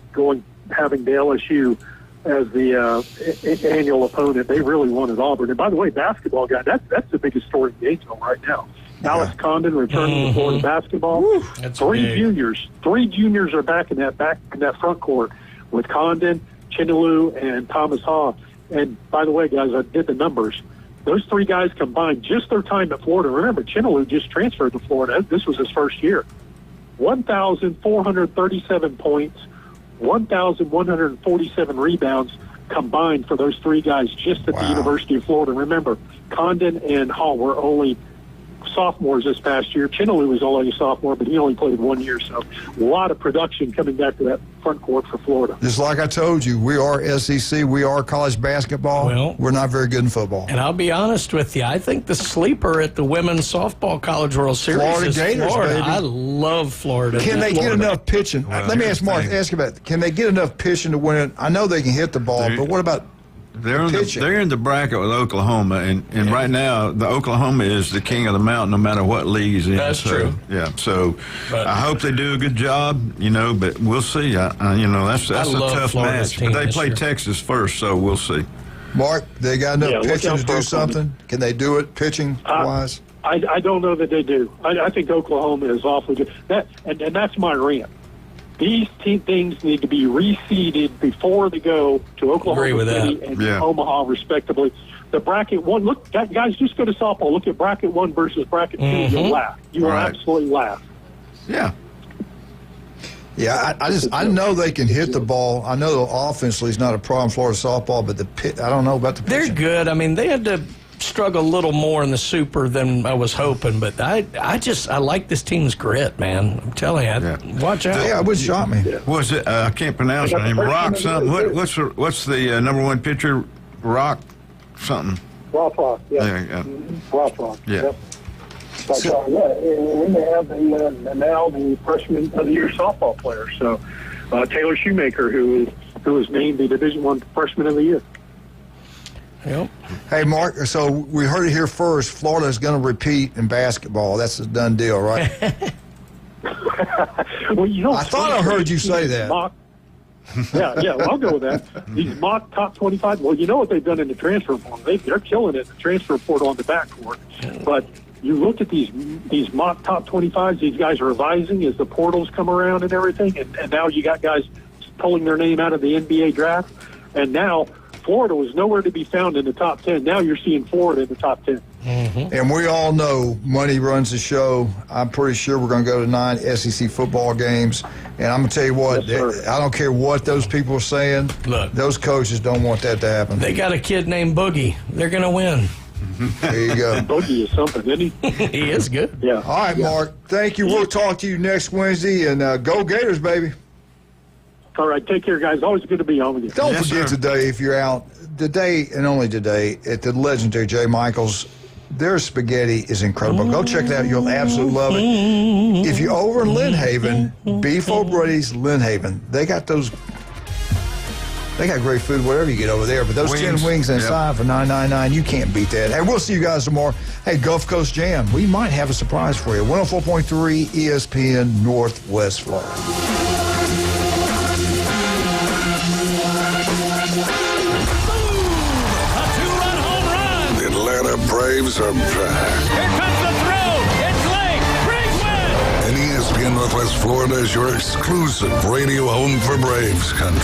having the LSU as the annual opponent. They really wanted Auburn. And by the way, basketball guy, that's the biggest story in Gainesville right now. Alex Condon returning to Florida basketball. Three juniors are back in that front court with Condon, Chinaloo, and Thomas Haw. And by the way, guys, I did the numbers. Those 3 guys combined, just their time at Florida. Remember, Chinaloo just transferred to Florida. This was his first year. 1,437 points, 1,147 rebounds combined for those 3 guys just at the University of Florida. Remember, Condon and Hall were only sophomores this past year. Chinaloo was only a sophomore, but he only played 1 year. So a lot of production coming back to that front court for Florida. Just like I told you, we are SEC. We are college basketball. Well, we're not very good in football. And I'll be honest with you, I think the sleeper at the Women's Softball College World Series Florida is Gators, Florida. baby. I love Florida. Can they get enough pitching? Well, Let me ask Mark. Ask about it. Can they get enough pitching to win it? I know they can hit the ball, but what about They're in the bracket with Oklahoma, and right now the Oklahoma is the king of the mountain, no matter what league he's in. That's true. Yeah, so I hope they do a good job, but we'll see. That's a tough match. But they play Texas first, so we'll see. Mark, they got enough pitching to do Oklahoma. something? Can they do it pitching wise? I don't know that they do. I think Oklahoma is awfully good. And that's my rant. These things need to be reseeded before they go to Oklahoma City and Omaha, respectively. The bracket 1, look, guys, just go to softball. Look at bracket 1 versus bracket 2. You'll laugh. You will absolutely laugh. Yeah. Yeah, I know they can hit the ball. I know offensively is not a problem, Florida softball, but I don't know about the pitching. They're good. I mean, they had to struggle a little more in the Super than I was hoping, but I like this team's grit, man. I'm telling you, watch out. Yeah, it would shock me. What's it? I can't pronounce the name. Rock something. What's the number 1 pitcher? Rock something. Rock, yeah. Rock. Yeah. Yep. But, and they have now the freshman of the year softball player. So Taylor Shoemaker, who was named the Division I freshman of the year. Yep. Hey, Mark, so we heard it here first. Florida is going to repeat in basketball. That's a done deal, right? Well, I thought I heard you say that. Well, I'll go with that. These mock top 25, well, you know what they've done in the transfer portal. They're killing it in the transfer portal on the backcourt. But you look at these mock top 25s, these guys are revising as the portals come around and everything, and now you got guys pulling their name out of the NBA draft, and now Florida was nowhere to be found in the top 10. Now you're seeing Florida in the top 10. Mm-hmm. And we all know money runs the show. I'm pretty sure we're going to go to 9 SEC football games. And I'm going to tell you what, I don't care what those people are saying. Look, those coaches don't want that to happen. They got a kid named Boogie. They're going to win. There you go. Boogie is something, isn't he? He is good. Yeah. All right, Mark. Thank you. We'll talk to you next Wednesday. And go Gators, baby. All right, take care, guys. Always good to be on with you. Don't forget today, if you're out, today and only today, at the legendary J. Michael's, their spaghetti is incredible. Go check it out. You'll absolutely love it. If you're over in Lynn Haven, Beef O'Brady's Lynn Haven, they got great food wherever you get over there. But those 10 wings inside for $9.99, you can't beat that. Hey, we'll see you guys tomorrow. Hey, Gulf Coast Jam, we might have a surprise for you. 104.3 ESPN Northwest Florida. Braves are back. Here comes the throw. It's late. Braves win. And ESPN Northwest Florida is your exclusive radio home for Braves country.